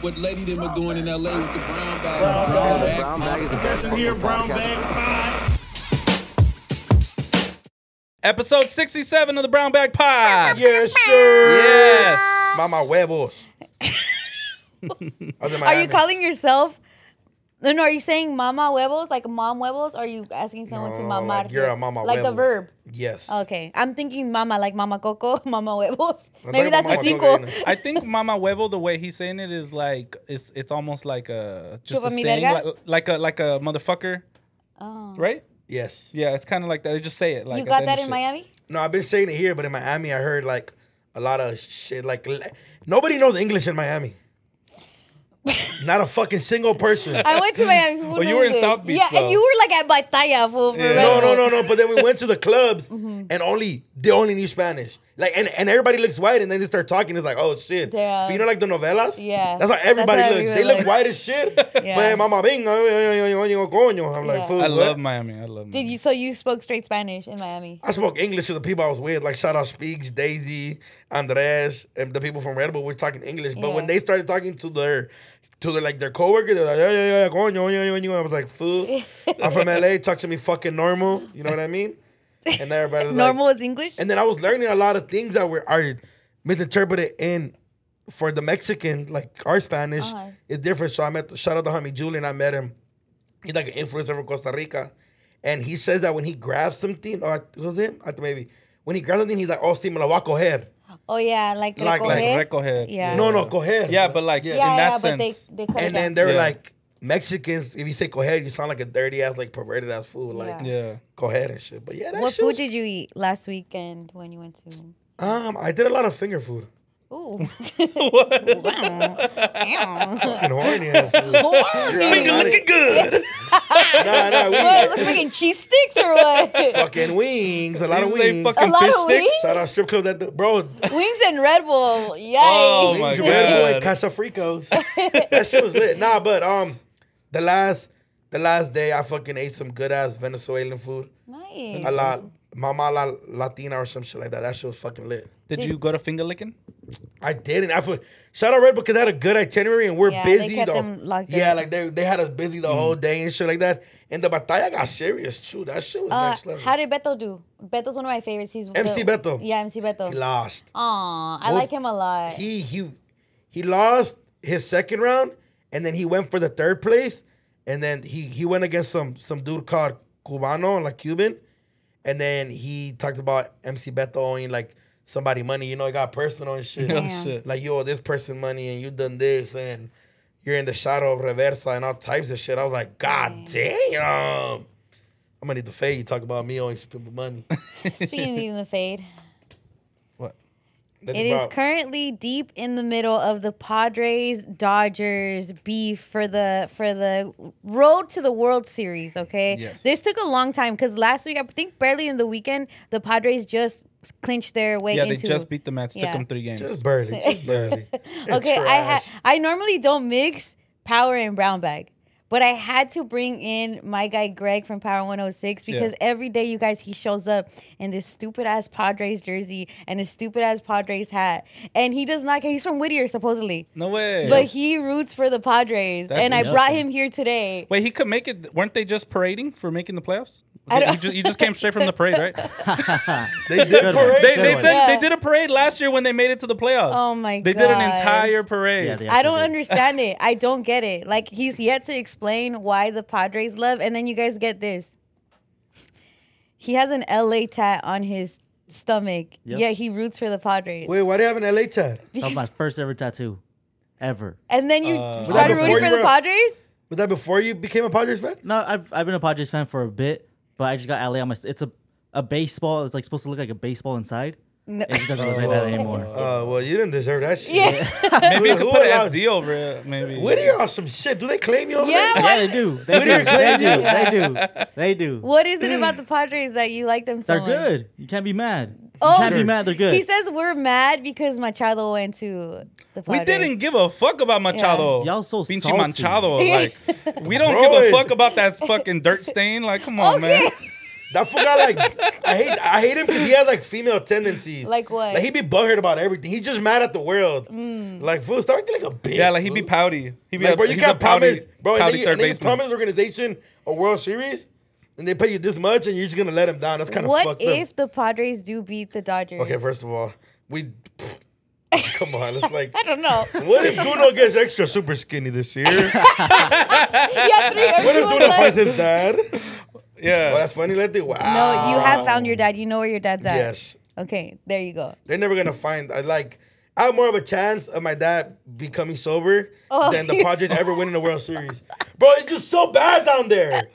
what Letty them are doing in LA with the brown bag. Brown bag is the best in here. Brown bag pie. Episode 67 of the Brown Bag Pod. Yes, sir. Yes. Mama huevos. Are you calling yourself? No, are you saying mama huevos, like mom huevos? Or are you asking someone to mamar? Like you're a mama like huevo. the verb? Yes. Okay. I'm thinking mama, like mama coco, mama huevos. I'm Maybe talking that's about a mama sequel. coco. I think Mama Huevo, the way he's saying it is like it's almost like a just Chupa a mi saying, verga? like a motherfucker, Oh. right? Yes. Yeah, it's kind of like that. They just say it. Like You got at the that end in of shit. Miami? No, I've been saying it here, but in Miami, I heard like a lot of shit. Like nobody knows English in Miami. Not a fucking single person. I went to Miami. People Well, you know were in this. South Beach, Yeah, though. and you were like at Batalla, fool. For Yeah. Red Bull. No. But then we went to the clubs and they only knew Spanish. Like and everybody looks white and then they start talking. It's like, oh shit. Damn. If you know like the novelas, Yeah. that's how everybody That's how looks. everyone They look looks. white as shit. Yeah. But mama bing, coño. I'm like, Yeah. fool. I what? love Miami. I love. Did Miami. you? So you spoke straight Spanish in Miami? I spoke English to the people I was with. Like shout out Speaks, Daisy, Andres, and the people from Red Bull were talking English. But when Yeah. they started talking to their coworkers, they're like, yeah, coño. I was like, fool. I'm from LA, talk to me fucking normal. You know what I mean? And everybody was Normal like, is English? and then I was learning a lot of things that are misinterpreted for the Mexican, like our Spanish is different. So I shout out to homie Julian. I met him. He's like an influencer from Costa Rica. And he says that when he grabs something, or it was him? I think maybe. When he grabs something, he's like, oh, sí, me lo voy a coger. Oh, yeah, like Like recoger. Recoger. Yeah. No, coger. Yeah, but like in Yeah, that but sense. they cut it And down. then they're Yeah. like, Mexicans, if you say coger, you sound like a dirty ass, like perverted ass food. Like, Yeah. coger and shit. But yeah, that What shit food was- did you eat last weekend when you went to? I did a lot of finger food. Ooh. Fucking horny ass food. Finger looking good. Nah, What, freaking cheese sticks or what? fucking wings, a lot of These ain't wings. fucking A lot fish of sticks. wings? Shout out strip club bro. Wings and Red Bull. Yikes. Oh, my Wings, God. Red Bull and Casa Fricos. That shit was lit. Nah, but the last day I fucking ate some good ass Venezuelan food. Nice. A lot. Mama la Latina or some shit like that. That shit was fucking lit. Did you go to finger licking? I didn't. Shout out Red Bull because they had a good itinerary and we're Yeah, they busy kept though. them locked Yeah, up. like they had us busy the whole day and shit like that. And the batalla got serious too. That shit was next level. How did Beto do? Beto's one of my favorites. He's MC Beto. Yeah, MC Beto. He lost. Aw, I Well, like him a lot. He lost his second round and then he went for the third place and then he went against some dude called Cubano, like Cuban, and then he talked about MC Beto owing like somebody money. You know, he got personal and shit. Oh, Damn. shit. Like, you owe this person money and you done this and you're in the shadow of Reversa and all types of shit. I was like, God damn. I'm gonna need the fade. You talk about me owing some people money. Speaking of the fade, What? it is currently deep in the middle of the Padres Dodgers beef for the road to the World Series. Okay, Yes. This took a long time because last week, I think barely in the weekend, the Padres just clinched their way Yeah, into. they just beat the Mets. Took Yeah. them 3 games. Just barely. Okay, Trash. I normally don't mix Power and Brown Bag. But I had to bring in my guy Greg from Power 106 because every day, you guys, he shows up in this stupid ass Padres jersey and his stupid ass Padres hat. And he does not care. He's from Whittier, supposedly. No way. But he roots for the Padres. That's and I awesome. brought him here today. Wait, he could make it. Weren't they just parading for making the playoffs? I don't- You just came straight from the parade, right? They did parade. They said Yeah. they did a parade last year when they made it to the playoffs. Oh, my They did an gosh. entire parade. Yeah, they I don't actually did. understand it. I don't get it. Like, he's yet to explain why the Padres love. And then you guys get this. He has an LA tat on his stomach. Yep. Yeah, he roots for the Padres. Wait, why do you have an LA tat? That was my first ever tattoo, ever. And then you Was that started before rooting you for the were- Padres? Was that before you became a Padres fan? No, I've been a Padres fan for a bit, but I just got LA on my. It's a baseball. It's like supposed to look like a baseball inside. No. It just doesn't look like that anymore. Well, you didn't deserve that shit. Yeah. Maybe you could Who put an allowed- SD over it. Maybe. Whittier on some shit. Do they claim you over Yeah, there? Yeah, they do. They Whittier do. claims They you. do. They do. They do. What is it about the Padres that you like them so They're much? good. You can't be mad. You Oh, can't be mad. They're good. He says we're mad because Machado went to the Padres. We didn't give a fuck about Machado. Y'all so Pinche salty. Machado. Like, we don't Bro, give a it- fuck about that fucking dirt stain. Like, come on, man. That fool got like I hate him because he has like female tendencies. Like what? Like he be butthurt about everything. He's just mad at the world. Like fool, start acting like a bitch. Yeah, like he fool. be pouty. He be Like, bro, you he's can't a pouty, promise, bro. pouty And third then you baseman. promise the organization a World Series, and they pay you this much, and you're just gonna let him down. That's kind of What fucked if up. the Padres do beat the Dodgers? Okay, first of all, come on, it's like. I don't know. What if Duno gets extra super skinny this year? Yeah, What if Duno finds his dad? Yeah. Oh, that's funny, Letty. Wow. No, you have found your dad. You know where your dad's at. Yes. Okay, there you go. They're never gonna find. I have more of a chance of my dad becoming sober than the Padres ever winning the World Series. Bro, it's just so bad down there.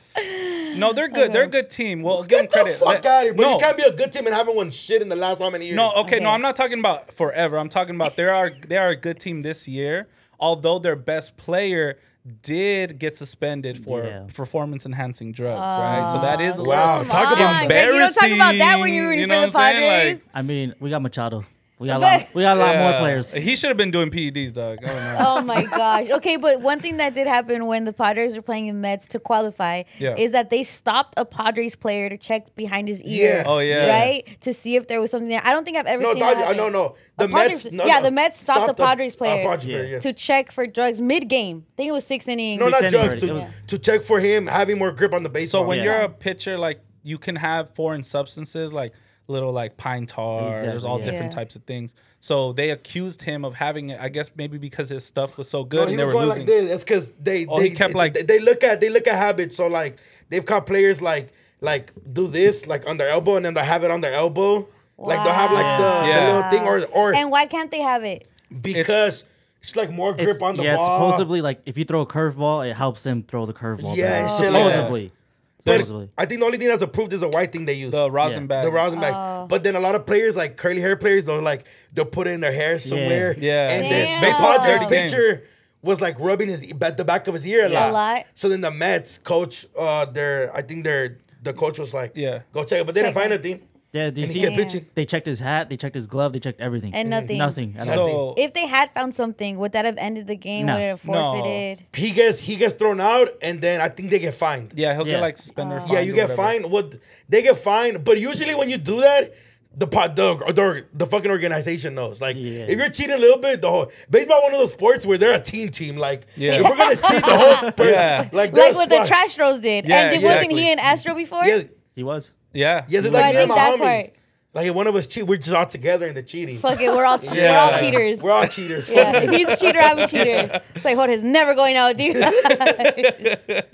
No, they're good. They're a good team. Well, give them Get the credit. fuck out of here, bro. No. You can't be a good team and haven't won shit in the last how many years? No, okay, Okay. no, I'm not talking about forever. I'm talking about they are a good team this year. Although their best player did get suspended for performance enhancing drugs, right? So that is a Wow, little talk about Greg, you don't talk about that when you're rooting You know for the what I'm saying? Padres. Like, I mean, we got Machado. We got a lot more players. He should have been doing PEDs, dog. I don't know. Oh my gosh. Okay, but one thing that did happen when the Padres were playing in Mets to qualify is that they stopped a Padres player to check behind his ear. Yeah. Oh yeah. Right? To see if there was something there. I don't think I've ever seen that happen. No. A The Padres- Mets. No, yeah, no. the Mets stopped the Padres player Padres player, yes. to check for drugs mid-game. I think it was 6 innings. No, not Six drugs. innings. To check for him having more grip on the baseball. So when Yeah. you're a pitcher, like you can have foreign substances like little like pine tar. There's Exactly, all yeah. different Yeah. types of things. So they accused him of having it. I guess maybe because his stuff was so good he and they was were going losing. like this. That's because he kept like- they look at habits. So like they've caught players like do this like on their elbow and then they have it on their elbow. Like they'll have like the Yeah. little thing or And why can't they have it? because it's like more grip on the ball. Supposedly, like, if you throw a curveball, it helps him throw the curveball. Yeah, better. shit like that. Supposedly. But Supposedly. I think the only thing that's approved is a white thing they use. The rosin bag. The rosin bag. But then a lot of players, like curly hair players, they'll put it in their hair somewhere. Yeah. And Damn. then Baseball Padres dirty game. pitcher was like rubbing the back of his ear a lot. A lot. So then the Mets coach, the coach was like, Yeah. go check it. But they didn't Check find it. anything. Yeah, do you And see? he kept pitching. They checked his hat, they checked his glove, they checked everything. And nothing. Nothing. at all. So If they had found something, would that have ended the game? No. Would it have No. forfeited? He gets thrown out, and then I think they get fined. yeah, he'll get Yeah. like suspended. or Yeah, fined you or get whatever. fined. They get fined, but usually when you do that, the fucking organization knows. Like, Yeah. if you're cheating a little bit, the whole baseball one of those sports where they're a team. Like, Yeah. if we're gonna cheat the whole person, Yeah. like Like what the squad. Trash Bros did. Yeah, And wasn't exactly. he an Astro before? Yeah, He was. Yeah. yes, it's So I like me and think my that homies. part- Like, if one of us cheat, we're just all together in the cheating. Fuck it, we're all Yeah. we're all cheaters. We're all cheaters. Yeah, if he's a cheater, I'm a cheater. It's like Jorge's never going out with you.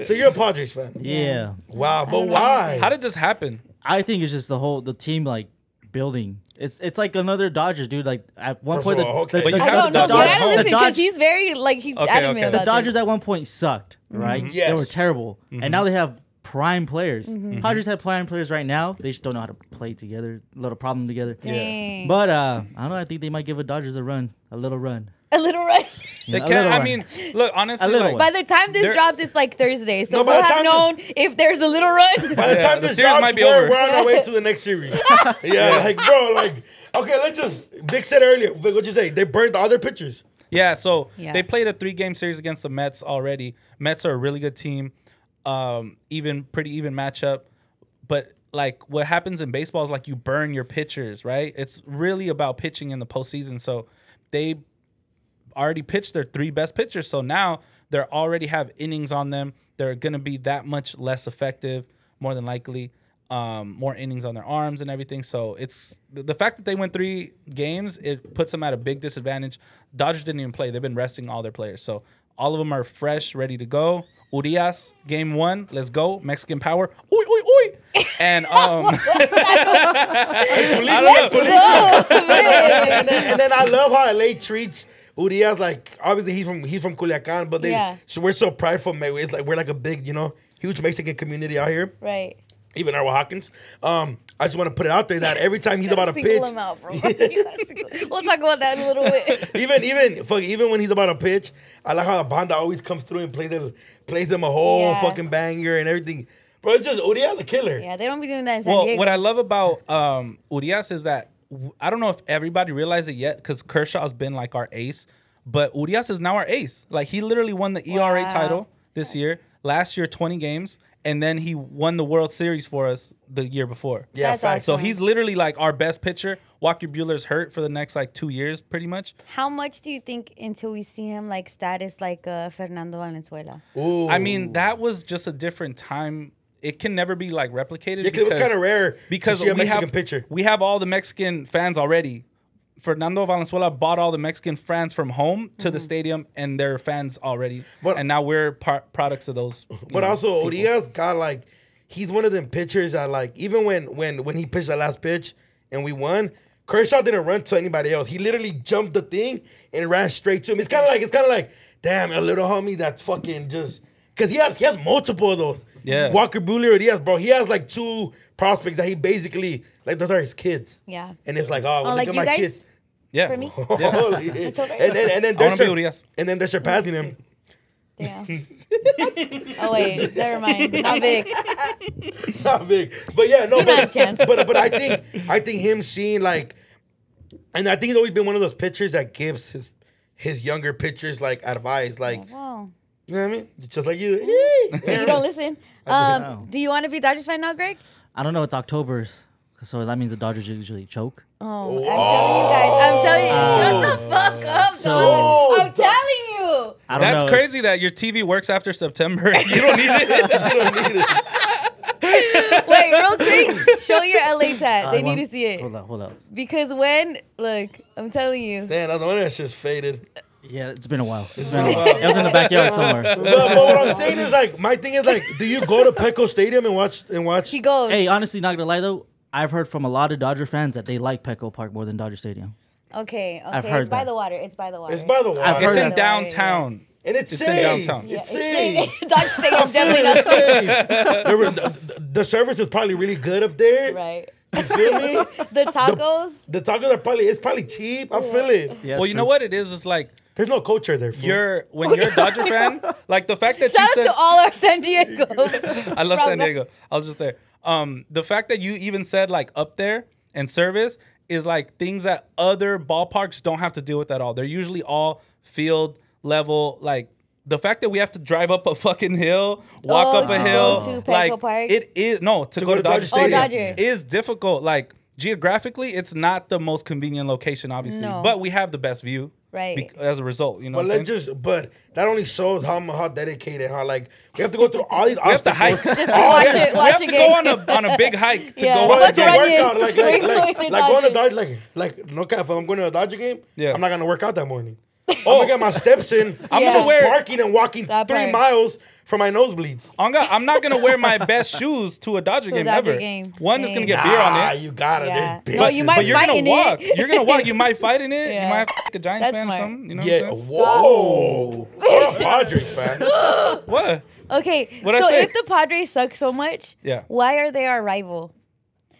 So you're a Padres fan. Yeah. Wow, but why? How did this happen? I think it's just the team like building. It's like another Dodgers, dude. Like at one First point, of all, okay. But you I have don't know. the You Dodgers- gotta listen the because Dodgers- he's very he's Okay, adamant okay. about the Dodgers at one point sucked, right? Yes. They were terrible, and now they have prime players. Padres have prime players right now. They just don't know how to play together. A little problem together. Dang. But I don't know. I think they might give a Dodgers a little run. A little right. They A can't. little I one. mean, look, honestly, A little like, one. By the time this They're- drops, it's like Thursday, so No, by we'll the have time known if there's a little run. By the Yeah, time the this series drops, might be we're over. on our way to the next series. Yeah, like, bro, like, okay, let's just, Vic said earlier, Vic, what'd you say? They burned all their pitchers. yeah. So Yeah. they played a 3-game series against the Mets already. Mets are a really good team. Pretty even matchup. But like what happens in baseball is like you burn your pitchers, right? It's really about pitching in the postseason. So they already pitched their 3 best pitchers. So now they already have innings on them. They're going to be that much less effective, more than likely. More innings on their arms and everything. So it's the fact that they went 3 games, it puts them at a big disadvantage. Dodgers didn't even play. They've been resting all their players. So all of them are fresh, ready to go. Urias, game 1, let's go. Mexican power. Uy, uy, uy. And And then I love how LA treats Urias like, obviously he's from Culiacan, but so we're so prideful, man. It's like we're like a big, huge Mexican community out here. Right. Even our Oaxacans. I just want to put it out there that every time he's about to Single pitch, him out, bro. You gotta we'll talk about that in a little bit. even when he's about to pitch, I like how the banda always comes through and plays them a whole fucking banger and everything. Bro, it's just Urias a killer. Yeah, they don't be doing that in San Diego. what I love about Urias is that I don't know if everybody realized it yet because Kershaw's been like our ace, but Urias is now our ace. Like he literally won the ERA title this year. Last year, 20 games. and then he won the World Series for us the year before. Yeah, That's facts. So awesome. he's literally like our best pitcher. Walker Buehler's hurt for the next like 2 years, pretty much. How much do you think until we see him like status like Fernando Valenzuela? Ooh. I mean, that was just a different time. It can never be like replicated. Yeah, 'cause it was kind of rare because to see a we Mexican have pitcher. We have all the Mexican fans already. Fernando Valenzuela bought all the Mexican fans from home to the stadium, and they're fans already. But- and now we're products of those. But also, Urias got like, he's one of them pitchers that like, even when he pitched that last pitch and we won, Kershaw didn't run to anybody else. He literally jumped the thing and ran straight to him. It's kind of like, damn, a little homie that's fucking just, because he has multiple of those. Yeah. Walker Buehler, Urias, bro. He has like 2 prospects that he basically, like, those are his kids. Yeah. And it's like, oh, well, like look at you my guys? kids. Yeah. For me? Holy. It's okay. And then I they're wanna be Urias. and then they're surpassing him. Damn. Oh wait, never mind. Not big. Not big, but yeah, no. Give us a chance. But I think him seeing like, and I think he's always been one of those pitchers that gives his younger pitchers like advice, like, Wow. you know what I mean, just like you. You don't listen. Do you want to be a Dodgers fan now, Greg? I don't know. It's October's, so that means the Dodgers usually choke. Oh, I'm telling you guys. I'm telling you. Shut the fuck up, So- dog. I'm telling you. I don't That's know. crazy that your TV works after September. You don't need it. You don't need it. Wait, real quick. Show your LA tat. They I need want- to see it. Hold up. Because look, I'm telling you. Damn, that's the one that's just faded. Yeah, it's been a while. It was in the backyard somewhere. But what I'm saying is like, my thing is like, do you go to Petco Stadium and watch? He goes. Hey, honestly, not gonna lie though, I've heard from a lot of Dodger fans that they like Petco Park more than Dodger Stadium. Okay. I've heard It's by that. the water. It's by the water. It's by the water. I've It's heard in that. downtown. And it's It's in safe. downtown. Yeah, It's safe. Dodger Stadium's definitely not It's safe. safe. The service is probably really good up there. Right. You feel me? The tacos. The tacos are probably cheap. I feel it. Yeah, Well, you know what it is? It's like There's no culture there. Fool. when you're a Dodger fan, like the fact that Shout you out said, to all our San Diego. I love San Diego. I was just there. The fact that you even said like up there and service is like things that other ballparks don't have to deal with at all. They're usually all field level. Like the fact that we have to drive up a fucking hill, walk Oh, up a to hill, go to like Petco Park? it is to go to Dodger Stadium. Stadium Dodger. is difficult. Like geographically, it's not the most convenient location, obviously, No. but we have the best view. Right. As a result, you know. But what I'm saying? but that only shows how dedicated, how like we have to go through all these We have to obstacles. hike. Just to Oh, watch yes. it. We Watch have a to game. go on a big hike to Yeah. go. Bro, watch it's a a game. workout. Like We're going to going to Dodgers. Dodge, like no cap. If I'm going to a Dodger game, Yeah. I'm not gonna work out that morning. I'm gonna get my steps in. I'm Yeah. just wear- parking and walking That 3 part. miles for my nosebleeds. I'm not gonna wear my best shoes to a Dodger To a game Dodger ever. game. One is gonna Dang. get beer on it. You gotta. Yeah. There's No, bitches. you might But you're fight gonna in it. walk. You're gonna walk. You might fight in it. Yeah. You might have a Giants That's fan smart. or something. You know Yeah. what I'm Whoa. You're a Padres fan. saying? What? Okay, What'd I so say? if the Padres suck so much, Yeah. why are they our rival?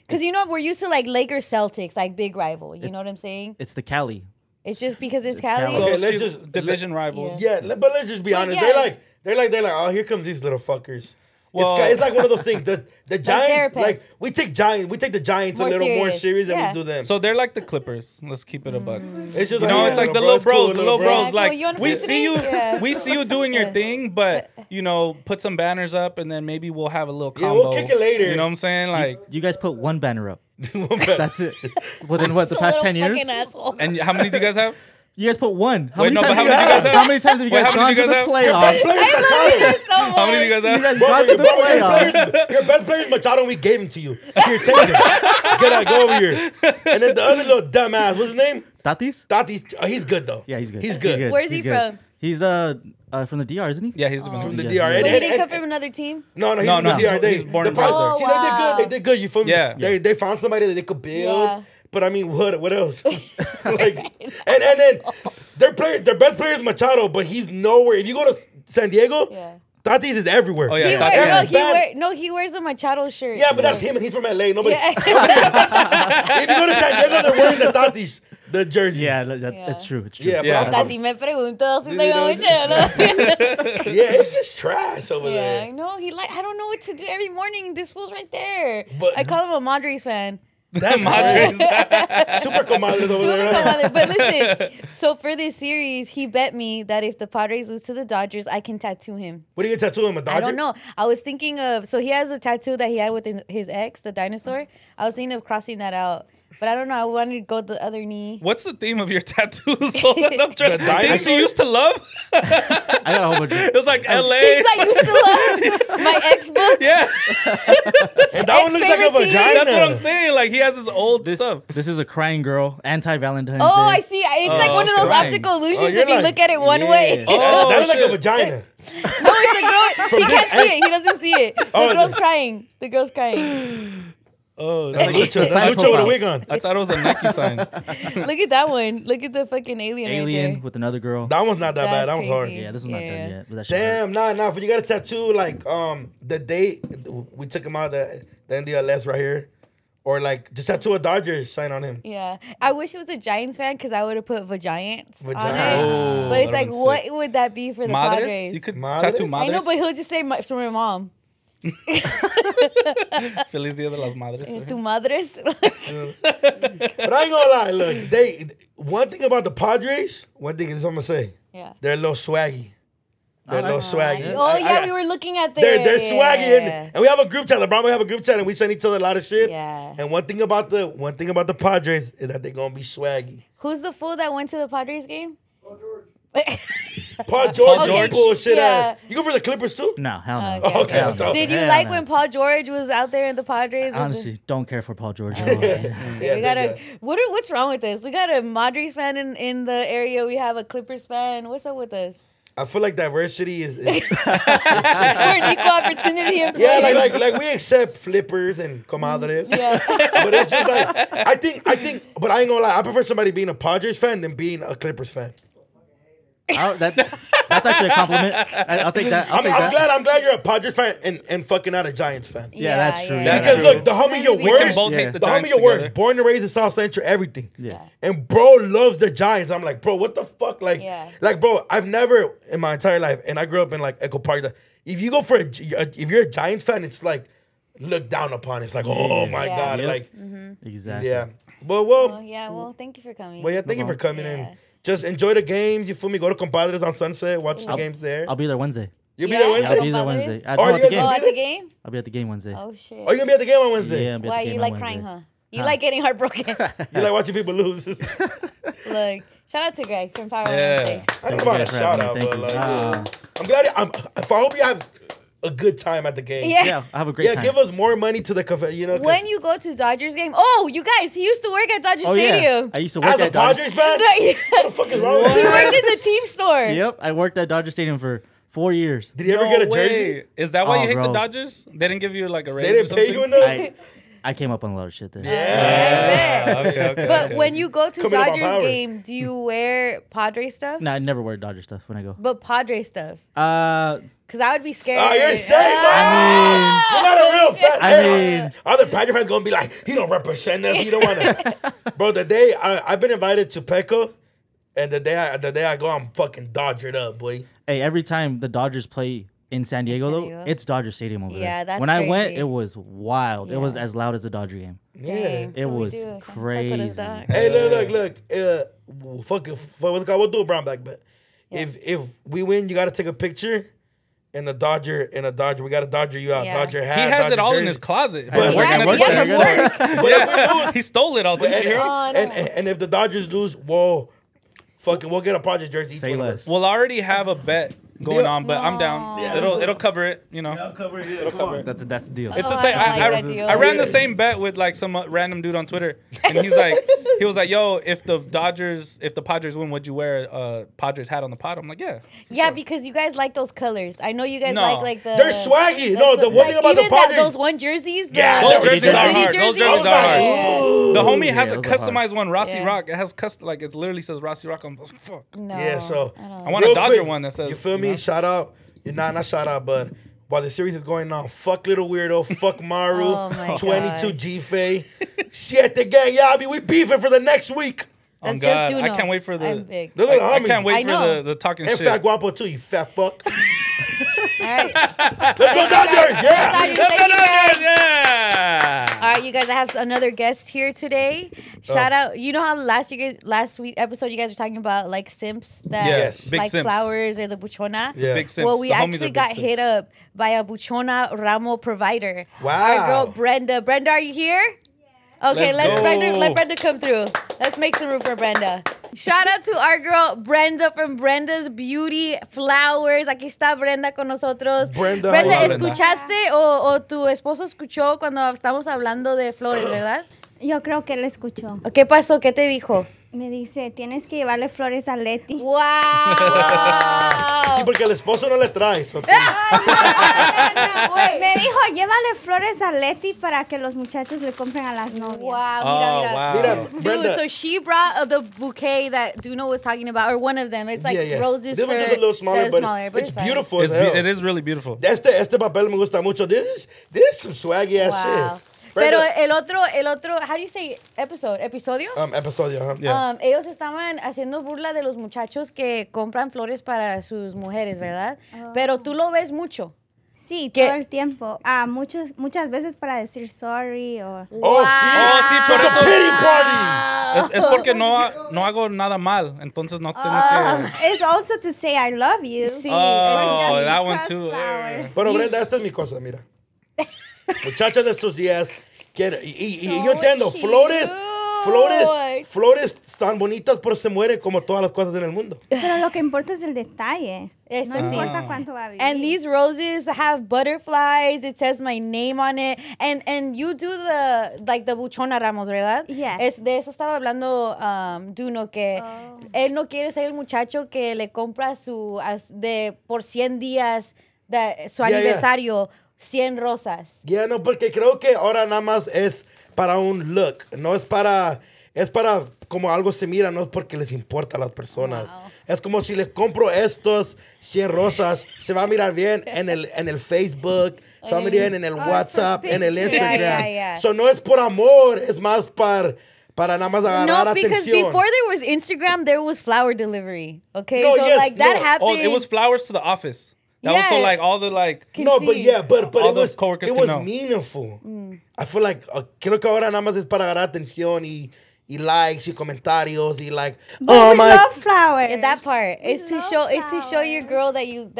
Because we're used to like Lakers Celtics, like big rival. You know what I'm saying? It's the Cali. It's just because it's Cali. Cali. Okay, Those let's two just- division rivals. Yeah, but let's just be honest. yeah. They're like, oh, here comes these little fuckers. Well- it's like one of those things. The Giants, therapists. we take the Giants More a little more serious. serious than Yeah. we do them. So they're like the Clippers. Let's keep it a buck. it's just You know, it's like the bro, little it's cool, bros, the little bro. bros. Yeah, Like cool. You wanna we do see you, something? Yeah. we see you doing your thing, but put some banners up, and then maybe we'll have a little Yeah, combo. we'll kick it later. You know what I'm saying? Like, You guys put one banner up. That's it. Within what, the It's a past little 10 years? fucking asshole. and how many do you guys have? You guys put one. How Wait, many no, but times how many do you guys have? How many times have you Wait, guys how many gone do to you the guys have? playoffs? How many do you guys You have? guys Bro, got to the playoffs. your best player is Machado, and we gave him to you. Here, take him. Go over here. And then the other little dumbass, what's his name? Tatis? Tati. He's good though. Yeah, he's good. He's good. Where's he He's good. from? He's from the DR, isn't he? Yeah, he's been From the Yeah. DR. But But he And- didn't come and- from another team. No, he's No, from the no. DR. He's born and probably- bred there. See, Oh, they did good. You feel me? Yeah. They found somebody that they could build. Yeah. But I mean, what else? Like, and then their best player is Machado, but he's nowhere. If you go to San Diego, Yeah. Tatis is everywhere. Oh, yeah, He Tatis. wears, Yeah. he wears a Machado shirt. Yeah, but that's him, and he's from LA. Nobody. Yeah. If you go to San Diego, they're wearing the Tatis, the jersey. Yeah, that's Yeah. it's true. It's true. Yeah, Yeah. but I'm- Tati me preguntó si You tengo know, mucho, ¿no? yeah, it's just trash over Yeah, I there. know. I don't know what to do every morning. This fool's right there. But- I call him a Madres fan. That's Madres. great. Super comadres over Super there. comadre. But listen, so for this series, he bet me that if the Padres lose to the Dodgers, I can tattoo him. What do you tattoo him? A Dodger? I don't know. I was thinking of, so he has a tattoo that he had with his ex, the dinosaur. I was thinking of crossing that out. But I don't know. I wanted to go the other knee. What's the theme of your tattoos? Hold on, I'm trying. The Things dinosaur? you used to love. I got a whole bunch of It was like L.A. Things I used to love. My ex book. Yeah, And that one looks like a Ex-favorite team. vagina. that's what I'm saying. Like he has his old this. stuff. This is a crying girl, anti-Valentine's Oh, Day. I see. It's like one of those crying. optical illusions Oh, if you're you like- look at it one Yeah. way. Oh, that looks like a shit. vagina. No, it's a girl. He can't see it. He doesn't see it. The Oh, girl's crying. The girl's crying. Oh, That's like Lucha. a side That's Lucha with a profile. wig on. I thought it was a Nike sign. Look at that one. Look at the fucking alien, right Alien there. with another girl. That one's not that bad. That's That one's hard. crazy. Yeah, this one's not Yeah. done yet. But that shit hurt. Damn, nah. If you got a tattoo, like the day we took him out the NDLS right here, or like just tattoo a Dodgers sign on him. Yeah. I wish it was a Giants fan because I would have put Vagiants on Vagina. it. Oh, But it's that'd like, been what sick. would that be for the Madres? Padres? You could Madres? tattoo I Madres. know, but he'll just say for my mom. Feliz Dia de las Madres. Tu madres. But I ain't gonna lie, look, one thing about the Padres, one thing is I'm gonna say, Yeah. they're a little swaggy. They're a little swaggy. Oh, yeah, we were looking at They're yeah. swaggy, and we have a group chat. LeBron, we have a group chat, and we send each other a lot of shit. Yeah. And one thing about the Padres is that they're gonna be swaggy. Who's the fool that went to the Padres game? Paul George, Okay, is bullshit. yeah. You go for the Clippers too? No, hell no. Okay. Okay, I thought- Did you Hell like no. when Paul George was out there in the Padres? with the- Honestly, don't care for Paul George. Yeah, we got yeah. what's wrong with this? We got a Madres fan in the area. We have a Clippers fan. What's up with us? I feel like diversity is We're an equal opportunity employee. yeah, like we accept flippers and comadres. Yeah. But it's just like I think, but I ain't gonna lie. I prefer somebody being a Padres fan than being a Clippers fan. That's actually a compliment. I'll take that. I'll take that. I'm glad you're a Padres fan and fucking not a Giants fan. Yeah, that's true. That's Because true. look, the homie your We We can worst, both Yeah. hate the the Giants homie your worst, together. born and raised in South Central, everything. Yeah. And bro loves the Giants. I'm like, bro, what the fuck? Like, Yeah. like, bro, I've never in my entire life, and I grew up in like Echo Park. If you go for if you're a Giants fan, it's like looked down upon. It's like, oh my Yeah. god, Yep. like, Exactly. yeah. But Well, yeah. Well, thank you for coming. Well, yeah, thank you for coming Yeah. in. Just enjoy the games. You feel me? Go to Compadres on Sunset. Watch the games there. I'll be there Wednesday. You'll be Yeah. there I'll Wednesday? be there Compadres? Wednesday. Oh, No, at you the guys game. Oh, be at there? the game? I'll be at the game Wednesday. Oh shit. Oh, you gonna be at the game on Wednesday? Yeah, I'll be at Why the game you on like Wednesday. crying, huh? You like getting heartbroken. You like watching people lose? Look, shout out to Greg from Power Yeah. 106. I don't know about a Thank you shout for out, having but me. like, Thank you. I'm glad. I hope you have a good time at the game. Yeah. Yeah, I have a great Yeah, time. give us more money to the cafe. You know, 'cause When you go to Dodgers game, oh, you guys, he used to work at Dodger Oh yeah, Stadium. I used to work as a at Dodger. Padres fan, Yeah. what the fuck is wrong with He you? worked in the team store. Yep, I worked at Dodger Stadium for 4 years. Did he ever get a No jersey? way. Is that why Oh, you hate the bro. Dodgers? They didn't give you like a raise. They didn't or pay you something? enough. I came up on a lot of shit there. Yeah. Okay. But when you go to Coming up on Dodgers power. game, do you wear Padre stuff? No, I never wear Dodger stuff when I go. But Padre stuff. Uh, Because I would be scared. Oh, you're safe. Ah! You're not a real fan. I mean- Other Padres fans gonna be like, he don't represent us. He don't want to. Bro, the day I've been invited to Petco, and the day I go, I'm fucking Dodgered up, boy. hey, every time the Dodgers play in San Diego, San though, Diego? it's Dodger Stadium over there. Yeah, that's when I went, crazy. it was wild. It was Yeah. as loud as a Dodger game. Yeah. Dang, It so we was do. Fuck with us, crazy. dog. Hey, look. Fuck it. We'll do a brown back bet. If we win, you got to take a picture. In a Dodger, we got to Dodger you out. Yeah. Dodger hat. he has Dodger it all in jersey. his closet. But- Working at the work Dodgers. there. Yeah, from work. But if we lose, He stole it all. Didn't you hear him? Oh, no. and if the Dodgers lose, whoa, fucking, we'll get a Padres jersey. Each Say one of less. us. We'll already have a bet going Yeah. on, but I'm down. Yeah. It'll cover it. You know. cover it. It'll cover it. That's the deal. It's Oh, the same. I don't like I that deal. ran the same bet with like some random dude on Twitter, and he was like, "Yo, if the Padres win, would you wear a Padres hat on the pod?" I'm like, "Yeah." Yeah, because you guys like those colors. I know you guys No. like the. They're swaggy. No, the one thing about the even Padres. those one jerseys. Yeah, Those the jerseys city are hard. Those jerseys? jerseys are hard. Yeah. The homie has Yeah, a those are hard. customized one, Rossi Yeah. Rock. It has like it literally says Rossi Rock. I'm like, fuck. No, Yeah, so I want a real Dodger quick, one that says. You feel me? know? Shout out. You're not shout out, but while the series is going on, fuck Little Weirdo, fuck Maru, Oh my 22 gosh. G-Fay. Shit, the gang, Yabi, we beefing for the next week. Oh, That's God. just I Duno. can't wait for I'm the. big. Those are the I homies. can't wait I for know. the talking And shit. Fat Guapo too, you fat fuck. All right. Let's go Dodgers! Yeah! Dodgers, Let's thank go you, guys. Dodgers! Yeah. All right, you guys, I have another guest here today. Shout out. You know how last week episode you guys were talking about like simps that Yes. Big like simps. flowers or the buchona? Yeah. Big simps. Well, we The homies actually are big got simps. hit up by a buchona ramo provider. Wow. Our girl Brenda. Brenda, are you here? Okay, Let's go. let Brenda come through. Let's make some room for Brenda. Shout out to our girl Brenda from Brenda's Beauty Flowers. Aquí está Brenda con nosotros. Brenda, Brenda, hola, Brenda. ¿escuchaste o tu esposo escuchó cuando estamos hablando de flores, verdad? Yo creo que él escuchó. ¿Qué pasó? ¿Qué te dijo? Me dice, tienes que llevarle flores a Letty. ¡Wow! Sí, porque el esposo no le trae. So Me dijo, llévale flores a Letty para que los muchachos le compren a las novias. Wow, Oh, mira. wow. Mira, Dude, Brenda. so she brought the bouquet that Duno was talking about, or one of them. It's like roses This for one's just a little smaller, the but smaller, it's fine. beautiful as hell. It is really beautiful. Este papel me gusta mucho. This is some swaggy ass Wow. shit. Pero Brenda, el otro, how do you say episodio? episodio, ajá. Yeah. Ellos estaban haciendo burla de los muchachos que compran flores para sus mujeres, ¿verdad? Pero tú lo ves mucho. Sí, ¿Qué? todo el tiempo. Muchas veces para decir sorry o... Oh, sí. Oh, sí, So por it's a eso. pity party. Es porque no hago nada mal, entonces no tengo que... It's also to say I love you. Sí, Oh, eso ya- that one Because too. flowers. Pero Brenda, esta es mi cosa, mira. Muchachas de estos días, y So yo entiendo, cute. flores están bonitas, pero se mueren como todas las cosas en el mundo. Pero lo que importa es el detalle. Eso No sí. importa cuánto va a vivir. And these roses have butterflies. It says my name on it. And you do the buchona ramos, ¿verdad? Yes. De eso estaba hablando Duno, que él no quiere ser el muchacho que le compra por 100 días su Yeah, aniversario 100 rosas. Ya no, porque creo que ahora nada más es para un look, no es para como algo se mira, no es porque les importa a las personas. Wow. Es como si les compro estos 100 rosas, se va a mirar bien en el Facebook, se va a mirar bien en el WhatsApp, en el Instagram. Yeah. So no es por amor, es más para nada más agarrar No, because atención. before there was Instagram, there was flower delivery. Okay, No, so yes, like that no. happened. Oh, it was flowers to the office. That was so Yeah. like all the like... No, but see. yeah, but All it the was coworkers can know. meaningful. I feel like creo que ahora nada más es para agarrar atención y likes y comentarios y like But we love flowers. Yeah, that part is to show your girl that you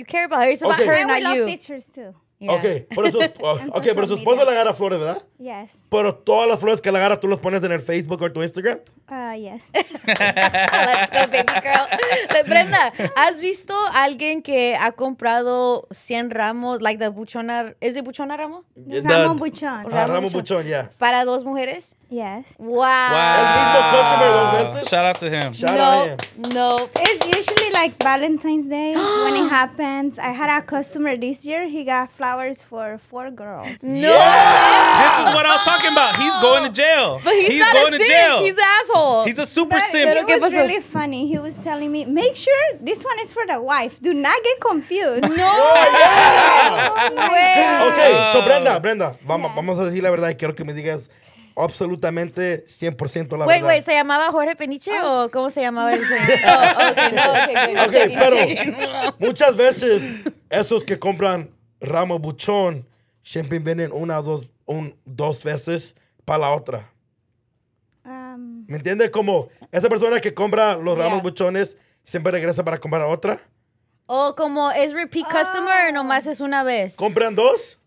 care about her. It's about Okay. her, And we not love you. pictures too. Yeah. Okay, pero su esposa le agarra flores, ¿verdad? Yes. Pero todas las flores que le agarra tú las pones en el Facebook o tu Instagram. Yes. Let's go, baby girl. Brenda, ¿has visto a alguien que ha comprado 100 ramos, like the buchona? ¿Es de buchona ramo? Ramo buchón. Ramo buchón, yeah. Para dos mujeres? Yes. Wow. El mismo customer dos veces. Shout out to him. Shout out him. No. It's usually like Valentine's Day when it happens. I had a customer this year. He got flowers for 4 girls. No. This is what I was talking about. He's going to jail. But he's not going a to simp. jail. He's an asshole. He's a super But simp. it ¿qué was pasó? really funny. He was telling me, make sure this one is for the wife. Do not get confused. No. Oh my God. Okay, so Brenda, vamos a decir la verdad y quiero que me digas absolutamente 100% la verdad. Wait, ¿se llamaba Jorge Peniche o cómo se llamaba el señor? Oh, okay, no, okay, good. Okay, Checking. pero muchas veces esos que compran ramo buchón siempre vienen dos veces para la otra. ¿Me entiendes? Como esa persona que compra los ramos buchones siempre regresa para comprar otra. O como es repeat customer o nomás es una vez. ¿Compran dos?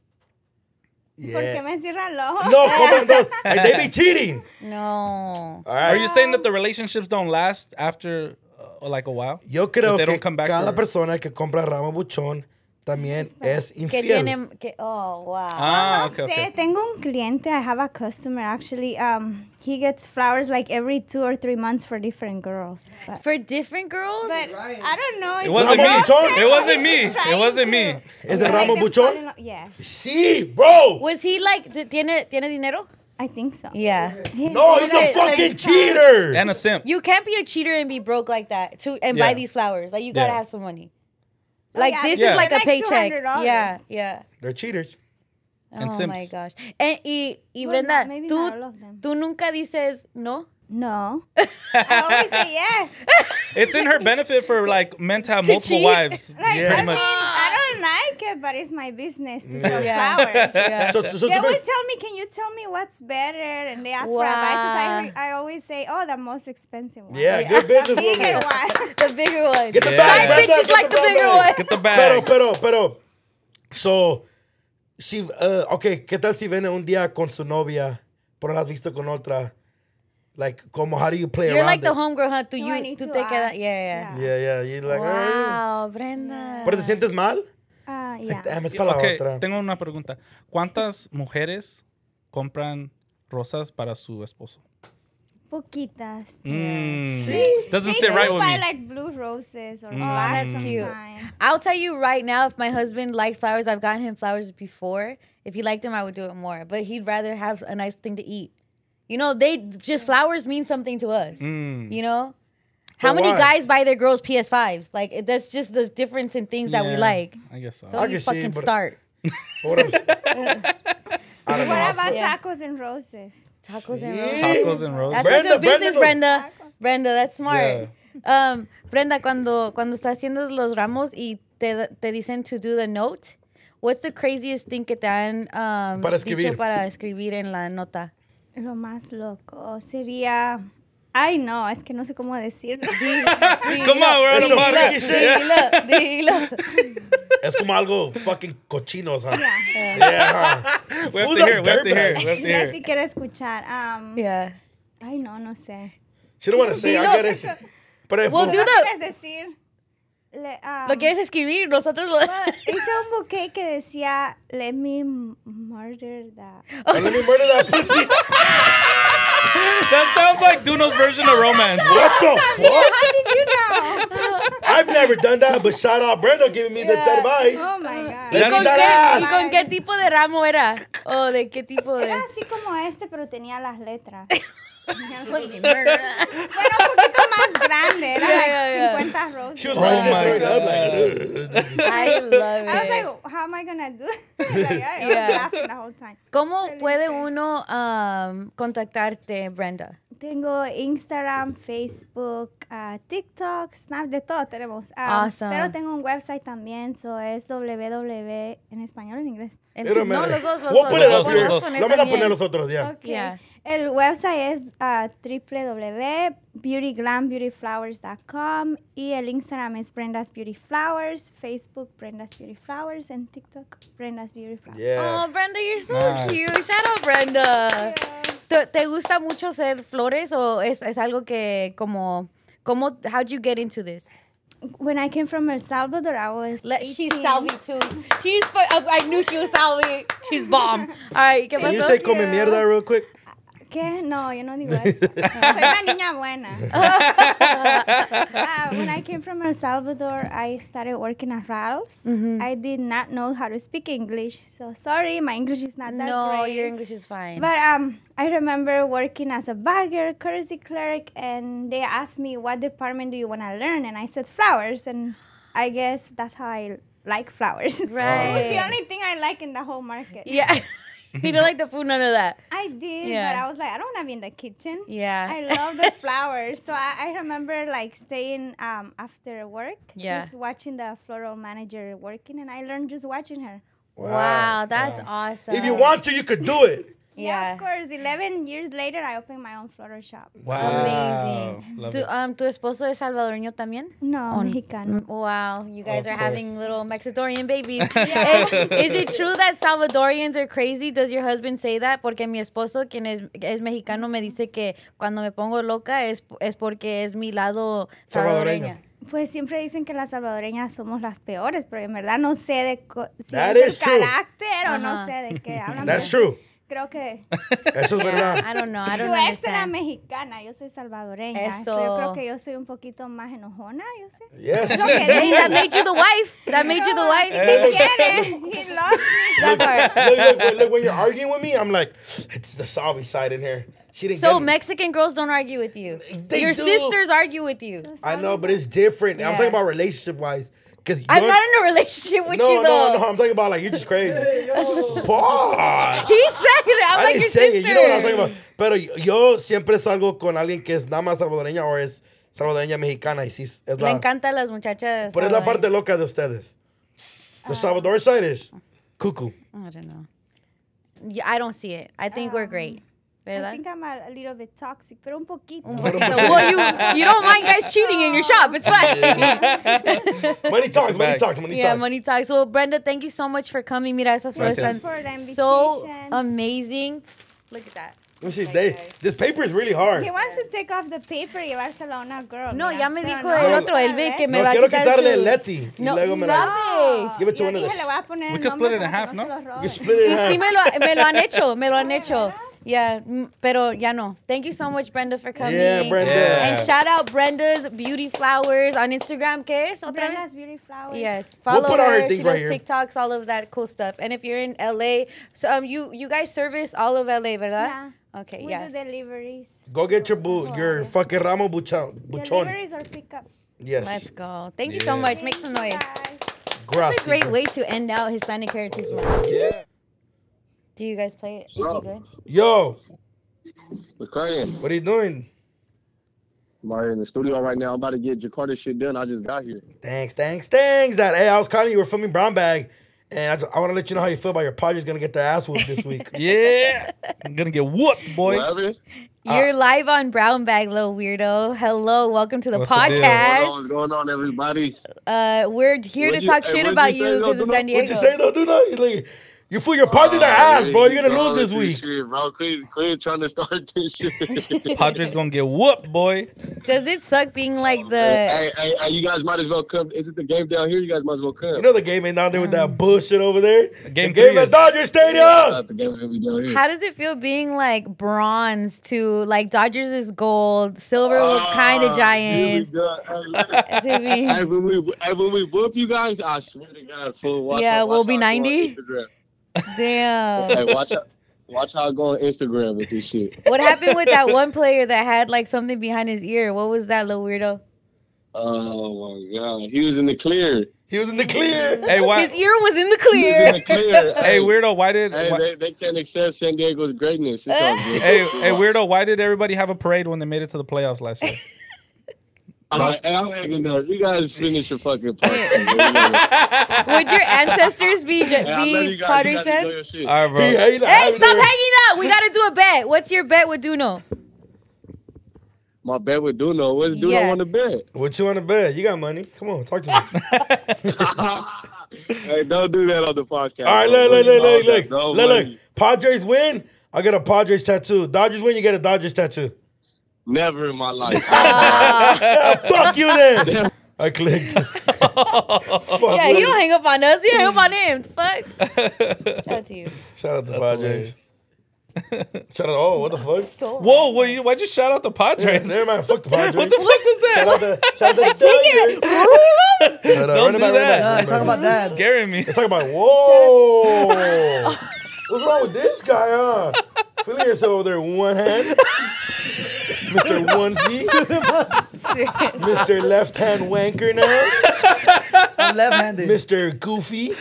¿Por qué me cierra el ojo? No, compran dos. And they be cheating. No. All right. Are you saying that the relationships don't last after like a while? Yo creo That they que don't come back cada or- persona que compra ramo buchón también es Que infiel. tienen oh, wow. Ah, No okay, sé, okay. tengo un cliente. I have a customer actually. He gets flowers like every 2 or 3 months for different girls. But For different girls? I don't know. It wasn't Ramo me. buchón. It wasn't me. It wasn't me. ¿Es el ramo buchón? Yeah, Sí, bro. Was he like tiene dinero? I think so. Yeah. No, he's a fucking cheater. And a simp. You can't be a cheater and be broke like that and buy Yeah. these flowers. Like you gotta Yeah. have some money. Like yeah, this yeah. is like a Like paycheck. $200. Yeah. They're cheaters. And Oh simps. my gosh. Y Well, Brenda, maybe not all of them. tú nunca dices no. No. I always say yes. It's in her benefit for like men to have multiple cheat? wives. Like, Yeah. I mean, I don't like it, but it's my business to sell flowers. Yeah. So They always tell me, can you tell me what's better? And they ask for advice. I always say, oh, the most expensive one. yeah, good business The bigger woman. one. The bigger one. Get the Yeah. bag, Side Brenda, bitches get like the bigger bag. one. Get the bag. Pero, so, si, okay, ¿qué tal si viene un día con su novia, pero la has visto con otra? Like, como, how do you play You're around like the it? homegirl, huh? No, I need Tú to te quedas. act. Yeah. Yeah, you're like, Wow, Brenda. ¿pero te sientes mal? Yeah. Damn, es para la Ok, otra. tengo una pregunta. ¿Cuántas mujeres compran rosas para su esposo? Poquitas. Doesn't They sit do right with buy me. like blue roses or Oh, black that's cute. sometimes. I'll tell you right now, if my husband liked flowers, I've gotten him flowers before. If he liked them, I would do it more. But he'd rather have a nice thing to eat. You know, flowers mean something to us. You know? How But many why? guys buy their girls PS5s? Like, that's just the difference in things that we Yeah, like. I guess so. Don't I you can see, fucking but- start. What I'm, I don't know. What about Yeah. tacos and roses? Tacos and Yeah. roses. Tacos and roses. That's Brenda, a good business, Brenda. Brenda. That's smart. Brenda, cuando estás haciendo los ramos y te dicen to do the note, what's the craziest thing que te han Para escribir. dicho para escribir en la nota? Lo más loco sería... Ay, no, es que no sé cómo decirlo. Come on, we're on Eso a freaky podcast. shit. Dilo. Es como algo fucking cochino, huh? Yeah. Yeah. We have Fools to are hear. We have to hear. dirtbags. We have to hear. Letty quiere escuchar. Yeah. Ay, no sé. She don't want to say, I Dilo. get it. Pero We'll if- do ¿Qué the... quieres decir? ¿Lo quieres escribir? Nosotros lo... Hice un bouquet que decía, let me murder that. let me murder that pussy. That sounds like Duno's version of romance. What the fuck? How did you know? I've never done that, but shout out Brenda giving me the advice. Oh my God. ¿Y Letty con, Darás. ¿Y con qué tipo de ramo era? ¿O de qué tipo de...? Era así como este, pero tenía las letras. Murder. Bueno, un poquito más grande. Era Yeah, like yeah, 50 roses. She was Oh writing my this up like, I love I was it. like, how am I gonna do it? Like, I Yeah. was laughing the whole time. ¿Cómo puede uno contactarte, Brenda? Tengo Instagram, Facebook, TikTok, Snap, de todo tenemos. Awesome. Pero tengo un website también, so es www, en español o en inglés. it don't No, matter. los dos, los We'll dos. put it Los up dos, here. los dos. Lo vamos a También. poner nosotros, yeah. Okay. Yeah. El website es www.beautyglambeautyflowers.com y el Instagram es Brenda's Beauty Flowers, Facebook Brenda's Beauty Flowers, en TikTok Brenda's Beauty Flowers. Yeah. Oh, Brenda, you're so Nice. cute. Shout out, Brenda. ¿Te gusta mucho hacer flores o es algo que como how'd you get into this? When I came from El Salvador, I was She's 18. Salvi too. I knew she was Salvi. She's bomb. All right, ¿qué Can you pasó? say come mierda real quick? ¿Qué? No, yo no digo eso. Soy una niña buena. When I came from El Salvador, I started working at Ralph's. I did not know how to speak English, so sorry, my English is not that No, great. your English is fine. But I remember working as a bagger, courtesy clerk, and they asked me, what department do you want to learn? And I said flowers, and I guess that's how I like flowers. Right. It was the only thing I like in the whole market. Yeah. You don't like the food, none of that. I did, Yeah. but I was like, I don't want to be in the kitchen. Yeah. I love the flowers. So I remember like staying after work, Yeah. just watching the floral manager working, and I learned just watching her. Wow, that's awesome. If you want to, you could do it. Yeah. Of course. 11 years later, I opened my own floral shop. Wow. Amazing. Love Tu, it. ¿Tu esposo es salvadoreño también? No, Mexicano. Wow, you guys Of are having course. little Mexicorian babies. Is it true that Salvadorians are crazy? Does your husband say that? Porque mi esposo, quien es mexicano, me dice que cuando me pongo loca es porque es mi lado salvadoreña. Pues siempre dicen que las salvadoreñas somos las peores, pero en verdad no sé de si That es is del true. carácter o no Ajá. sé de qué hablan. That's pero true. Creo que Eso es verdad. I don't know. I don't su ex era understand. mexicana, yo soy salvadoreña. Eso. So yo creo que yo soy un poquito más enojona, yo sé. Yes. Lo que Hey, dice. that made you the wife. That made you the wife. Me quiere. He loves me. That part. Look, when you're arguing with me, I'm like, it's the Salvi side in here. She didn't So get me. Mexican girls don't argue with you. They Your do. sisters argue with you. I know, but it's different. I'm Yeah. talking about relationship-wise. Because I'm not in a relationship with you, though. No, I'm talking about like you're just crazy. Pause. He said it. I'm I like didn't your say sister. it. You know what I'm talking about. Pero yo siempre salgo con alguien que es nada más salvadoreña o es salvadoreña mexicana y sí es Le la. encantan las muchachas. Pero es la parte loca de ustedes. The Salvador side is cuckoo. I don't know. Yeah, I don't see it. I think we're great. ¿Verdad? I think I'm a little bit toxic, pero un poquito. Well, you don't mind guys cheating in your shop. It's fine. Money talks, money talks, money Yeah, talks. money talks. Well, Brenda, thank you so much for coming. Mira, estas flores Gracias. están For the invitation. so amazing. Look at that. Let me see. This paper is really hard. He wants to take off the paper y llevárselo a una girl. No, mira. ya me Pero dijo no, el no otro, se el la Vic, ve. que me No, va a quiero quitar quitarle sus... Letty. No, y luego me stop la... it. Give it to Yo one of dije, us. le voy a poner We el could split nombre it in para half, que no? se lo robe. You split it in Y half. sí me lo han hecho, me lo han hecho. Yeah, pero ya no. Thank you so much, Brenda, for coming. Yeah, Brenda. Yeah. And shout out Brenda's Beauty Flowers on Instagram. ¿Qué es? ¿Otra vez? Brenda's Beauty Flowers. Yes, We'll follow put all her her. things She right does here. TikToks, all of that cool stuff. And if you're in LA, so you guys service all of LA, ¿verdad? Yeah. Okay, We yeah. do deliveries. Go get your fucking ramo buchon. Deliveries or pickup. Yes. Let's go. Thank you so much. Make some noise. Guys. That's a great way to end out Hispanic Heritage Month. Yeah. Do you guys play it? Is it good? Yo, What's crying? what are you doing? I'm out here in the studio right now. I'm about to get Jakarta shit done. I just got here. Thanks. That hey, I was calling you. We're filming Brown Bag, and I want to let you know how you feel about your Padres gonna get their ass whooped this week. Yeah. I'm going to get whooped, boy. What happened? You're live on Brown Bag, little weirdo. Hello, welcome to the What's the deal? podcast. What's going on, everybody? We're here to talk shit what'd about you say, you though? because of San Diego. What you say though? Do not. Like, you fool your Padres their ass, bro. You're gonna lose this week. Shit, bro. Quit trying to start this shit. Padres going to get whooped, boy. Does it suck being like the... Hey, you guys might as well come. Is it the game down here? You guys might as well come. You know the game ain't down there with that bullshit over there. Game the game three at is- Dodger Stadium. The game's gonna be down here. How does it feel being like bronze to like Dodgers is gold, silver kind of Giants? To be- Hey, when we whoop you guys, I swear to God, fool. Watch Yeah, how- we'll watch be how I go on 90. Instagram. Damn. Hey, watch how I go on Instagram with this shit. What happened with that one player that had like something behind his ear? What was that, little weirdo? Oh my God, he was in the clear. He was in the clear. Hey, why? His ear was in the He was in the clear. clear. Hey, weirdo, why did... Hey, why- they can't accept San Diego's greatness. It's all good. Hey, weirdo, why did everybody have a parade when they made it to the playoffs last year? And I'm hanging up. You guys finish your fucking part. Would your ancestors be Padres fans? All right, bro. Hey, stop hanging up. We got to do a bet. What's your bet with Duno? My bet with Duno. What's Duno Yeah. want to bet? What you want to bet? You got money. Come on, talk to me. Hey, don't do that on the podcast. All right, No look. money. Padres win, I get a Padres tattoo. Dodgers win, you get a Dodgers tattoo. Never in my life. Yeah, fuck you then. I clicked. Fuck, Yeah, you don't hang up on us. We hang up on him. Fuck. Shout out to you. Shout out to Padres. Shout out. Oh, what the fuck? Whoa, why'd you shout out the Padres? Never mind. Fuck the Padres. What the fuck was that? Shout out the Dodgers. Don't do that. Let's talk about that. Scaring me. Let's talk about. Whoa. What's wrong with this guy, huh? Feeling yourself over there with one hand. Mr. Onesie. Mr. Left Hand Wanker now. I'm left-handed. Mr. Goofy.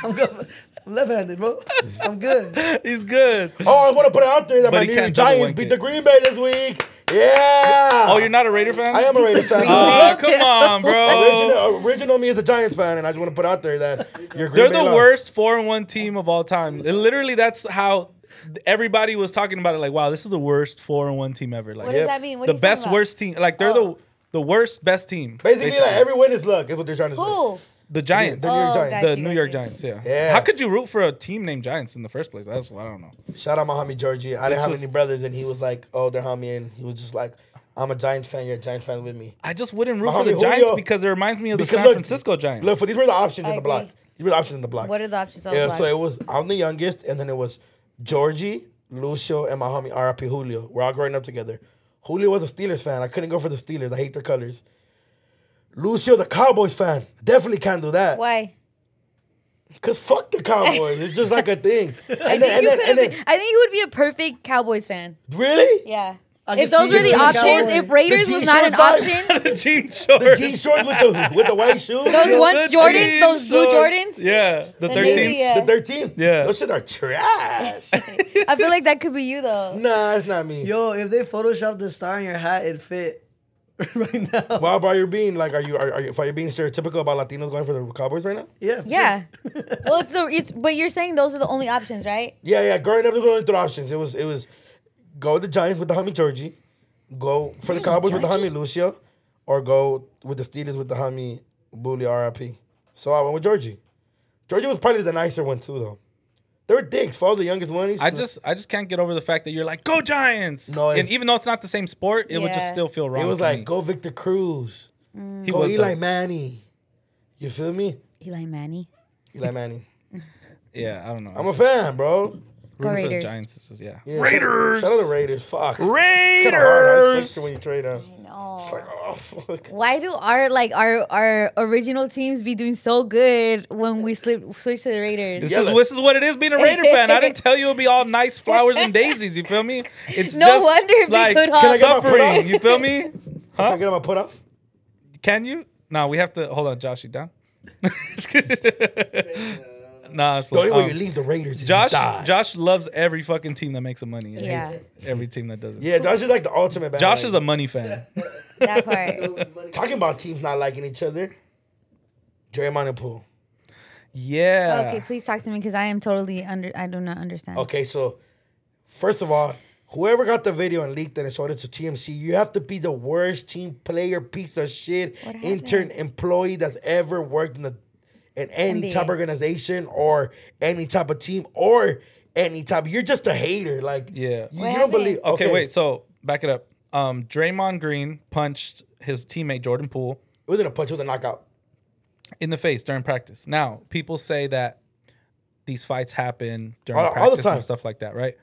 I'm good. I'm left-handed, bro. I'm good. He's good. Oh, I want to put it out there that But my he New York can't double Giants wank beat it. the Green Bay this week. Yeah. Oh, you're not a Raider fan? I am a Raiders fan. Oh, come on, bro. Original me is a Giants fan, and I just want to put out there that you're Green They're Bay the lost. worst 4-1 team of all time. Literally, that's how everybody was talking about it. Like, wow, this is the worst 4-1 team ever. Like, What does that mean? What the are you talking best, about? worst team. Like, they're the worst, best team. Basically, like, every win is luck, is what they're trying to say. Who? The Giants. The New York Giants. got The you, New got York you. Giants, yeah. Yeah. How could you root for a team named Giants in the first place? That's what I don't know. Shout out my homie Georgie. I didn't have just- any brothers, and he was like, "Oh, they're homie," and he was just like, "I'm a Giants fan. You're a Giants fan with me." I just wouldn't root My for the homie Giants Julio- because it reminds me of the Because San look- Francisco Giants. Look, for these were the options I in the block. agree. These were the options in the block. What are the options on Yeah, the so it was. I'm the youngest, and then it was Georgie, Lucio, and my homie R.I.P. Julio. We're all growing up together. Julio was a Steelers fan. I couldn't go for the Steelers. I hate their colors. Lucio, the Cowboys fan. Definitely can't do that. Why? Cause fuck the Cowboys. It's just like a thing. I think you would be a perfect Cowboys fan. Really? Yeah. If those were the options, if Raiders was not an option, The jean shorts. The jean shorts with the white shoes. those once The Jordans, jean those blue shorts. Jordans. Yeah, the The 13th. navy, yeah. The 13. Yeah. Those shit are trash. I feel like that could be you though. Nah, it's not me. Yo, if they photoshopped the star in your hat, it'd fit right now. Well, bro, you're being like, are you being stereotypical about Latinos going for the Cowboys right now? Yeah. Yeah. Well, but you're saying those are the only options, right? Yeah. Growing up, there was only 3 options. It was go with the Giants with the homie Georgie, go for the Cowboys with the homie Lucio, or go with the Steelers with the homie Bully RIP. So I went with Georgie. Georgie was probably the nicer one too, though. They were dicks. Falls the youngest one. I just can't get over the fact that you're like, go Giants. No, and even though it's not the same sport, it would just Yeah. still feel wrong. It was to like me. go Victor Cruz, He go was Eli the- Manning. You feel me? Eli Manning. Eli Manning. Yeah, I don't know. I'm a fan, bro. Go Rooting for the Raiders. Giants. Is just, yeah. Yeah, Raiders. Shout out to the Raiders. Fuck. Raiders. When you trade them. No. It's like, oh fuck. Why do our original teams be doing so good when we switch to the Raiders? This Yeah, is what it is being a Raider fan. I didn't tell you it'd be all nice flowers and daisies. You feel me? It's No just wonder it'd be like good Can I get my put suffering. off? You feel me? Can I get my put off? Can you? No, we have to hold on. Josh, you down? Nah, it's The only way um, you leave the Raiders is you die. Josh loves every fucking team that makes him money. And Yeah. hates every team that doesn't. Yeah, Josh is like the ultimate bad. Josh is a money fan. That part. Talking about teams not liking each other. Draymond and Poole. Yeah. Okay, please talk to me because I am totally I do not understand. Okay, so first of all, whoever got the video and leaked it and showed it to TMC, you have to be the worst team player, piece of shit, What happened? intern, employee that's ever worked in any NBA. type of organization or any type of team or any type. You're just a hater. Like, Yeah. you What don't happened? believe. Okay, wait. So back it up. Draymond Green punched his teammate Jordan Poole It wasn't a punch, it was a knockout. in the face during practice. Now, people say that these fights happen during All the practice time. and stuff like that, right?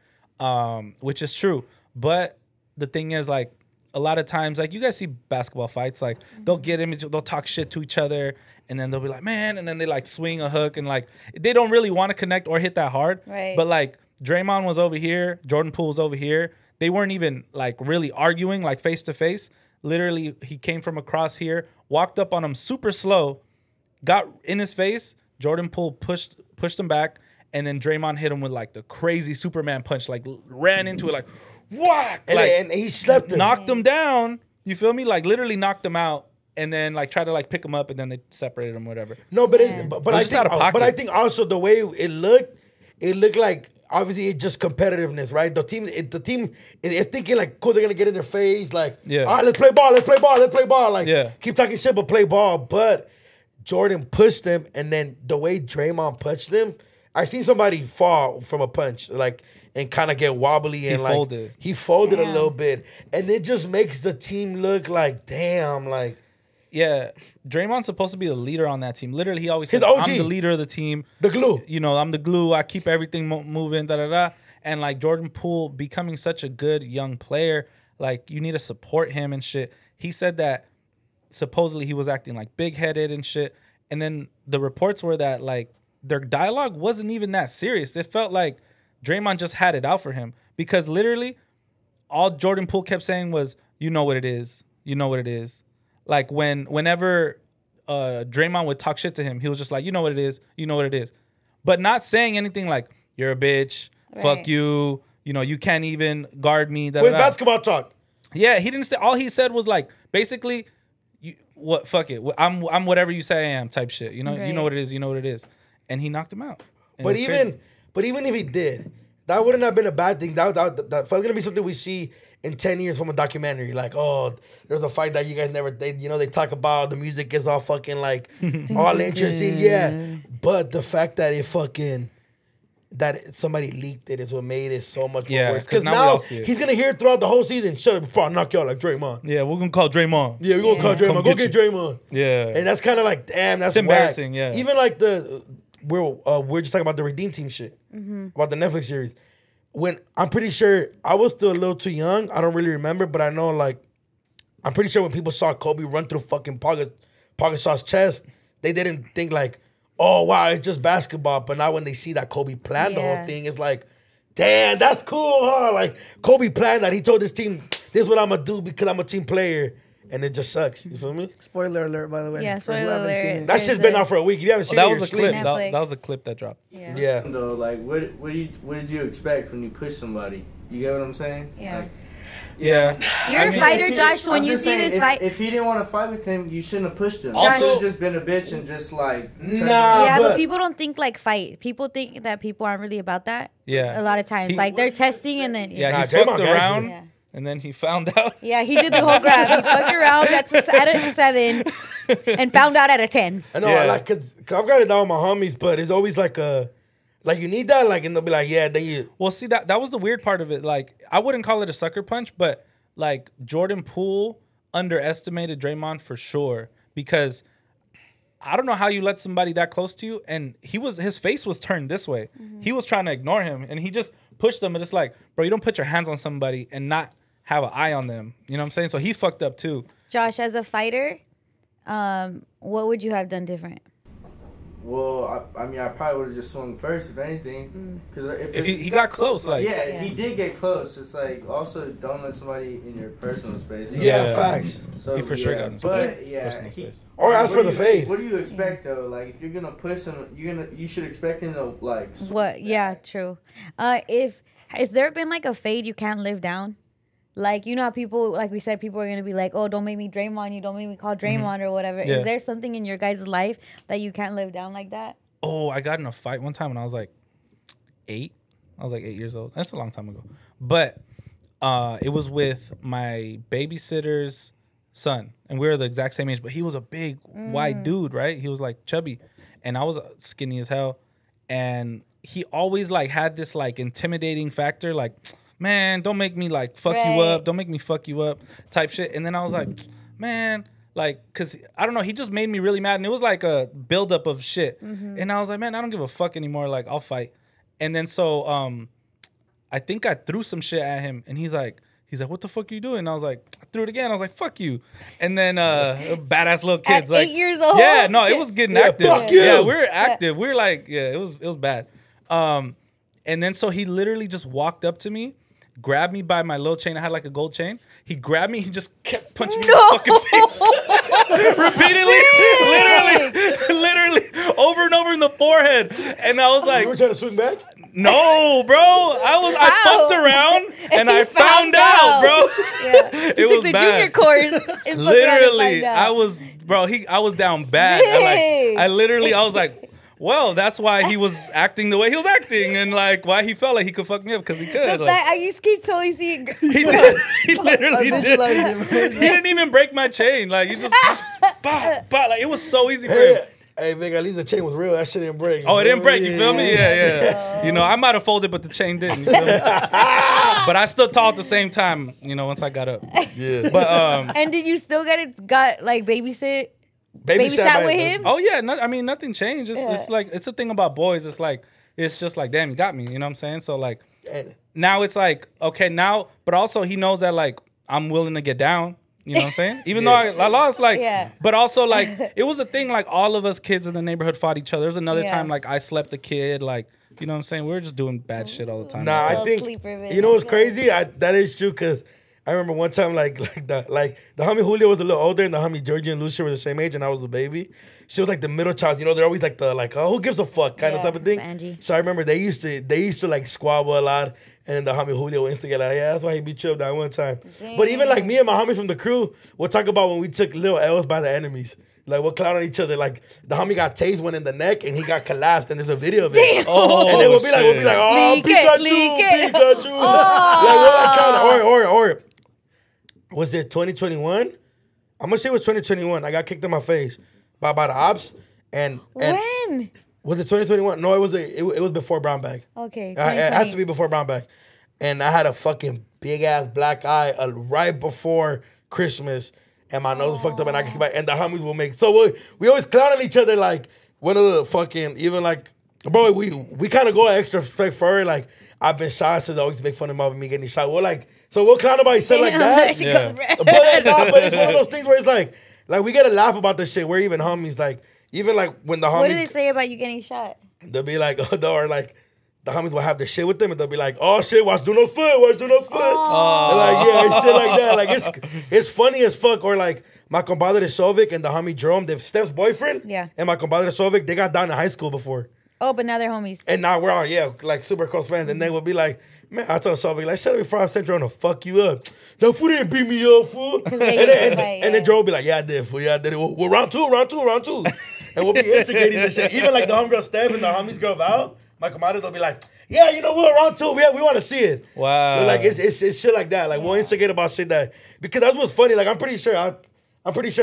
Which is true. But the thing is, like, a lot of times, like, you guys see basketball fights, like, they'll get in, they'll talk shit to each other, and then they'll be like, man, and then they, like, swing a hook, and, like, they don't really want to connect or hit that hard. Right. But, like, Draymond was over here, Jordan Poole was over here. They weren't even, like, really arguing, like, face-to-face. Literally, he came from across here, walked up on him super slow, got in his face. Jordan Poole pushed him back, and then Draymond hit him with like the crazy Superman punch, like ran into it, like whack, And he slept him. knocked him down. You feel me? Like literally knocked him out, and then like tried to like pick him up, and then they separated him, whatever. No, but Yeah. but It was I just think out of pocket. also the way it looked like obviously it's just competitiveness, right? The team is thinking like, cool, they're gonna get in their face, like, Yeah. all right, let's play ball, like, Yeah. keep talking shit but play ball. But Jordan pushed him, and then the way Draymond punched him, I seen somebody fall from a punch, like, and kind of get wobbly and folded. he folded a Damn. little bit, and it just makes the team look like, damn, like. Yeah, Draymond's supposed to be the leader on that team. Literally, he always He's says, the OG. "I'm the leader of the team." The glue. You know, I'm the glue. I keep everything moving. Da da da. And like Jordan Poole becoming such a good young player, like you need to support him and shit. He said that supposedly he was acting like big headed and shit. And then the reports were that like their dialogue wasn't even that serious. It felt like Draymond just had it out for him because literally all Jordan Poole kept saying was, "You know what it is. You know what it is." Like whenever Draymond would talk shit to him, he was just like, "You know what it is. You know what it is," but not saying anything like, "You're a bitch. Right. Fuck you. You know you can't even guard me." Da, With da, da. basketball talk. Yeah, he didn't say. All he said was like, basically, what? Fuck it. I'm whatever you say I am. Type shit. You know. You know Right. what it is. You know what it is. And he knocked him out. And But it's even crazy. if he did, that wouldn't have been a bad thing. That's gonna be something we see in 10 years from a documentary. Like, oh, there's a fight that you guys never. They talk about. The music is all fucking like all interesting. Yeah, but the fact that somebody leaked it is what made it so much more Yeah, worse. 'cause Because now we now all see it. he's gonna hear it throughout the whole season. Shut up before I knock you out like Draymond. Yeah, we're gonna call Draymond. Yeah, we're gonna call Draymond. Come Go get get Draymond. Yeah. And that's kind of like, damn, that's It's embarrassing, whack. yeah. Even like we're just talking about the Redeem Team shit about the Netflix series. When I'm pretty sure I was still a little too young. I don't really remember, but I know like I'm pretty sure when people saw Kobe run through fucking Pogashaw's chest, they didn't think like, oh wow, it's just basketball. But now when they see that Kobe planned the Yeah. whole thing, it's like, damn, that's cool, huh? Like Kobe planned that. He told his team, this is what I'm gonna do because I'm a team player, and it just sucks. You feel me? Spoiler alert, by the way. Yeah, for who spoiler haven't seen alert. it. That shit's been out for a week. If you haven't seen that it, was a you're clip. sleeping. That was a clip that dropped. Yeah. Though, like, what did you expect when you push somebody? You get what I'm saying? Yeah. Like, Yeah. You're a fighter, Josh. So when I'm you just see saying, this fight, if he didn't want to fight with him, you shouldn't have pushed him. Also- You should have just been a bitch and just like. turned him Nah, yeah, but but people don't think like fight. People think that people aren't really about that. Yeah. A lot of times, like they're testing and then Yeah, Nah, he Draymond fucked gangster. around, Yeah. and then he found out. Yeah, he did the whole grab. He fucked around at a 7 and found out at a 10. I know, Yeah. like, cause I've got it down with my homies, but it's always like you need that, like, and they'll be like, yeah, then you. Well, see, that was the weird part of it. Like, I wouldn't call it a sucker punch, but like Jordan Poole underestimated Draymond for sure, because I don't know how you let somebody that close to you, and his face was turned this way. He was trying to ignore him, and he just pushed him, and it's like, bro, you don't put your hands on somebody and not have an eye on them. You know what I'm saying? So he fucked up too. Josh, as a fighter, what would you have done different? Well, I mean, I probably would have just swung first, if anything. Because If he got close, like yeah, he did get close. It's like, also don't let somebody in your personal space. Yeah, facts. So, he for sure got in his But yeah, personal space. Or ask for the fade. What do you expect though? Like, if you're gonna push him, you should expect him to like. What? Yeah, true. Has there been like a fade you can't live down? Like, you know how people, like we said, people are going to be like, oh, don't make me Draymond you. Don't make me call Draymond or whatever. Yeah. Is there something in your guys' life that you can't live down like that? Oh, I got in a fight one time when I was like 8. I was like 8 years old. That's a long time ago. But it was with my babysitter's son. And we were the exact same age. But he was a big white dude, right? He was like chubby. And I was skinny as hell. And he always like had this like intimidating factor. Like, man, don't make me like fuck you up. Don't make me fuck you up type shit. And then I was like, man, like, because I don't know. He just made me really mad. And it was like a buildup of shit. And I was like, man, I don't give a fuck anymore. Like, I'll fight. And then so I think I threw some shit at him. And he's like, what the fuck are you doing? And I was like, I threw it again. I was like, fuck you. And then badass little kids. At like 8 years old? Yeah, no, it was getting active. Fuck you. Yeah, we were active. We were like, yeah, it was bad. And then so he literally just walked up to me, grabbed me by my little chain. I had like a gold chain. He grabbed me. He just kept punching me in the fucking face. Repeatedly. Literally. Over and over in the forehead. And I was like, You were trying to swing back? no, bro. I fucked around and I found out, bro. Yeah. He It took was the bad. junior course. And fucked around and Literally, found out. I was down bad. I was like, well, that's why he was acting the way he was acting, and like why he felt like he could fuck me up because he could. The Like, fact, I used to totally see it. he did. He I literally did. visualized him. He didn't even break my chain. Like, you just, bah, like it was so easy for him. Hey, Vic, at least the chain was real. That shit didn't break. Oh, it didn't break. You feel me? Yeah. You know, I might have folded, but the chain didn't. You feel me? But I still taught at the same time. You know, once I got up. Yeah. But And did you still got like babysat Babysat babysat by- with him? oh yeah, I mean nothing changed. It's like it's the thing about boys. It's like it's just like damn, you got me. You know what I'm saying? So like now it's like okay now, but also he knows that like I'm willing to get down. You know what I'm saying? Even though I lost, like, Yeah. but also like it was a thing. Like all of us kids in the neighborhood fought each other. There was another Yeah. time like I slept a kid. Like you know what I'm saying? We were just doing bad shit all the time. Nah, I Little think sleeper bit. you know what's crazy. That is true because I remember one time like the homie Julio was a little older and the homie Georgie and Lucia were the same age and I was a baby. She was like the middle child. You know, they're always like oh, who gives a fuck kind of Yeah, type of thing. Angie. So I remember they used to like squabble a lot and then the homie Julio would instigate like, yeah, that's why he beat you up that one time. But even like me and my homies from the crew, we'll talk about when we took little L's by the enemies. Like we'll clown on each other. Like the homie got tased one in the neck and he got collapsed and there's a video of it. Oh, And then we'll be like, oh, Leak Pikachu. it. Like we're like trying to, or was it 2021? I'm gonna say it was 2021. I got kicked in my face by the ops. And When? was it 2021? No, it was before Brown Bag. Okay. It had to be before Brown Bag. And I had a fucking big ass black eye right before Christmas. And my nose was fucked up and I could back. And the homies will make. So we always clown on each other like one of the fucking, even like, bro, we kind of go extra respect for her. Like, I've been shot, so they always make fun of me getting shot. We're like, so we'll clown about each other like that. Yeah. But it's one of those things where it's like we gotta laugh about this shit. We're even homies. Like, even like when the homies. What did it say about you getting shot? They'll be like, or like, the homies will have the shit with them, and they'll be like, "Oh shit, watch do no foot, watch do no foot." And like yeah, shit like that. Like it's funny as fuck. Or like my compadre Sovic and the homie Jerome, they're Steph's boyfriend. Yeah. And my compadre Sovic, they got down in high school before. Oh, but now they're homies. And now we're all like super close friends. And they will be like, man, I told Sovic like, shut up before I sent Jerome to fuck you up. No fool didn't beat me up, fool. And then Jerome will be like, yeah, I did, fool. Yeah, I did it. Well, round two. And we'll be instigating this shit. Even like the homegirl Steph and the homies girl Val, my compadre, they'll be like, yeah, you know what, round two, we want to see it. Wow. But like it's shit like that. Like we'll instigate about shit that, because that's what's funny. Like I'm pretty sure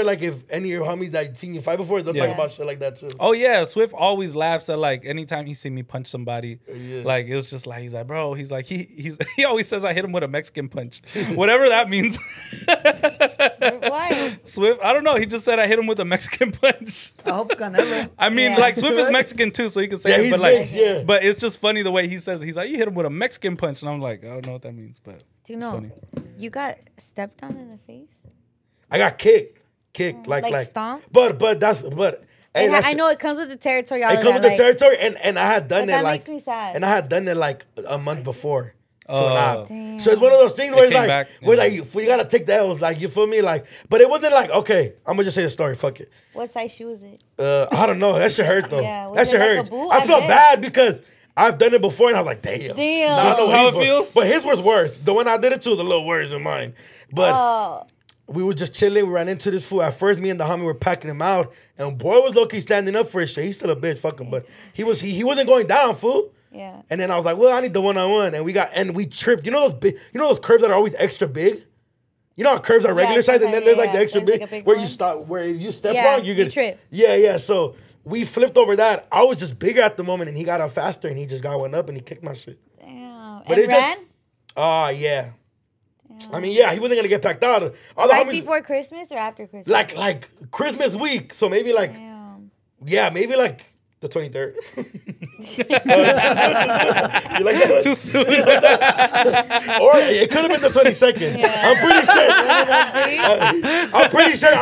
like if any of your homies that seen you fight before, they'll talk about shit like that too. Oh yeah, Swift always laughs at like anytime he see me punch somebody. Like it was just like he's like, bro, he's like he always says I hit him with a Mexican punch. Whatever that means. Why? Swift, I don't know. He just said I hit him with a Mexican punch. I hope Canelo. I mean, like Swift is Mexican too, so he can say it, but like but it's just funny the way he says it. He's like, you hit him with a Mexican punch, and I'm like, I don't know what that means, but do you know funny. You got stepped on in the face? I got kicked like stomp? But hey, I know it comes with the territory. It comes with the territory, and I had done it that like makes me sad. And I had done it like a month before. Damn. So it's one of those things where it's like, back, where like you gotta take the L's, like you feel me, like. But it wasn't like, okay, I'm gonna just say the story. Fuck it. What size shoe is it? I don't know. That shit hurt though. Yeah, that shit hurt. I felt bad because I've done it before, and I was like, damn. This is how it feels. But his was worse. The one I did it to, the little worse than mine. But we were just chilling. We ran into this fool. At first, me and the homie were packing him out, and boy was low-key standing up for his shit. He's still a bitch, fuck him, but he wasn't going down, fool. Yeah. And then I was like, well, I need the one-on-one, and we tripped. You know those curves that are always extra big. You know how curves are regular size, and then there's like the extra big, like where one. you stop, where if you step Yeah, wrong, you get trip. Yeah. So we flipped over that. I was just bigger at the moment, and he got up faster, and he just got one up, and he kicked my shit. Damn. But and ran? Yeah. I mean, yeah, he wasn't gonna get packed out. Right before Christmas or after Christmas? Like Christmas week. So maybe like, maybe like the 23rd. You like that? Too soon. Or it could have been the 22nd. Yeah. I'm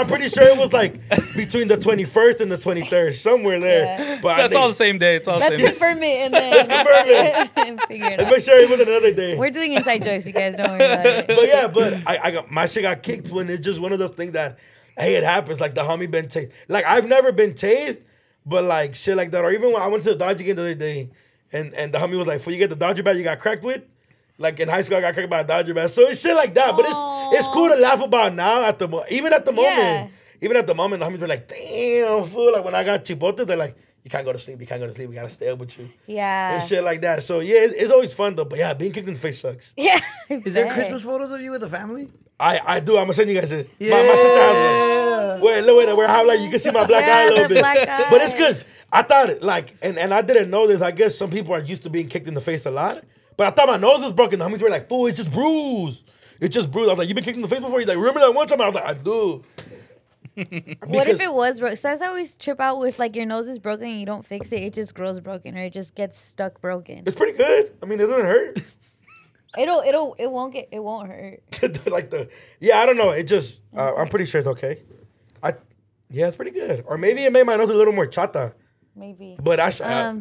pretty sure it was like between the 21st and the 23rd, somewhere there. Yeah. But so it's all the same day. Let's confirm it and then let's confirm it and figure it out. Let's make sure it wasn't another day. We're doing inside jokes, you guys. Don't worry about it. But yeah, I got my shit got kicked when it's just one of those things that, hey, it happens. Like the homie been tased. Like I've never been tased, but like shit like that. Or even when I went to the Dodger game the other day, and the homie was like, "For you get the Dodger bat you got cracked with." Like in high school, I got cracked by a Dodger bat. So it's shit like that. But it's cool to laugh about now. Even at the moment, the homies were like, "Damn, fool!" Like when I got chipotes, they're like, "You can't go to sleep. We gotta stay up with you." Yeah. And shit like that. So yeah, it's always fun though. But yeah, being kicked in the face sucks. Yeah. Is there Christmas photos of you with the family? I do. I'm gonna send you guys it. Yeah. My sister has one. Wait, where how like you can see my black eye a little bit. But it's because I thought like, and I didn't know this. I guess some people are used to being kicked in the face a lot. But I thought my nose was broken. The homies were like, "Fool, it's just bruised. It's just bruised." I was like, "You been kicked in the face before?" He's like, "Remember that one time?" I was like, "I do." What if it was broken? So that's always trip out with like your nose is broken and you don't fix it. It just grows broken or it just gets stuck broken. It's pretty good. I mean, it doesn't hurt. It won't hurt. I don't know. It just I'm pretty sure it's okay. It's pretty good. Or maybe it made my nose a little more chata. Maybe. But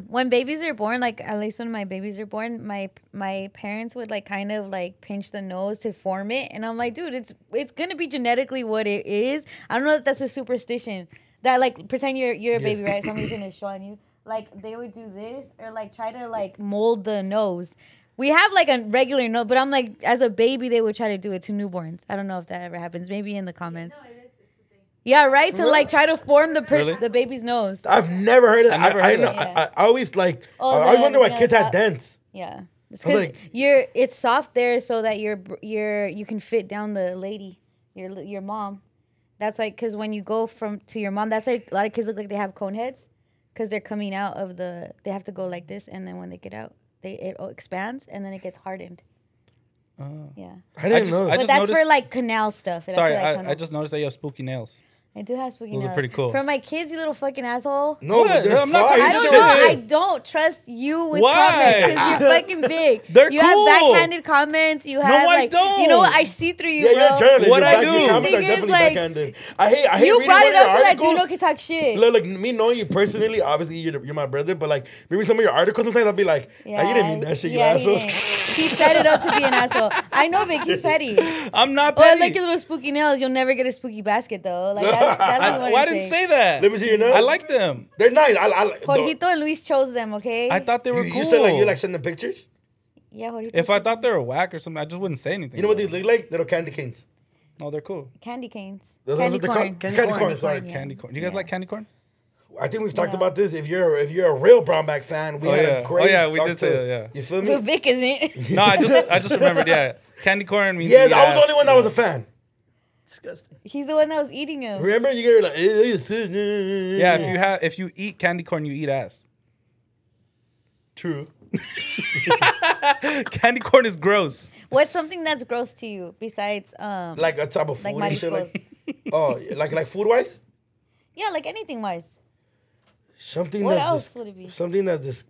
when babies are born, like at least when my babies are born, my parents would like kind of like pinch the nose to form it, and I'm like, dude, it's gonna be genetically what it is. I don't know if that's a superstition. That like pretend you're a baby, right? Somebody's gonna show on you. Like they would do this or like try to like mold the nose. We have like a regular nose, but I'm like, as a baby, they would try to do it to newborns. I don't know if that ever happens. Maybe in the comments. Yeah, no, yeah, right? To like try to form the baby's nose. I've never heard of that. I always like, I always wonder why kids had dents. Yeah. It's because it's soft there so that you can fit down the lady, your mom. That's like, because when you go to your mom, that's like a lot of kids look like they have cone heads because they're coming out of they have to go like this, and then when they get out, it expands and then it gets hardened. Yeah. I didn't know that. But that's for like canal stuff. Sorry, I just noticed that you have spooky nails. I do have spooky Those are nails. pretty cool. For my kids, you little fucking asshole. No, What? but they're I'm not fire. talking I don't shit. know. I don't trust you with Why? comments because you're fucking big. They're you cool. have backhanded comments. You have I like, don't. you know what? I see through you, Yeah, you're a bro. journalist. What Your I backhand do. comments Thing are is, definitely like, backhanded. I hate You reading brought one it of your up so that articles. Duno can talk shit. Look, me knowing you personally, obviously you're my brother, but like maybe some of your articles sometimes I'll be like, you didn't mean that shit, you asshole. He set it up to be an asshole. I know, Vic. He's petty. I'm not Oh, I petty. like your little spooky nails. You'll never get a spooky basket though. Like that's what I didn't say that. Let me see your nails. I like them. They're nice. Jorgito and Luis chose them. Okay. I thought they were cool. You said like you like sending pictures? Yeah, Jorgito. If I thought they were whack or something, I just wouldn't say anything. You know what these look like? Little candy canes. No, they're cool. Candy canes. Those Candy what they're corn. called? Candy corn, sorry. yeah. Candy corn. You guys like candy corn? I think we've talked about this. If you're a real brown bag fan, we had a great. We did say that. Yeah. You feel me? But Vic isn't. No, I just remembered. Yeah, candy corn means. Yes, eat I was the ass. only one that was a fan. Disgusting. He's the one that was eating them. Remember, you get like, Yeah, if you eat candy corn, you eat ass. True. Candy corn is gross. What's something that's gross to you besides Like a type of food like and shit. mariscos? Like food wise. Yeah, like anything wise. Something What that's else just, would it be? something that's just.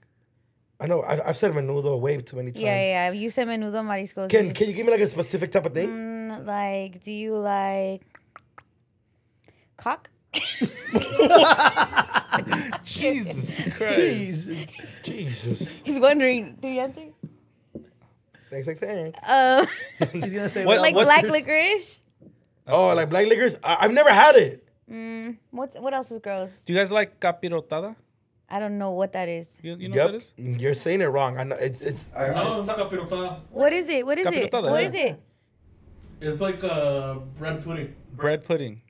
I know I've said menudo way too many times. Yeah. You said menudo mariscos. Can you give me like a specific type of thing? Like, do you like cock? Jesus Christ. Jesus. He's wondering. Do you answer? Thanks. He's gonna say What- Like what's black your- licorice? Oh, like black liquors? I've never had it. What else is gross? Do you guys like capirotada? I don't know what that is. You know what that is? You're saying it wrong. I know it's. What is it? What is it? Capirotada, What yeah. is it? It's like bread pudding. Bread pudding.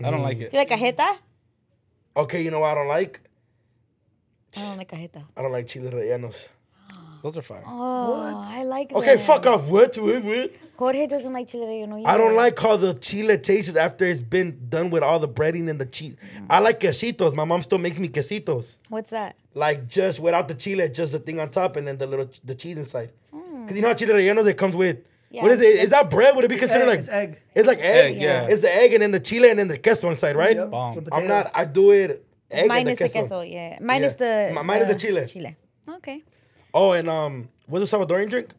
I don't like it. Do you like cajeta? Okay, you know what I don't like? I don't like cajeta. I don't like chile rellenos. Those are fire. Oh, I like that. Okay, fuck off. What? Jorge doesn't like chile relleno either. I don't like how the chile tastes after it's been done with all the breading and the cheese. I like quesitos. My mom still makes me quesitos. What's that? Like just without the chile, just the thing on top and then the cheese inside. Because you know how chile rellenos, it comes with. Yeah. What is it? Is that bread? Would it be considered like? It's egg. It's like egg. Yeah. It's the egg and then the chile and then the queso inside, right? Yep. Bomb. With I'm potato. not. I do it egg Minus and the queso, yeah. Minus the Minus the chile. Chile. Okay. Oh, and what's the Salvadorian drink?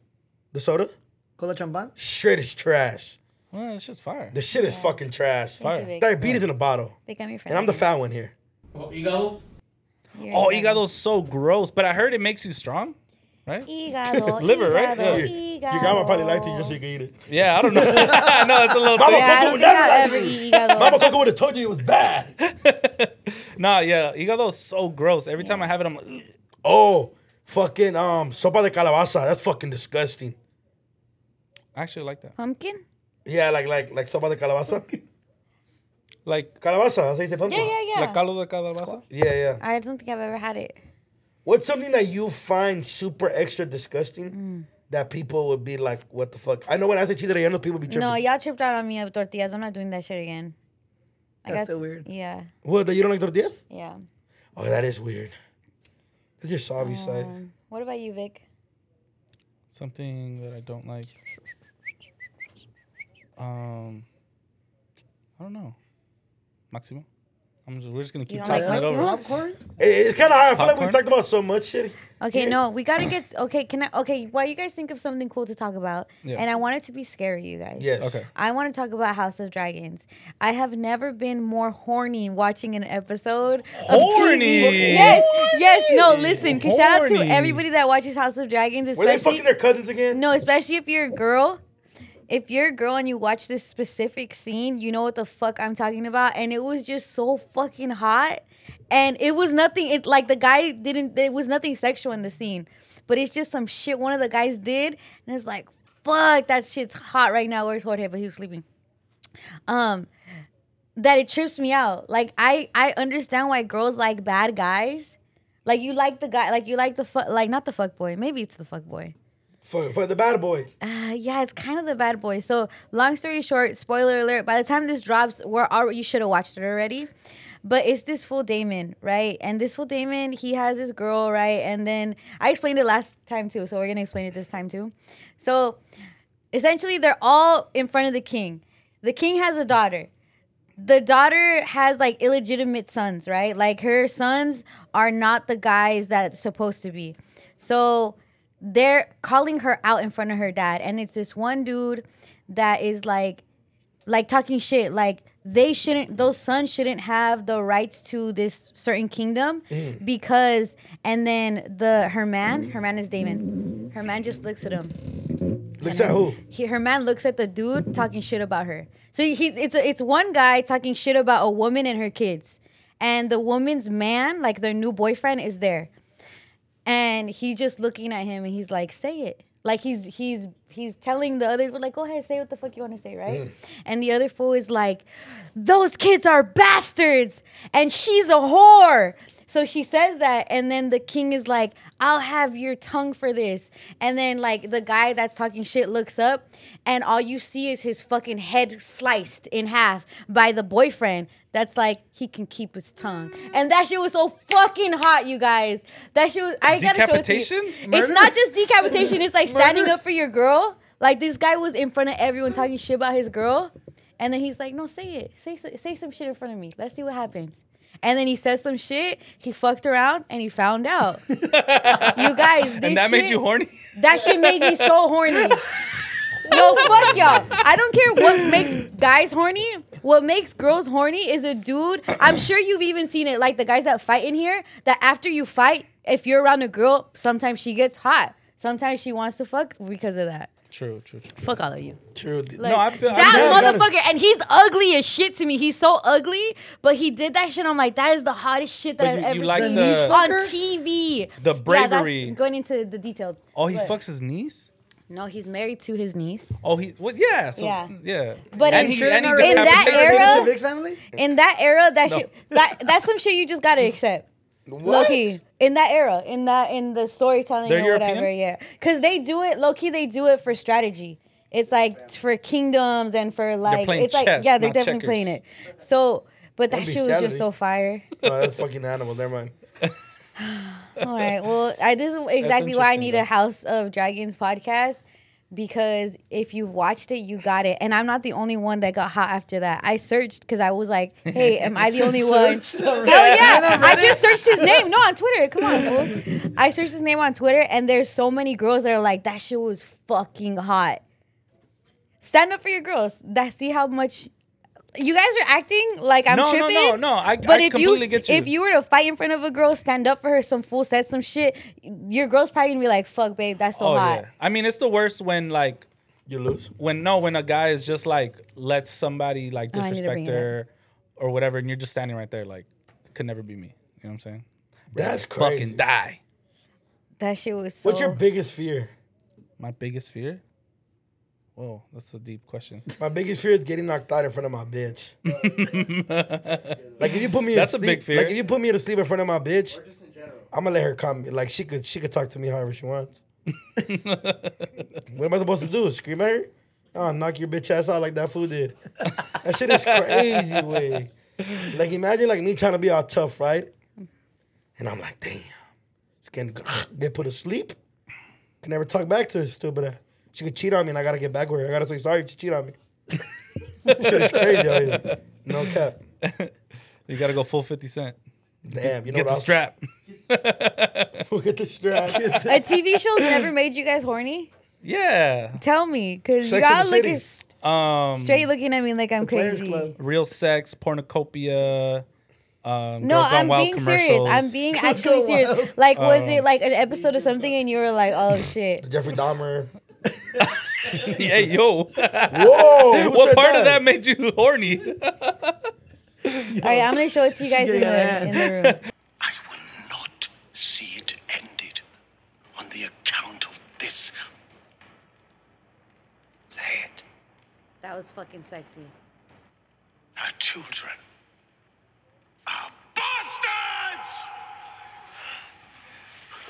The soda? Cola champan. Straight is trash. Well, it's just fire. The shit is fucking trash. Fire. Vic. Diabetes in a bottle. Vic, I'm your friend. And I'm the fat one here. Oh, hígado. Oh, higado's so gross, but I heard it makes you strong, right? Hígado. Liver, right? hígado, Yeah. Your grandma probably liked it just so you can eat it. Yeah, I don't know. I know it's a little Mama thing. Yeah, I Coco don't would think never I'll like ever it. eat hígado. Mama Coco would have told you it was bad. Nah, yeah, higado's so gross. Every time I have it, I'm like, ugh. Oh, fucking sopa de calabaza. That's fucking disgusting. I actually like that. Pumpkin? Yeah, like sopa de calabaza. Like Calabaza, that's how you say pumpkin. Yeah. la caldo de calabaza. Yeah. I don't think I've ever had it. What's something that you find super extra disgusting that people would be like, what the fuck? I know when I say chile rellenos, people be tripping. No, y'all tripped out on me of tortillas. I'm not doing that shit again. That's so weird. Yeah. What, that you don't like tortillas? Yeah. Oh, that is weird. That's your savvy side. What about you, Vic? Something that I don't like. I don't know. Maximo? We're just gonna keep You don't like tossing it over. Maximo? Popcorn. It's kind of hard. I feel like Popcorn? we've talked about so much shit. Okay, no, we gotta get. Okay, while you guys think of something cool to talk about, Yeah. and I want it to be scary, you guys. Yes. Okay. I want to talk about House of Dragons. I have never been more horny watching an episode. Of Horny? TV. Yes. No, listen. 'Cause shout out to Horny. everybody that watches House of Dragons, Were they especially. fucking their cousins again? No, especially if you're a girl. If you're a girl and you watch this specific scene, you know what the fuck I'm talking about. And it was just so fucking hot. And it was nothing, like the guy didn't, there was nothing sexual in the scene. But it's just some shit one of the guys did. And it's like, fuck, that shit's hot right now. Where's Jorge? But he was sleeping. That it trips me out. Like, I understand why girls like bad guys. Like, you like the guy, like, you like the like, not the fuck boy. Maybe it's the fuck boy. For the bad boy. Yeah, it's kind of the bad boy. So, long story short, spoiler alert. By the time this drops, you should have watched it already. But it's this fool Damon, right? And this fool Damon, he has this girl, right? And then I explained it last time too, so we're gonna explain it this time too. So, essentially, they're all in front of the king. The king has a daughter. the daughter has like illegitimate sons, right? Like her sons are not the guys that's supposed to be. So they're calling her out in front of her dad. And it's this one dude that is like talking shit. Like those sons shouldn't have the rights to this certain kingdom because, and then her man is Damon. Her man just looks at him. Looks at who? Her man looks at the dude talking shit about her. So it's one guy talking shit about a woman and her kids. And the woman's man, like their new boyfriend, is there. And he's just looking at him and he's like, say it. Like he's telling the other, like, go ahead, say what the fuck you want to say, right? And the other fool is like, those kids are bastards and she's a whore. So she says that, and then the king is like, I'll have your tongue for this. And then like the guy that's talking shit looks up and all you see is his fucking head sliced in half by the boyfriend. That's like, he can keep his tongue. And that shit was so fucking hot, you guys. That shit was, I gotta show it to you. It's not just decapitation, it's like standing up for your girl. Like this guy was in front of everyone talking shit about his girl. And then he's like, no, say it. Say some shit in front of me. Let's see what happens. And then he says some shit. He fucked around and he found out. You guys, this and that shit, made you horny? That shit made me so horny. No, fuck y'all. I don't care what makes guys horny. What makes girls horny is a dude. I'm sure you've even seen it. Like the guys that fight in here, that after you fight, if you're around a girl, sometimes she gets hot. Sometimes she wants to fuck because of that. True. Fuck all of you. True. Like, no, I feel that motherfucker, and he's ugly as shit to me. He's so ugly, but he did that shit. I'm like, that is the hottest shit that I've ever seen on TV. The bravery. Yeah, that's going into the details. Oh, he fucks his niece? No, he's married to his niece. Oh, yeah. So, yeah. But and in that era, that's some shit you just gotta accept. Low-key. In that era, in the storytelling or whatever, yeah. Because they do it, low-key, they do it for strategy. It's like for kingdoms and for like, it's like, chess, yeah, they're definitely checkers. playing it. So, but that shit was just so fire. Oh, that's fucking animal. Never mind. All right. Well, this is exactly why I need a House of Dragons podcast. Because if you watched it, you got it. And I'm not the only one that got hot after that. I searched because I was like, hey, am I the only one? Hell yeah. I just searched his name. No, on Twitter. Come on, fools. I searched his name on Twitter, and there's so many girls that are like, that shit was fucking hot. Stand up for your girls. See how much... You guys are acting like I'm tripping. No. I completely get you. If you were to fight in front of a girl, stand up for her, some fool said some shit, your girl's probably gonna be like, fuck, babe, that's so hot. Yeah. I mean, it's the worst when, like... You lose? When a guy is just, like, lets somebody, like, disrespect her or whatever, and you're just standing right there, like, it could never be me. You know what I'm saying? That's crazy. Fucking die. That shit was so... What's your biggest fear? My biggest fear? Whoa, that's a deep question. My biggest fear is getting knocked out in front of my bitch. Like if you put me that's to sleep, a big fear. Like if you put me to sleep in front of my bitch, I'm gonna let her come. Like she could talk to me however she wants. What am I supposed to do? Scream at her? Oh, knock your bitch ass out like that fool did. That shit is crazy, way. Like imagine like me trying to be all tough, right? And I'm like, damn, it's getting get put to sleep. Can never talk back to her stupid ass. She could cheat on me and I gotta get back with her. I gotta say sorry to cheat on me. Shit is crazy out here. No cap. You gotta go full 50 Cent. Damn, you know get the strap. Get the strap. A TV show's never made you guys horny? Yeah. Tell me, because Sex y'all and the looking City. straight looking at me like I'm crazy. Real sex, pornocopia. No, Girls Gone I'm Wild being serious. I'm being actually serious. Like, was it like an episode of something and you were like, oh shit? Jeffrey Dahmer. Yeah, yo. Whoa. What part of that made you horny? All right, I'm gonna show it to you guys in the room. I will not see it ended on the account of this. Say it. That was fucking sexy. Her children are bastards!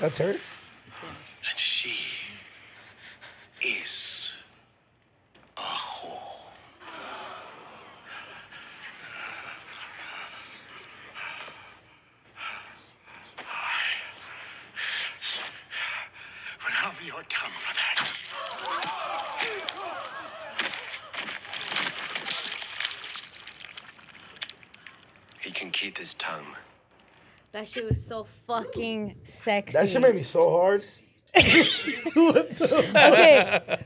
That's her? And she is a whore. I will have your tongue for that. keep his tongue. That shit was so fucking sexy. That shit made me so hard. Okay.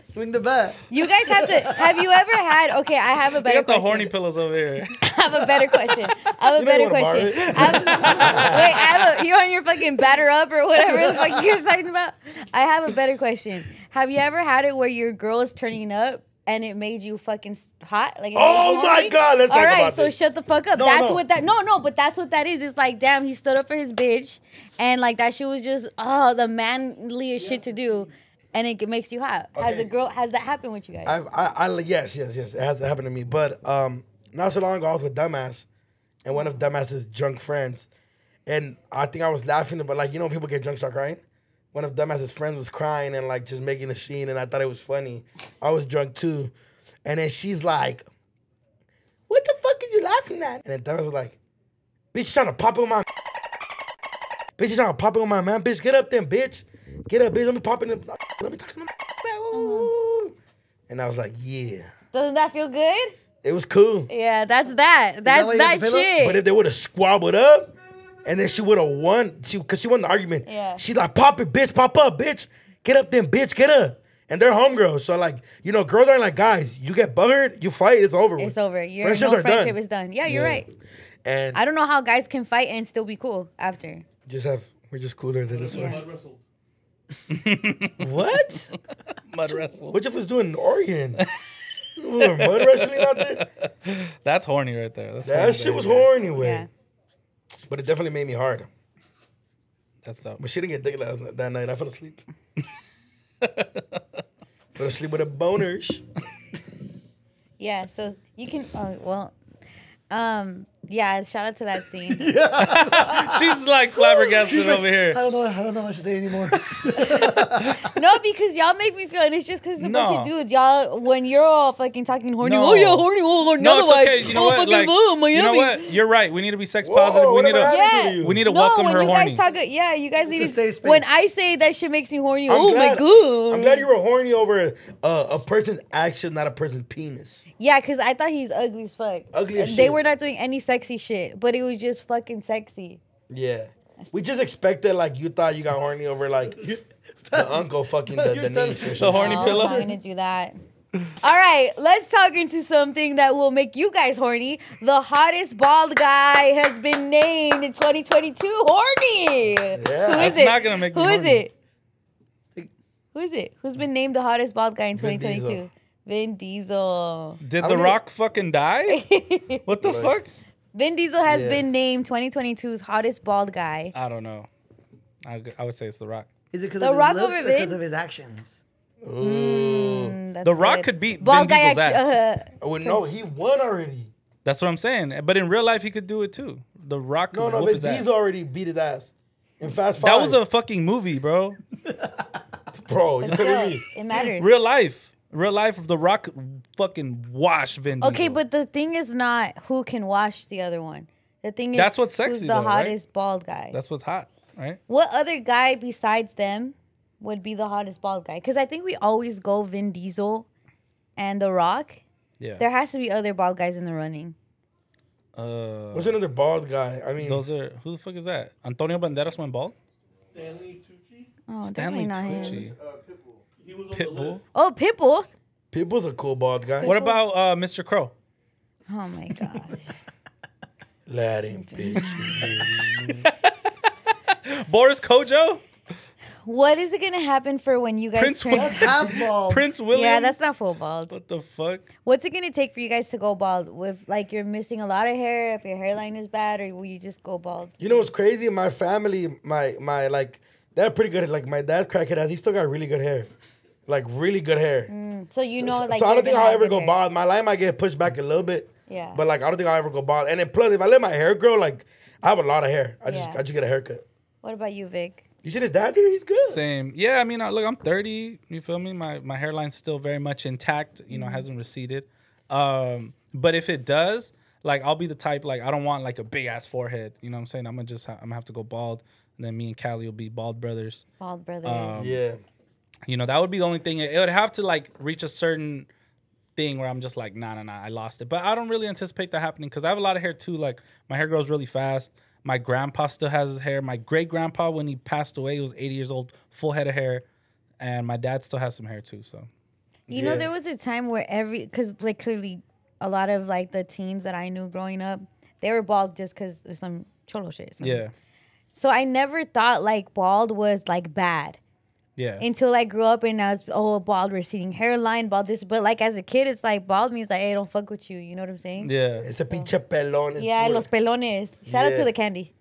Swing the bat. You guys have to. Have you ever had? Okay, I have a You better got the question. horny pillows over here. I have a better question. I have a You better don't wanna borrow question. it? You on your fucking batter up or whatever the fuck you're talking about? I have a better question. Have you ever had it where your girl is turning up and it made you fucking hot? Like, it made Oh you my horny? God, let's talk All right, about so this. shut the fuck up. No, That's no. what that. No, but that's what that is. It's like, damn, he stood up for his bitch, and like that shit was just the manliest shit to do, and it makes you hot. Okay. Has that happened with you guys? Yes, it has happened to me. But not so long ago, I was with Dumbass, and one of Dumbass's drunk friends, and I think I was laughing, but like, you know, when people get drunk, start crying. One of Dumbass's friends was crying and like just making a scene, and I thought it was funny. I was drunk too, and then she's like, "What the fuck is you laughing at?" And then Dumbass was like, "Bitch, you trying to pop it with my bitch, you trying to pop it with my man, bitch. Get up then, bitch. Get up, bitch. Let me pop it. Let me talk to my And I was like, yeah. Doesn't that feel good? It was cool. Yeah, that's that. That's why you that got the pillow? shit. But if they would have squabbled up, and then she would have won, because she won the argument. Yeah. She's like, pop it, bitch, pop up, bitch. Get up then, bitch, get up. And they're homegirls. So, like, you know, girls aren't like guys. You get buggered, you fight, it's over with. It's over. Your Friendships no are friendship done. is done. Yeah, you're right. And I don't know how guys can fight and still be cool after. we're just cooler than this one. Mud wrestle. What? Mud wrestle. What if it's doing in Oregon? Mud wrestling out there? That's horny right there. That's That horny, shit was baby. horny, way. Yeah. But it definitely made me hard. That's dope. But she didn't get dick that night. I fell asleep. Fell asleep with a boners. Yeah, so you can. Oh well. Yeah. Shout out to that scene. She's like flabbergasted over here. I don't know what I should say anymore. No, because y'all make me feel, and it's just because it's a bunch of No. dudes. Y'all, when you're all fucking talking horny, No. oh yeah, horny, oh, No, it's otherwise, okay. You know oh, what? fucking Like, Miami. you know what? You're right. We need to be sex Whoa, positive. We need whatever to. happened Yeah. to you? We need to No, welcome when her you horny. guys talk, yeah, you guys need a to. safe space. When I say that shit makes me horny, I'm oh my glad- god. I'm glad you were horny over a person's action, not a person's penis. Yeah, because I thought he's ugly as fuck. Ugly as They shit. were not doing any sexy shit, but it was just fucking sexy. Yeah. We just expected, like, you thought you got horny over, like, the uncle fucking the niece or The something. horny Oh, pillow. I'm gonna do that. All right, let's talk into something that will make you guys horny. The hottest bald guy has been named in 2022 horny. Yeah. Who That's is it? not gonna make me Who is horny. it? Who is it? Who's been named the hottest bald guy in Vin 2022? Diesel. Vin Diesel. Did I The don't Rock fucking die? What the fuck? Vin Diesel has Yeah. been named 2022's hottest bald guy. I don't know. I would say it's The Rock. Is it because The of Rock his looks over or because Vin? of his actions? That's The Rock good. could beat bald Vin guy. Diesel's ass. Oh, no, he won already. That's what I'm saying. But in real life, he could do it too. The Rock could No, whoop Vin his ass. Diesel already beat his ass. In Fast That Five. was a fucking movie, bro. Bro, you Still, telling me? it matters. Real life. Real life, The Rock fucking washed Vin Diesel. Okay, but the thing is not who can wash the other one. The thing is That's what's sexy, who's the though, right? hottest bald guy. That's what's hot, right? What other guy besides them would be the hottest bald guy? Because I think we always go Vin Diesel and The Rock. Yeah. There has to be other bald guys in the running. What's another bald guy? I mean, Those are who the fuck is that? Antonio Banderas went bald. Stanley Tucci. Oh, Stanley definitely not him. Tucci. Pitbull. He was on the Pitbull. list. Oh, Pitbull. Pitbull's a cool bald guy. What about Mr. Crow? Oh my gosh. Latin bitch. Boris Kojo? What is it gonna happen for when you guys Prince turn? Half bald. Prince William? Yeah, that's not full bald. What the fuck? What's it gonna take for you guys to go bald? With like you're missing a lot of hair, if your hairline is bad, or will you just go bald? You know what's crazy? My family, my like, they're pretty good. Like, my dad's crackhead ass. He still got really good hair. Like, really good hair. So you know, like. So I you're don't think gonna I'll have ever good go hair. bald. My line might get pushed back a little bit. Yeah. But, like, I don't think I'll ever go bald. And then plus, if I let my hair grow, like, I have a lot of hair. I just get a haircut. What about you, Vic? You see his dad's here? He's good. Same. Yeah, I mean, look, I'm 30. You feel me? My hairline's still very much intact. You know, hasn't receded. But if it does, like, I'll be the type, like, I don't want, like, a big-ass forehead. You know what I'm saying? I'm going to have to go bald. And then me and Callie will be bald brothers. Bald brothers. Yeah. You know, that would be the only thing. It would have to, like, reach a certain thing where I'm just like, nah, I lost it. But I don't really anticipate that happening because I have a lot of hair too. Like my hair grows really fast. My grandpa still has his hair. My great grandpa, when he passed away, he was 80 years old, full head of hair, and my dad still has some hair too. So, you know, there was a time where because like clearly a lot of like the teens that I knew growing up, they were bald just because of some cholo shit. Yeah. So I never thought like bald was like bad. Yeah. Until I grew up and I was, bald receding hairline, bald this. But like as a kid, it's like bald means like, hey, don't fuck with you. You know what I'm saying? Yeah. Ese pinche pelón. Yeah, los pelones. Shout out to the candy.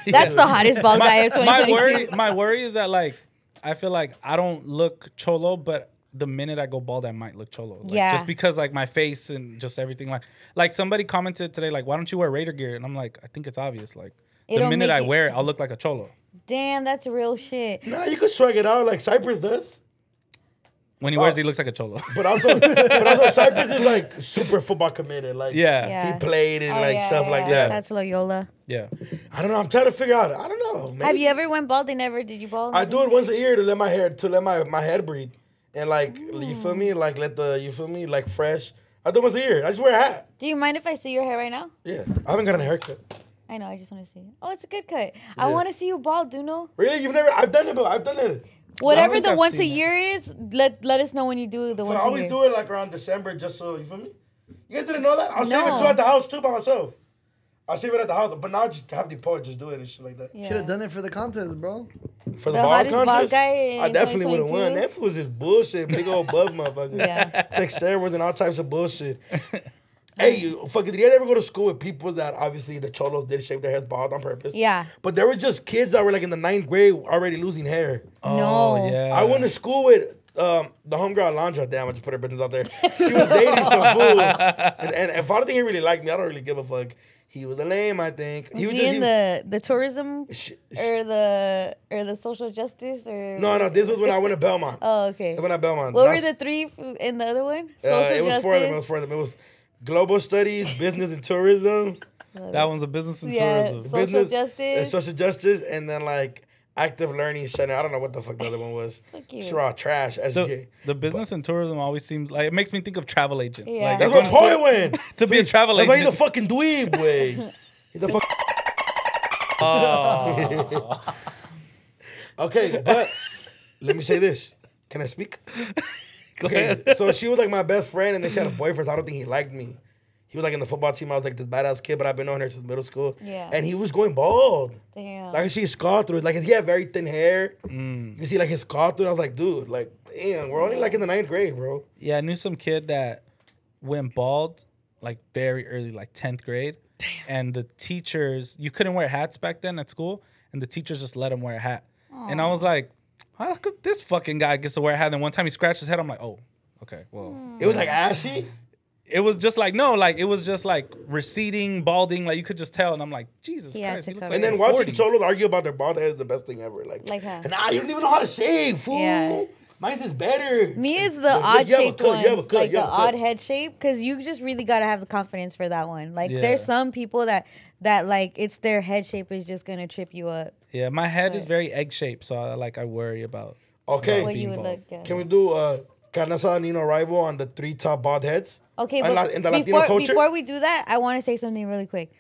That's the hottest bald guy of 2022. My worry is that like, I feel like I don't look cholo, but the minute I go bald, I might look cholo. Like, yeah. Just because like my face and just everything. Like somebody commented today, like, why don't you wear Raider gear? And I'm like, I think it's obvious. Like the minute I wear it, I'll look like a cholo. Damn, that's real shit. Nah, you can swag it out like Cypress does. When he wears it, he looks like a cholo. But also Cypress is like super football committed. Like he played and stuff like that. That's Loyola. Yeah. I don't know. I'm trying to figure out. I don't know. Maybe. Have you ever went bald? Did you bald? I do it once a year to let my head breathe. And like, you feel me? Like like fresh. I do it once a year. I just wear a hat. Do you mind if I see your hair right now? Yeah. I haven't gotten a haircut. I know, I just want to see it. Oh, it's a good cut. I want to see you bald, Doknow. Really? You've never? I've done it, but I've done it. Whatever the once a year is, let us know when you do the once a year. I always do it like around December just so, you feel me? You guys didn't know that? I'll save it too at the house too by myself. I'll save it at the house. But now I just have the poet just do it and shit like that. Yeah. Should have done it for the contest, bro. For the bald contest? Bald guy I definitely would have won. That was just bullshit. Big old bug motherfucker. Yeah. Take steroids and all types of bullshit. Hey, did you ever go to school with people that obviously the cholos did shave their heads bald on purpose? Yeah. But there were just kids that were like in the 9th grade already losing hair. No. Yeah. I went to school with the homegirl Alondra. Damn, I just put her business out there. She was dating some fool. And if I don't think he really liked me, I don't really give a fuck. He was a lame, I think. Was he in the tourism or the social justice or? No. This was when I went to Belmont. Oh, okay. I went to Belmont. What were the three in the other one? It was for them. It was global studies, business and tourism. That one's a business and tourism. Social justice. Social justice, and then like active learning center. I don't know what the fuck the other one was. It's raw trash. The business and tourism always seems like it makes me think of travel agent. Yeah. Like, that's what Poy went to be a travel agent. That's why he's a fucking dweeb, way. He's a fucking. Oh. Okay, but let me say this. Can I speak? Okay, so she was like my best friend, and then she had a boyfriend. So I don't think he liked me. He was like in the football team. I was like this badass kid, but I've been knowing her since middle school. Yeah. And he was going bald. Damn. Like she scarred through it. Like he had very thin hair. You can see like his scar through it. I was like, dude, like, damn, we're only like in the 9th grade, bro. Yeah, I knew some kid that went bald like very early, like 10th grade. Damn. And the teachers, you couldn't wear hats back then at school, and the teachers just let him wear a hat. Aww. And I was like, how come this fucking guy gets to wear a hat? And one time he scratched his head. I'm like, oh, okay, well. It was like ashy? It was just like, no, like, it was just like receding, balding. Like, you could just tell. And I'm like, Jesus Christ. Like and then watching cholos argue about their bald head is the best thing ever. Like how? Nah, you don't even know how to shave, fool. Yeah. Mine's is better. Me is the odd shaped ones, like the odd head shape, because you just really gotta have the confidence for that one. Like there's some people that like it's their head shape is just gonna trip you up. Yeah, my head is very egg shaped, so I worry about. Okay, what you would look. Yeah. Can we do Carnaza Nino rival on the 3 top bald heads? Okay, but in the Latino culture? Before we do that, I want to say something really quick.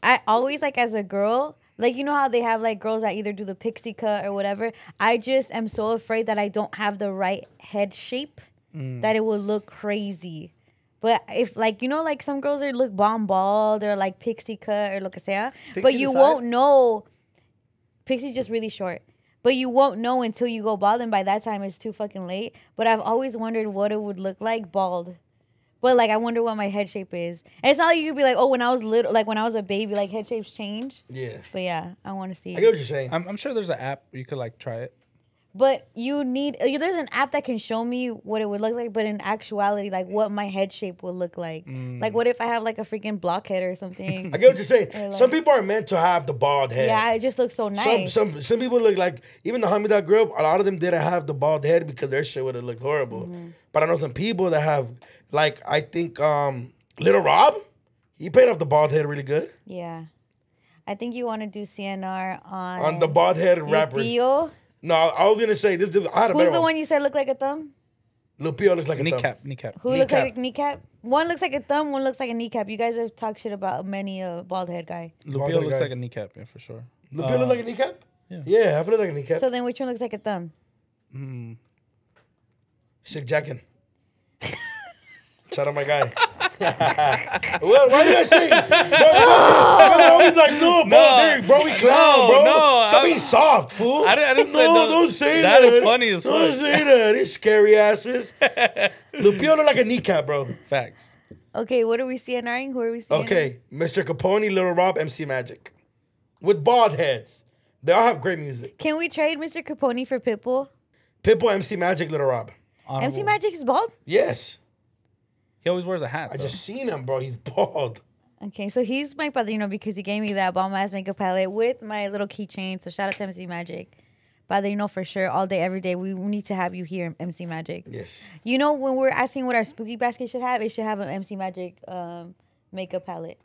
I always like as a girl. Like, you know how they have, like, girls that either do the pixie cut or whatever? I just am so afraid that I don't have the right head shape that it will look crazy. But if, like, you know, like, some girls are look bomb bald or, like, pixie cut or lo que sea. But you won't know. Pixie's just really short. But you won't know until you go bald, and by that time, it's too fucking late. But I've always wondered what it would look like bald. But, like, I wonder what my head shape is. And it's not like you could be like, oh, when I was little, like, when I was a baby, like, head shapes change. Yeah. But, yeah, I want to see. I get what you're saying. I'm sure there's an app where you could, like, try it. But you need, there's an app that can show me what it would look like, but in actuality, like, what my head shape will look like. Like, what if I have, like, a freaking blockhead or something? I get what you're saying. Like, some people are meant to have the bald head. Yeah, it just looks so nice. Some people look like, even the homie that grew up, a lot of them didn't have the bald head because their shit would have looked horrible. But I know some people that have, like, I think Little Rob, he paid off the bald head really good. Yeah. I think you want to do CNR on the bald head rappers. Bio. No, I was going to say, I had a better Who's the one you said looked like a thumb? Lupillo looks like a kneecap. thumb. Kneecap. Who looks like a kneecap? One looks like a thumb. One looks like a kneecap. You guys have talked shit about many a bald head guy. Lupillo looks like a kneecap, yeah, for sure. Lupillo look like a kneecap? Yeah. Yeah, I feel like a kneecap. So then, which one looks like a thumb? Sick jacking. Shout out my guy. Well, why you guys saying? Bro, always like, no, bro, we clown, bro. Stop being soft, fool. I didn't say no. Don't say that. That is funny as fuck. Don't say that. These scary asses. Lupillo look like a kneecap, bro. Facts. Okay, what are we CNRing? Who are we CNRing? Okay, Mr. Capone, Little Rob, MC Magic. With bald heads. They all have great music. Can we trade Mr. Capone for Pitbull? Pitbull, MC Magic, Little Rob. MC Magic is bald? Yes. He always wears a hat. I just seen him, bro. He's bald. Okay, so he's my padrino because he gave me that bomb ass makeup palette with my little keychain. So shout out to MC Magic. Padrino for sure, all day, every day. We need to have you here, MC Magic. Yes. You know, when we're asking what our spooky basket should have, it should have an MC Magic makeup palette.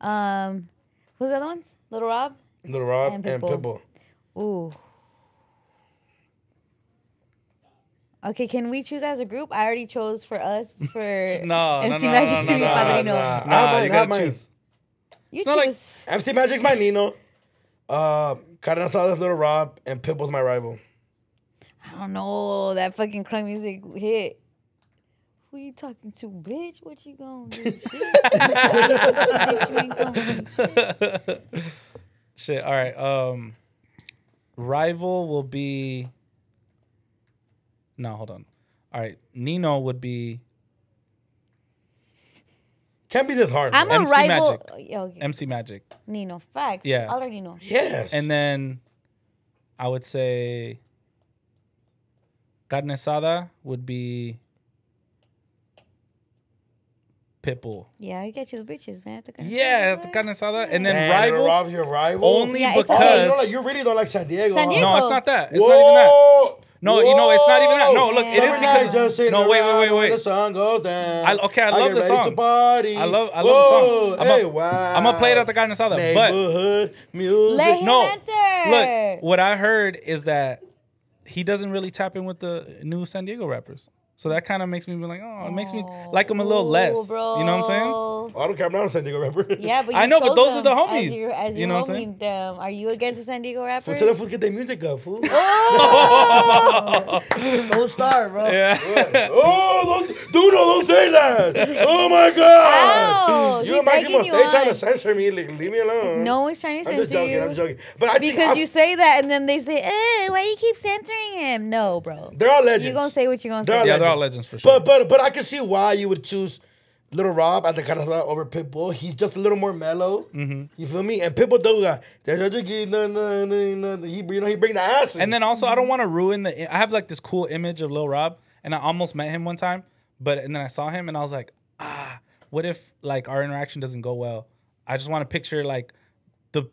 Who's the other ones? Little Rob? Little Rob and Pitbull. Ooh. Okay, can we choose as a group? I already chose for us for MC Magic to be padrino. I have mine. You choose. MC Magic's my Nino. Carne Asada's Little Rob, and Pitbull's my rival. I don't know. That fucking crunk music hit. Who you talking to, bitch? What you gonna do? Shit. All right. Rival will be. No, hold on. All right. Nino would be. Can't be this hard. I'm bro. a MC rival. Magic. Okay. MC Magic. Nino. Facts. Yeah. I already know. Yes. And then I would say Carne Asada would be Pitbull. Yeah, I get you the bitches, man. Yeah, the Carne Asada. And then Man, rival. Rob's your rival? Only Yeah, it's because. okay. You really don't like San Diego. San Diego. No, it's not that. It's Whoa. not even that. No, you know, it's not even that. No, look, it is Summer night, because. just sitting No, wait. around when the sun goes down. I love get the ready song. to party. I love the Whoa, song. hey, wow. I'm gonna play it at the Carne Asada. But Neighborhood music. Let him No, enter. look, what I heard is that he doesn't really tap in with the new San Diego rappers. So that kind of makes me be like, oh, it makes me like him a little less. Bro. You know what I'm saying? Oh, I don't care. I'm not a San Diego rapper. Yeah, but you I know, but chose those are the them homies. As You your know what I'm homie. Damn. Are you against the San Diego Fool, rappers? tell them fools get their music up, fool. Don't start, bro. Yeah. Oh, don't say that. Oh my God. Ow, You he's and Mikey egging must you stay trying to on. censor me. Like, leave me alone. No one's trying to I'm just censor joking. you. I'm joking. But I think Because you say that and then they say, why you keep censoring him? No, bro. they're all legends. You're going to say what you're going to They're say. all Yeah, they're all legends for sure. But I can see why you would choose Little Rob at the Carne Asada over Pitbull. He's just a little more mellow. Mm-hmm. You feel me? And Pitbull does that. He bring the ass in. And then also, I don't want to ruin I have like this cool image of Lil Rob, and I almost met him one time, and then I saw him, and I was like, what if like our interaction doesn't go well? I just want to picture like the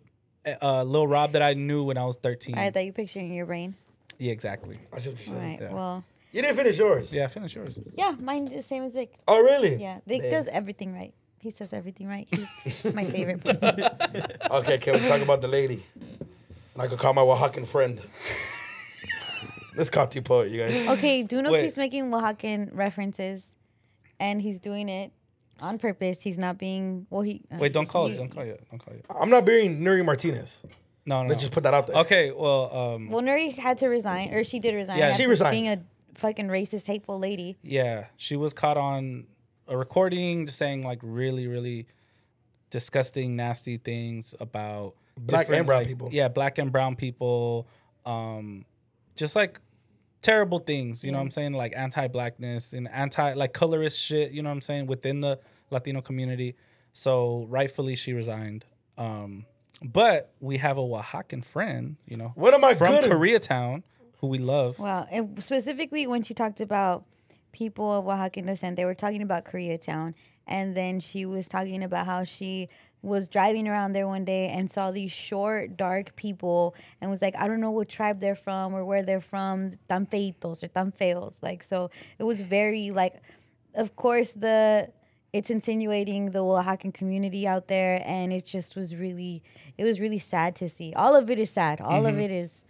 Lil Rob that I knew when I was 13. All right, that you picture in your brain. Yeah, exactly. I see what you're All saying. right, well. You didn't finish yours. Yeah, finish yours. Yeah, mine's the same as Vic. Oh, really? Yeah, Vic does everything right. He says everything right. He's my favorite person. Okay, can we talk about the lady? I could call my Oaxacan friend. Let's call T-Poet, you guys. Okay, Duno Wait. keeps making Oaxacan references, and he's doing it on purpose. He's not being, Wait, don't call it. Don't call it. I'm not being Nury Martinez. No. Let's just put that out there. Okay, well. Well, Nury had to resign, or she did resign. Yeah, after she resigned. Being a fucking racist, hateful lady. Yeah, she was caught on a recording just saying like really, really disgusting, nasty things about Black different, and brown like, people. Yeah, black and brown people. Just like terrible things, you know what I'm saying? Like anti-blackness and like colorist shit, you know what I'm saying, within the Latino community. So rightfully she resigned. But we have a Oaxacan friend, you know, What am I from good at? Koreatown, who we love. Wow. And specifically when she talked about people of Oaxacan descent, they were talking about Koreatown. And then she was talking about how she was driving around there one day and saw these short, dark people and was like, I don't know what tribe they're from or where they're from, tan feitos or tan feos. Like, so it was very like, of course, it's insinuating the Oaxacan community out there, and it just was really sad to see. All of it is sad. All of it is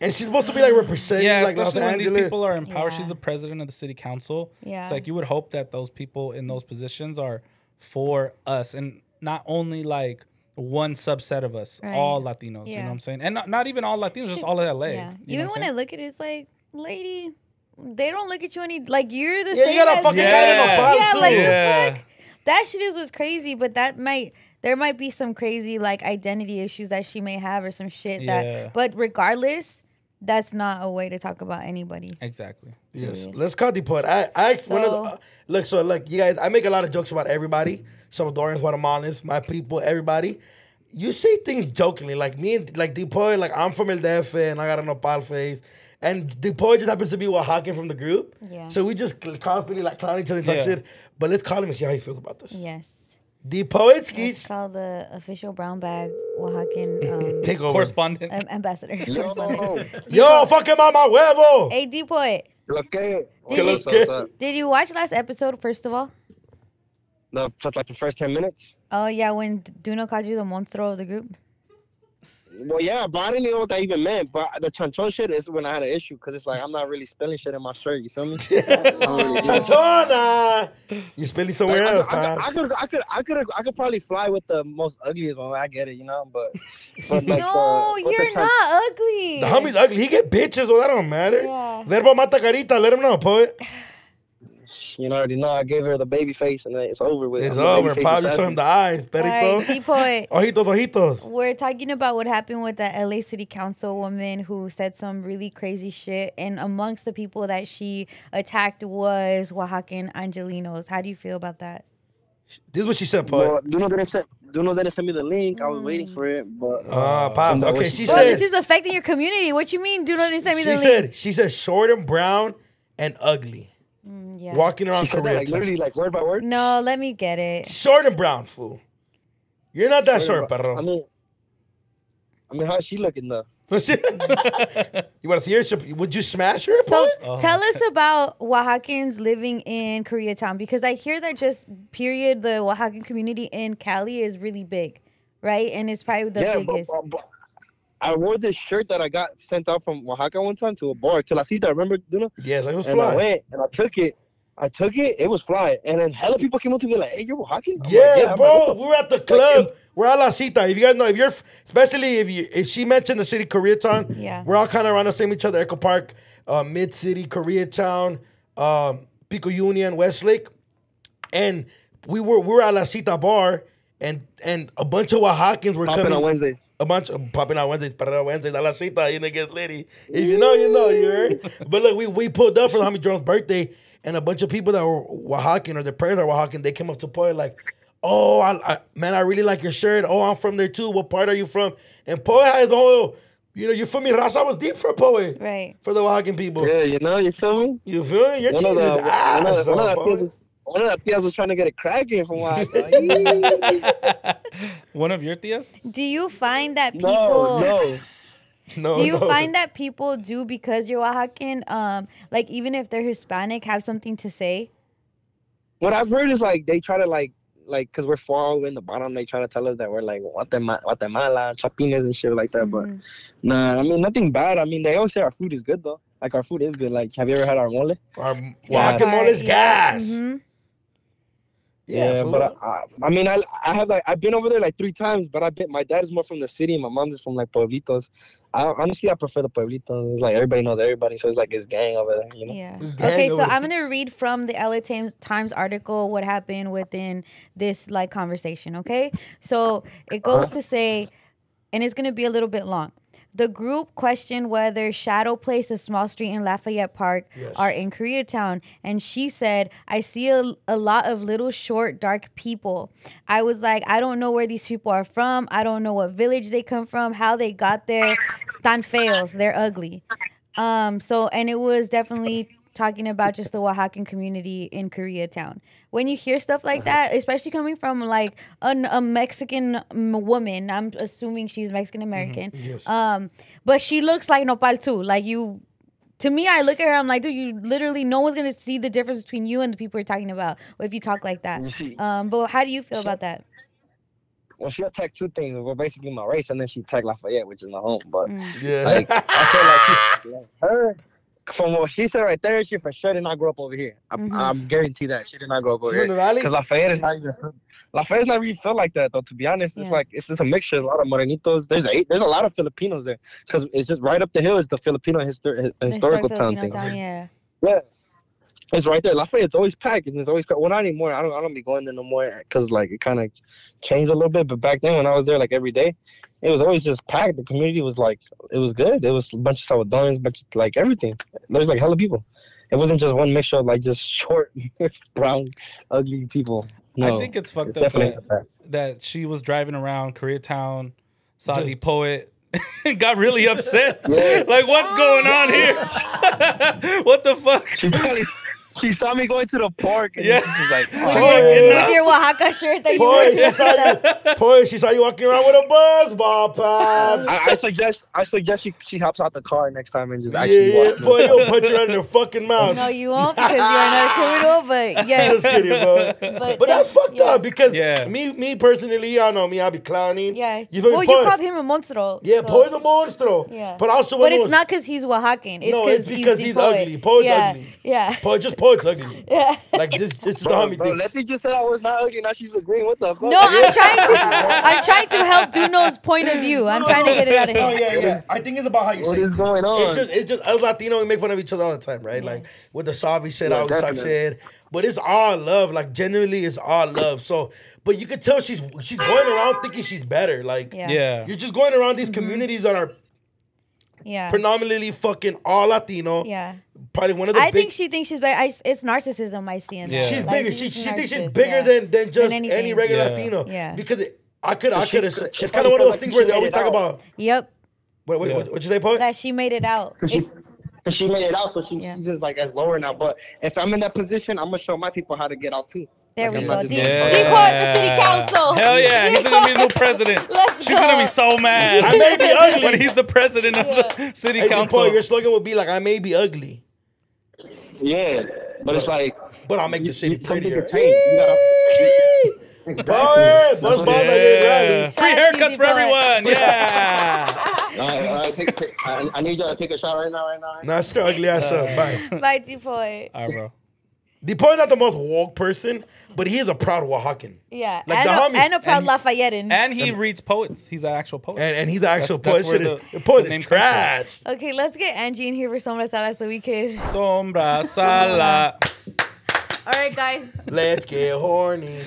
And she's supposed to be like representing like Los especially when these Angeles. people are in power. Yeah. She's the president of the city council. Yeah. It's like you would hope that those people in those positions are for us and not only like one subset of us, Right. all Latinos. You Yeah. know what I'm saying? And not even all Latinos, just all of LA. Yeah. You know Even what I'm when I saying? look at it, it's like, lady, they don't look at you any like you're the Yeah, same. you got a as fucking them. guy in a pile, Yeah, too. like Yeah. the fuck. That shit is what's crazy, but there might be some crazy like identity issues that she may have or some shit Yeah. that. But regardless, that's not a way to talk about anybody. Exactly. Yes, let's call the pod. Look, you guys, I make a lot of jokes about everybody. Salvadorans, Guatemalans, my people, everybody. You say things jokingly, like me and like Depoy, like I'm from El DF and I got a nopal face. And Depoy just happens to be Oaxacan from the group. Yeah. So we just constantly like clown each other and talk Yeah. shit. But let's call him and see how he feels about this. Yes. Depoy It's skis. called the official brown bag Oaxacan Take over. Correspondent. ambassador. Yo, Yo, fucking mama huevo. Hey, Depoy, look at did you watch last episode, first of all? the first 10 minutes. Oh, yeah, when Duno called you the monstro of the group? Well, yeah, but I didn't know what that even meant. But the chanchon shit is when I had an issue because it's like I'm not really spilling shit in my shirt. You feel me? Chachona. You spilling somewhere else, I Pops. could probably fly with the most ugliest one. I get it, you know, but like No, with the you're not ugly. The homie's ugly. He get bitches, so that don't matter. Yeah. Verbo mata carita. Let him know, poet. You know, already know I gave her the baby face and then it's over with. It's I'm the over. baby face Pop, you assassin. saw him the eyes. All right, Perito. Depoy. Ojitos. We're talking about what happened with the LA City Council woman who said some really crazy shit. And amongst the people that she attacked was Oaxacan Angelinos. How do you feel about that? This is what she said, poet. Well, Duno didn't send me the link. I was waiting for it, but Pops. Okay, she Bro, said. this is affecting your community. What you mean? Do not send me the link. She said short and brown and ugly. Yeah. Walking around she said that, Korea. like literally like word by word. No, let me get it. Short and brown, fool. You're not that short, perro. I mean, how's she looking though? You want to see her? Would you smash her? So boy? tell us about Oaxacans living in Koreatown, because I hear that just period the Oaxacan community in Cali is really big, right? And it's probably the biggest. But I wore this shirt that I got sent out from Oaxaca one time to a bar, to La Cita, remember, Duno? Yeah, like it was and fly. I went and I took it, it was fly. And then hella people came up to me like, hey, you're Oaxacan? I'm Yeah, like, I'm bro, like, what the we were at the club. We're at La Cita. If you guys know, especially if she mentioned the city Koreatown, Yeah. we're all kind of around the same each other. Echo Park, Mid City, Koreatown, Pico Union, Westlake, and we were at La Cita bar, and a bunch of Oaxacans were Popping coming on Wednesdays. A bunch of popping on Wednesdays, para Wednesdays, a La Cita, you know, get Letty. If you know, you know, you heard. But look, we pulled up for the homie Jones' birthday, and a bunch of people that were Oaxacan or their parents are Oaxacan, they came up to Poe like, oh, man, I really like your shirt. Oh, I'm from there too. What part are you from? And Poe has whole, you know, you feel me? Raza was deep for Poe. Right. For the Oaxacan people. Yeah, you know, you feel me? You feel me? Your cheese is ass. One of the tias was trying to get it cracking from Oaxaca. One of your tias? Do you find that people... No. Do you find that people do, because you're Oaxacan, like even if they're Hispanic, have something to say? What I've heard is like they try to like because we're far all the way in the bottom, they try to tell us that we're like Guatemala, Chapines and shit like that. But nah, I mean nothing bad. I mean they always say our food is good though. Like our food is good. Like have you ever had our mole? Our Oaxacan mole is gas. Mm-hmm. Yeah, but I mean I have like I've been over there like 3 times, but my dad is more from the city and my mom's is from like pueblitos. Honestly, I prefer the pueblitos. It's like everybody knows everybody, so it's like it's gang over there, you know? Yeah. Okay, so I'm gonna read from the LA Times article what happened within this like conversation. Okay, so it goes to say, and it's gonna be a little bit long. The group questioned whether Shadow Place, a small street in Lafayette Park, are in Koreatown. And she said, I see a lot of little, short, dark people. I was like, I don't know where these people are from. I don't know what village they come from, how they got there. Tan feos, they're ugly. And it was definitely talking about just the Oaxacan community in Koreatown. When you hear stuff like that, especially coming from like a Mexican woman, I'm assuming she's Mexican American. Yes. But she looks like nopal too. Like to me, I look at her, I'm like, dude, you literally, no one's gonna see the difference between you and the people you're talking about if you talk like that. But how do you feel about that? well, she'll tag two things. Well, basically my race, and then she tag Lafayette, which is my home. But Yeah. like, I feel like her, from what she said right there, she for sure did not grow up over here. I'm guarantee that she did not grow up over She's here. from the valley? Because Lafayette's not really felt like that, though. To be honest, it's like it's just a mixture. A lot of Morenitos. There's a lot of Filipinos there because it's just right up the hill is the Filipino historical town thing. Yeah. Yeah. It's right there. Lafayette's always packed, and it's always well, not anymore. I don't be going there no more because like it kind of changed a little bit. But back then, when I was there, like every day, it was always just packed. The community was like, it was good. It was a bunch of Salvadorans, bunch of, like everything. There's like hella people. It wasn't just one mixture of like just short, brown, ugly people. No, I think it's fucked up that she was driving around Koreatown, saw the poet. Got really upset. Yeah. Like, what's going on here? What the fuck? She saw me going to the park. And yeah. She's like, with your Oaxaca shirt that you wore. She saw you walking around with a buzz ball, pops. I suggest she hops out the car next time and just actually walks. Boy, you'll punch you right in your fucking mouth. No, you won't because you're another criminal. But yes, just kidding, bro. But that's fucked up because me personally, y'all know me. I'll be clowning. Yeah. You feel you called him a monstro. Yeah, Poe's a monstro. Yeah. But also, it's not because he's Oaxacan. It's because he's ugly. Poe's ugly. Yeah. Poe's ugly. Yeah. Like this is the homie thing. Letty just said I was not ugly. Now she's agreeing. What the fuck? No, I'm trying to help Duno's point of view. I'm trying to get it out of him. Oh yeah. I think it's about how you say it. What is going on? It's just us Latino, we make fun of each other all the time, right? Yeah. Like with the Savi shit, I always talk shit. But it's all love. Like genuinely it's all love. So but you could tell she's going around thinking she's better. Like you're just going around these communities that are predominantly fucking all Latino. Yeah. Probably one of the I think she thinks she's better. It's narcissism I see in her. She's like, bigger. She thinks she's bigger than just any regular Latino. Yeah. Because I could have said it's kind of one of those things where they always talk about. Yep. What you say, Poet? That she made it out. She made it out, so she's just like as lower now. But if I'm in that position, I'm gonna show my people how to get out too. There we go. D-Poet for city council. Hell yeah. He's going to be the new president. She's going to be so mad. I may be ugly. When he's the president of the city council. D-Poet, your slogan would be like, I may be ugly. Yeah. But it's like. But I'll make the city prettier. Exactly. Buzz balls like you're grabbing. Free haircuts for everyone. Yeah. I need y'all to take a shot right now. Nah, it's still ugly ass up. Bye. Bye, D-Poet. All right, bro. D-Poet's not the most woke person, but he is a proud Oaxacan. Yeah, like and a proud Lafayetan. And he reads poets. He's an actual poet. And he's an actual poet. The poet is trash. Okay, let's get Angie in here for Sombra Sala so we can... Sombra Sala. All right, guys. Let's get horny.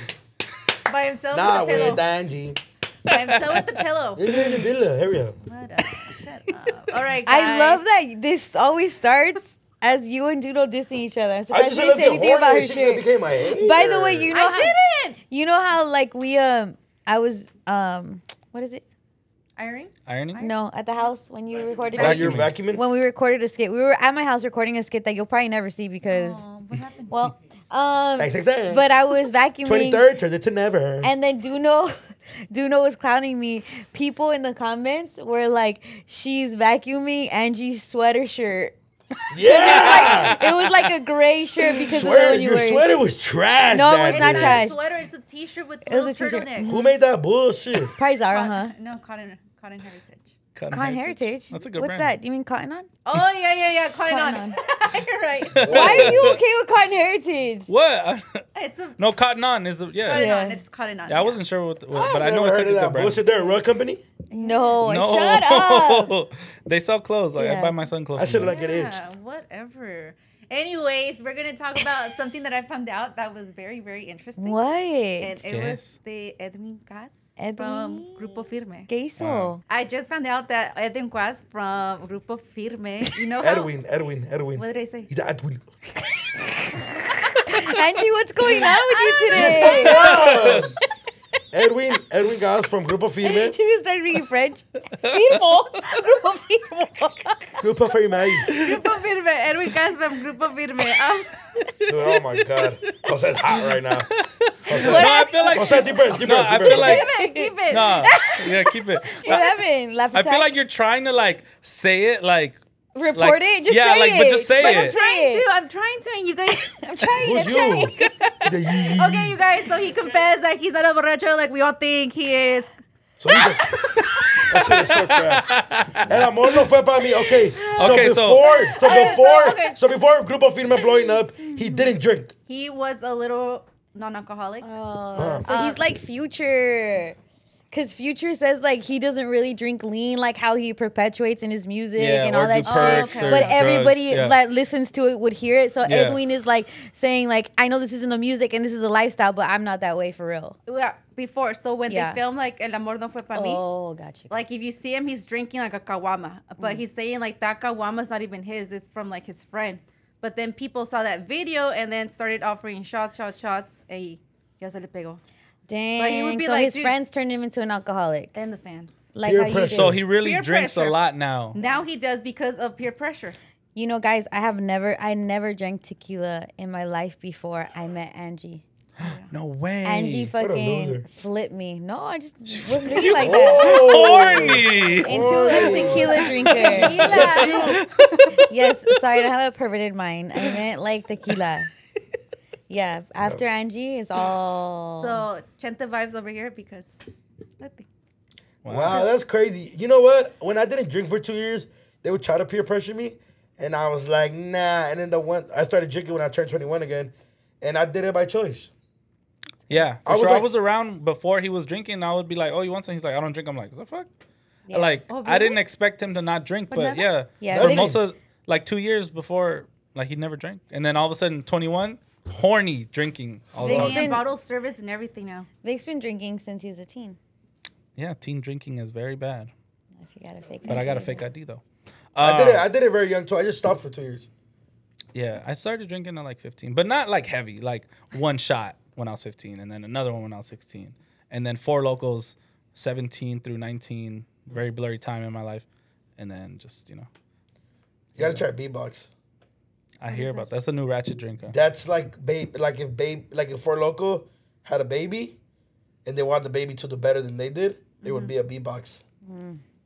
By himself with the pillow. With Angie. By himself with the pillow. Hurry up. Shut up. All right, guys. I love that this always starts as you and Dudo dissing each other. I'm surprised you didn't say anything about her shirt. Became my hater. By the way, you know I didn't. You know how like we I was what is it? Ironing? No, at the house when you recorded. You're vacuuming? When we recorded a skit, we were at my house recording a skit that you'll probably never see because. What happened? Well, thanks. But I was vacuuming. 23rd turns it to never. And then Duno was clowning me. People in the comments were like, "She's vacuuming Angie's sweater shirt." Yeah, it was like a gray shirt because of the one you your were. sweater was trash. No, it was not It's trash. a sweater. It's a t-shirt with It was a little t-shirt. turtleneck. Who made that bullshit? Probably Zara, huh? No, Cotton Heritage. Cotton Heritage. That's a good What's brand. that? Do you mean Cotton On? Oh yeah, Cotton On. You're right. Why are you okay with Cotton Heritage? What? It's a No, Cotton On is Cotton On. It's Cotton On. Yeah, I wasn't sure what but I know it's like a good brand. Bullshit, they're a rug company? No, shut up. They sell clothes. Like I buy my son clothes. I should have like it itched. Whatever. Anyways, we're gonna talk about something that I found out that was very, very interesting. What? And it was the Edwin Cas from Grupo Firme. ¿Qué hizo? I just found out that Edwin Cas from Grupo Firme. You know how? Edwin. What did I say? He's Edwin. Angie, what's going on with you today? Edwin Gas from Grupo Firme. She's gonna start reading French. Firmo. Grupo Firmo. Grupo Firme. Grupo Firme. Edwin Cas from Grupo Firme. Dude, oh my God. Jose's hot right now. Jose. No, I feel like Jose, deep breath. I feel like Keep it. no, yeah, keep it. What happened? I feel like you're trying to like say it like report it. Just yeah, say like, it. but just say Let it. him say it. I'm trying to, and you guys, I'm trying. Who's I'm you? trying. okay, you guys. So he confessed like he's not a borracho, like we all think he is. So he's like, that shit is so trash. El amor no fue para mí. Okay. So before Grupo Firme blowing up, he didn't drink. He was a little non-alcoholic. So he's like Future. Because Future says like he doesn't really drink lean, like how he perpetuates in his music and all that shit. But everybody that listens to it would hear it. So Edwin is like saying like, I know this isn't a music and this is a lifestyle, but I'm not that way for real. Yeah, before. So when they film like El Amor No Fue Pa' Mí. Oh, gotcha. Like if you see him, he's drinking like a kawama. But he's saying like that kawama's not even his. It's from like his friend. But then people saw that video and then started offering shots. Y ya se le pegó. Dang. But he would be so like, his friends turned him into an alcoholic. And the fans. Like how you did. So he really Peer drinks pressure. a lot now. Now he does because of peer pressure. You know, guys, I never drank tequila in my life before I met Angie. No way. Angie What a fucking loser. flipped me. No, I just wasn't drinking like that. Horny. Into a tequila drinker. Yes, sorry, I don't have a perverted mind. I meant like tequila. Yeah, after Angie is all. So Chente vibes over here because Letty. Wow, that's crazy. You know what? When I didn't drink for 2 years, they would try to peer pressure me, and I was like, nah. And then I started drinking when I turned 21 again, and I did it by choice. Yeah, I was I like- was around before he was drinking. And I would be like, "Oh, you want some?" He's like, "I don't drink." I'm like, "What the fuck?" Yeah. Like, Oh, I really? didn't expect him to not drink, but yeah, Yeah, for really? most of like 2 years before, like he never drank, and then all of a sudden, 21, horny drinking all the They time. have bottle service and everything now. Vic's been drinking since he was a teen. Yeah, teen drinking is very bad, If you got a fake but I got a ID. fake ID though. I did it very young too. I just stopped for 2 years. Yeah, I started drinking at like 15, but not like heavy, like one shot when I was 15, and then another one when I was 16, and then 4 locals, 17 through 19, very blurry time in my life, and then just You gotta try beatbox. I hear about that's a new ratchet drink. Huh? That's like if Four Loko had a baby, and they want the baby to do better than they did, it would be a beatbox.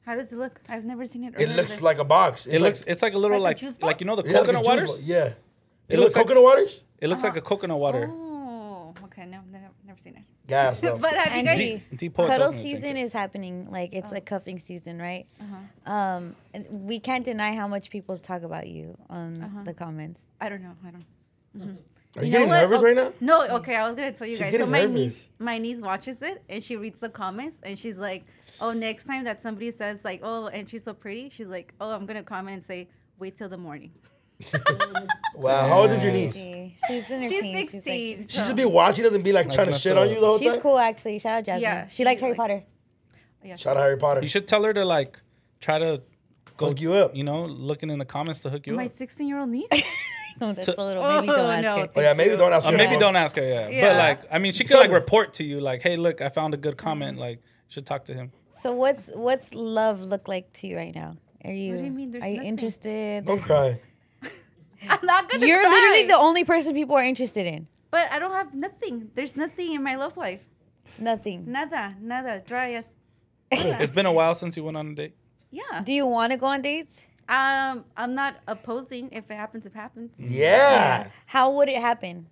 How does it look? I've never seen it. It looks like a box. It's like a little Like like a juice like you know the Yeah, like a coconut juice waters. box. Yeah. It You looks know like coconut waters? It looks like a coconut water. Oh, okay. No, never seen it. Gas though. But have you guys? Angie, T-Poet cuddle tells me to drink season it. is happening. Like it's like cuffing season, right? And we can't deny how much people talk about you on the comments. I don't know. Are you getting nervous right now? No, okay, I was gonna tell you She's guys. So getting my nervous. niece watches it and she reads the comments and she's like, "Oh, next time that somebody says like, oh, and she's so pretty," she's like, "Oh, I'm gonna comment and say, wait till the morning." Wow. How old is your niece? She's in her She's teens. 16. She's She just be watching it and be like trying to messed shit on up. you the whole She's time? cool actually. Shout out Jasmine. Yeah, she likes Harry likes- Potter. Yeah. Shout out Harry Potter. You should tell her to like try to Hook you up. You know, looking in the comments to hook you My up. 16-year-old niece. No, that's To- a little. Maybe don't ask no. her. Oh yeah, maybe don't ask Or her. maybe no. don't ask her. Yeah. Yeah. But like, I mean, she can like report to you like, "Hey, look, I found a good comment. Like, you should talk to him." So what's love look like to you right now? Are you? What do you mean? There's Are you nothing. interested? Don't There's- cry. I'm not gonna. You're cry. literally the only person people are interested in. But I don't have nothing. There's nothing in my love life. Nothing. Nada. Dry as. It's been a while since you went on a date. Yeah. Do you want to go on dates? I'm not opposing. If it happens, it happens. Yeah. How would it happen?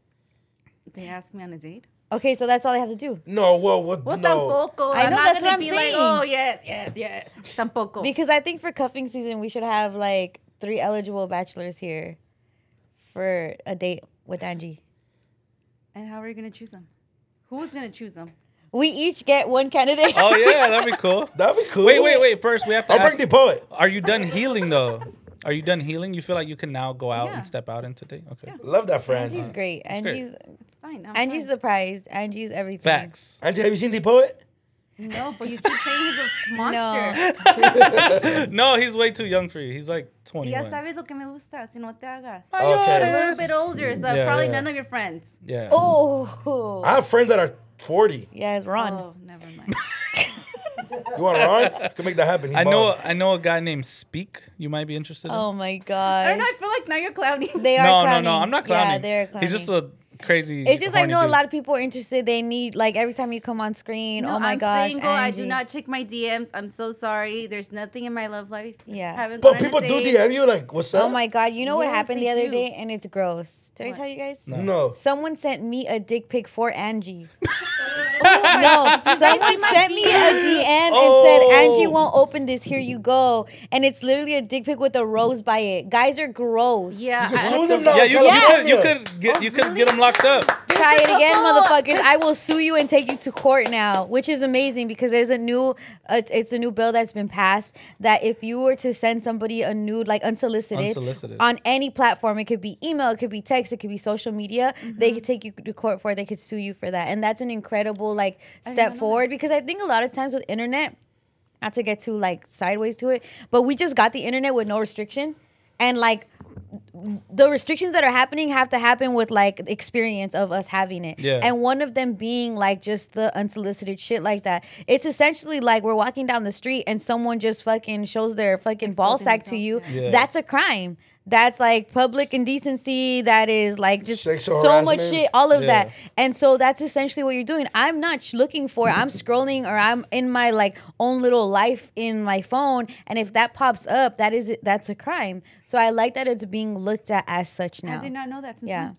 They ask me on a date. Okay, so that's all they have to do. No, well, what? Well, no. tampoco. I know, I'm not that's gonna what I'm be saying. like, oh yes. Tampoco. Because I think for cuffing season, we should have like 3 eligible bachelors here for a date with Angie. And how are you gonna choose them? Who's gonna choose them? We each get one candidate. Oh yeah, that'd be cool. That'd be cool. Wait. First, we have to I'll ask. bring the poet. Are you done healing though? Are you done healing? You feel like you can now go out Yeah. and step out into date? Okay. Love that friend. Angie's great. great. Angie's It's fine. I'm Angie's fine. the prize. Angie's everything. Facts. Angie, have you seen the poet? No, but you keep saying he's a monster. No, he's way too young for you. He's like Ya 21. sabes lo que me gusta, si no te hagas. Okay. A little bit older, so Yeah, probably yeah. none of your friends. Yeah. Oh. I have friends that are 40. Yeah, it's Ron. Oh, never mind. You want to run? Can make that happen. He's I bald. know a guy named Speak. You might be interested in. Oh my I god. don't know. I feel like now you're clowning. They are No, clowning. I'm not clowning. Yeah, they're clowning. He's just a crazy. It's just I horny know a dude. lot of people are interested. They need like every time you come on screen. No, Oh my I'm gosh, single. I Angie. do not check my DMs. I'm so sorry. There's nothing in my love life. Yeah. Haven't But gone on a people do date. DM you like, what's up? Oh my god, you know what Yes, happened they the other do. day, and it's gross. Did I tell you guys? No. Someone sent me a dick pic for Angie. No, someone sent me a DM and said, Angie won't open this. Here you go. And it's literally a dick pic with a rose by it. Guys are gross. Yeah. You can sue them now. Yeah, you California. could get them locked up. Try it again, motherfuckers. I will sue you and take you to court now, which is amazing because there's a new, it's a new bill that's been passed that if you were to send somebody a nude, like unsolicited, on any platform, it could be email, it could be text, it could be social media, they could take you to court for it. They could sue you for that. And that's an incredible like step forward because I think a lot of times with internet, not to get too like sideways to it, but we just got the internet with no restriction. And like the restrictions that are happening have to happen with like the experience of us having it. Yeah. And one of them being like just the unsolicited shit like that. It's essentially like we're walking down the street and someone just fucking shows their fucking ball sack to you. Yeah. That's a crime. That's like public indecency. That is like just Sexual so much harassment. shit, all of Yeah. that. And so that's essentially what you're doing. I'm not looking for, I'm scrolling or I'm in my like own little life in my phone. And if that pops up, that's a crime. So I like that it's being looked at as such now. I did not know that. Since Yeah. when?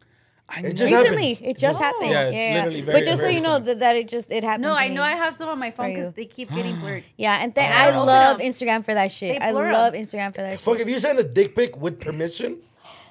It just Recently, happened. it just happened. Yeah, Yeah, literally very- but just so very you know that it happened. No, to I me. know I have some on my phone For you. because they keep getting blurred. Yeah, and I Open love up. Instagram for that shit. They I blur love 'em. Instagram for that Fuck, shit. if you send a dick pic with permission,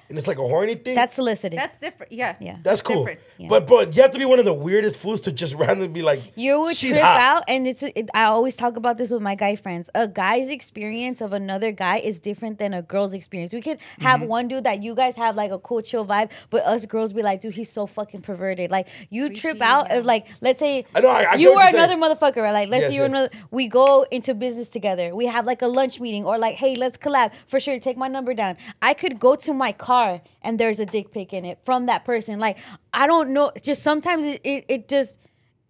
and it's like a horny thing, That's solicited. That's different. Yeah. Yeah. that's cool. different. Yeah. But you have to be one of the weirdest fools to just randomly be like, You would she's trip hot. out, and I always talk about this with my guy friends. A guy's experience of another guy is different than a girl's experience. We could have one dude that you guys have like a cool, chill vibe, but us girls be like, dude, he's so fucking perverted. Like you trip out if like, let's say I know, I get you what are you're another motherfucker, right? Like let's Yes, say you're yes. another. We go into business together. We have like a lunch meeting, or like, hey, let's collab for sure. Take my number down. I could go to my car and there's a dick pic in it from that person. Like I don't know. Just sometimes it just.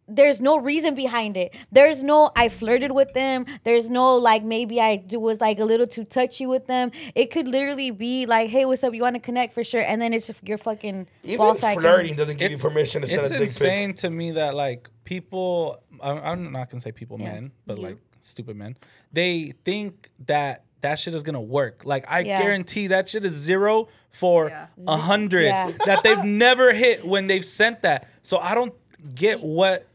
There's no reason behind it. There's no I flirted with them. There's no like maybe was like a little too touchy with them. It could literally be like, hey, what's up? You want to connect for sure? And then it's your fucking Even ball sack. flirting doesn't give you permission to send It's a dick pic. insane to me that like people, I'm not gonna say people, men, but like stupid men, they think that shit is gonna work. Like I guarantee that shit is 0 for 100 that they've never hit when they've sent that. So I don't get what.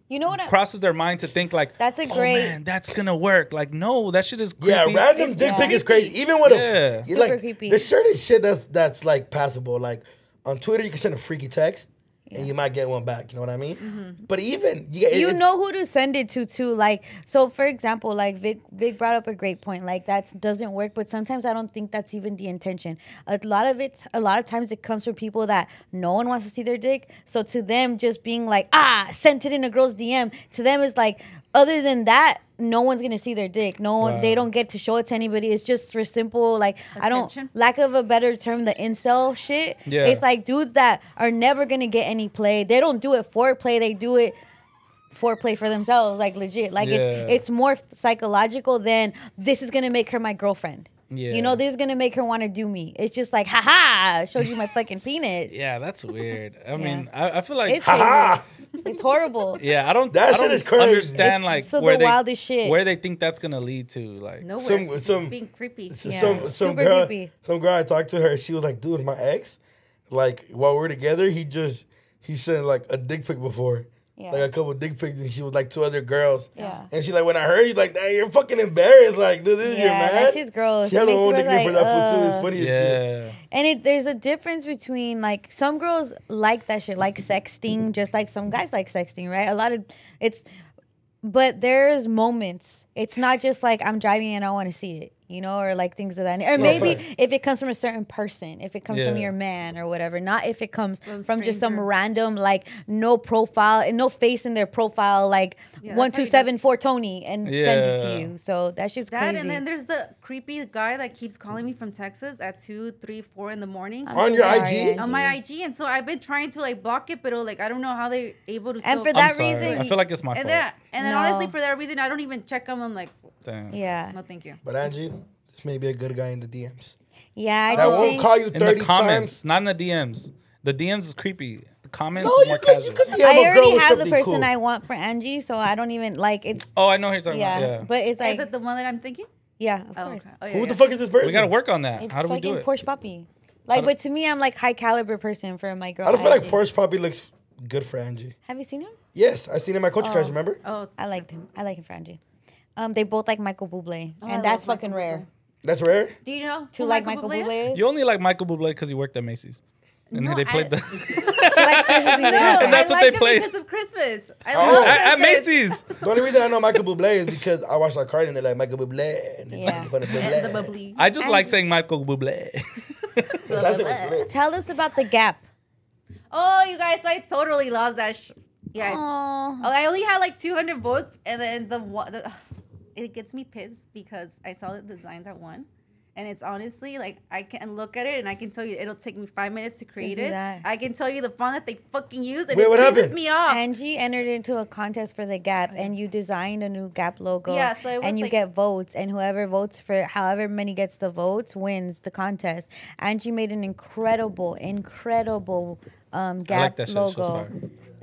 You know what? Crosses their mind to think like, that's a oh great. man, that's gonna work. Like no, that shit is creepy. Yeah, random dick pic is crazy. Even with a Super like, creepy. there's certain shit that's like passable. Like on Twitter, you can send a freaky text. And you might get one back, you know what I mean? But even you know who to send it to too. Like so, for example, like Vic brought up a great point. Like that doesn't work, but sometimes I don't think that's even the intention. A lot of times it comes from people that no one wants to see their dick. So to them, just being like sent it in a girl's DM, to them is like, other than that, no one's gonna see their dick. No one, they don't get to show it to anybody. It's just for simple, like lack of a better term, the incel shit. Yeah. It's like dudes that are never gonna get any play. They don't do it for play. They do it for play for themselves, like legit. Like it's more psychological than this is gonna make her my girlfriend. Yeah. You know, this is gonna make her want to do me. It's just like, haha, showed you my fucking penis. Yeah, that's weird. I mean, I feel like it's crazy. It's horrible. Yeah, I don't shit is crazy. understand It's like so where the wildest shit. where they think that's gonna lead to. Like Nowhere. some Being creepy. some Super girl creepy. some girl I talked to her, she was like, dude, my ex, like while we're together, he sent like a dick pic before. Yeah. Like a couple dick pics, and she was like 2 other girls. Yeah. And she like, when I heard, he's like, dang, you're fucking embarrassed. Like, dude, this is your man. that shit's gross. She has It her makes own her nickname for like, that fool too. It's funny as shit. And there's a difference between like some girls like that shit, like sexting, just like some guys like sexting, right? But there's moments. It's not just like I'm driving and I want to see it, you know, or like things of that. Or maybe if it comes from a certain person, if it comes from your man or whatever, not if it comes from just some random, like no profile and no face in their profile, like 1274 Tony and sends it to you. So that shit's crazy. And then there's the creepy guy that keeps calling me from Texas at 2, 3, 4 in the morning. On your IG? On my IG. And so I've been trying to like block it, but like I don't know how they're able to. And still for that reason, I feel like it's my fault. And then honestly, for that reason, I don't even check them. I'm like, damn. Yeah. No, thank you. But Angie, this may be a good guy in the DMs. Yeah, I that just won't think call you In 30 the comments, times. not in the DMs. The DMs is creepy. comments No, is more casual. you could DM I a girl already with have the something person cool. I want for Angie, so I don't even like it's. Oh, I know who you're talking Yeah, about. Yeah. but it's like Is it the one that I'm thinking? yeah, of Oh, course. okay. Oh, yeah, Who the yeah. fuck is this person? We got to work on that. It's How do we do fucking it? Porsche Puppy. Like, but to me, I'm like high caliber person for my girl. I don't feel like Angie. Porsche Poppy looks good for Angie. Have you seen him? Yes, I seen him at Coach Cars. Remember? Oh, I liked him. I like him for Angie. They both like Michael Bublé, I and that's love fucking Michael rare That's rare. do you know to who like Michael Bublé. You only like Michael Bublé because he worked at Macy's. And No, then they played the... She likes Christmas music. And that's I what like they played. because of Christmas. I Oh. love At Christmas. Macy's. The only reason I know Michael Bublé is because I watched that card and they're like Michael Bublé. And Yeah. Bublé. And the bubbly. I just like saying Michael Bublé. That's it, it's Tell us about the Gap. Oh, you guys, I totally lost that. Yeah. Oh, I only had like 200 votes, and then it gets me pissed because I saw the design that won. And it's honestly like I can look at it and I can tell you it'll take me 5 minutes to create do it. that. I can tell you the font that they fucking use and Wait, it what pisses happened? me off. Angie entered into a contest for the Gap, and you designed a new Gap logo. Yeah, so it was and you like- get votes, and whoever votes for however many gets the votes wins the contest. Angie made an incredible Gap like that shit. She was logo. fire.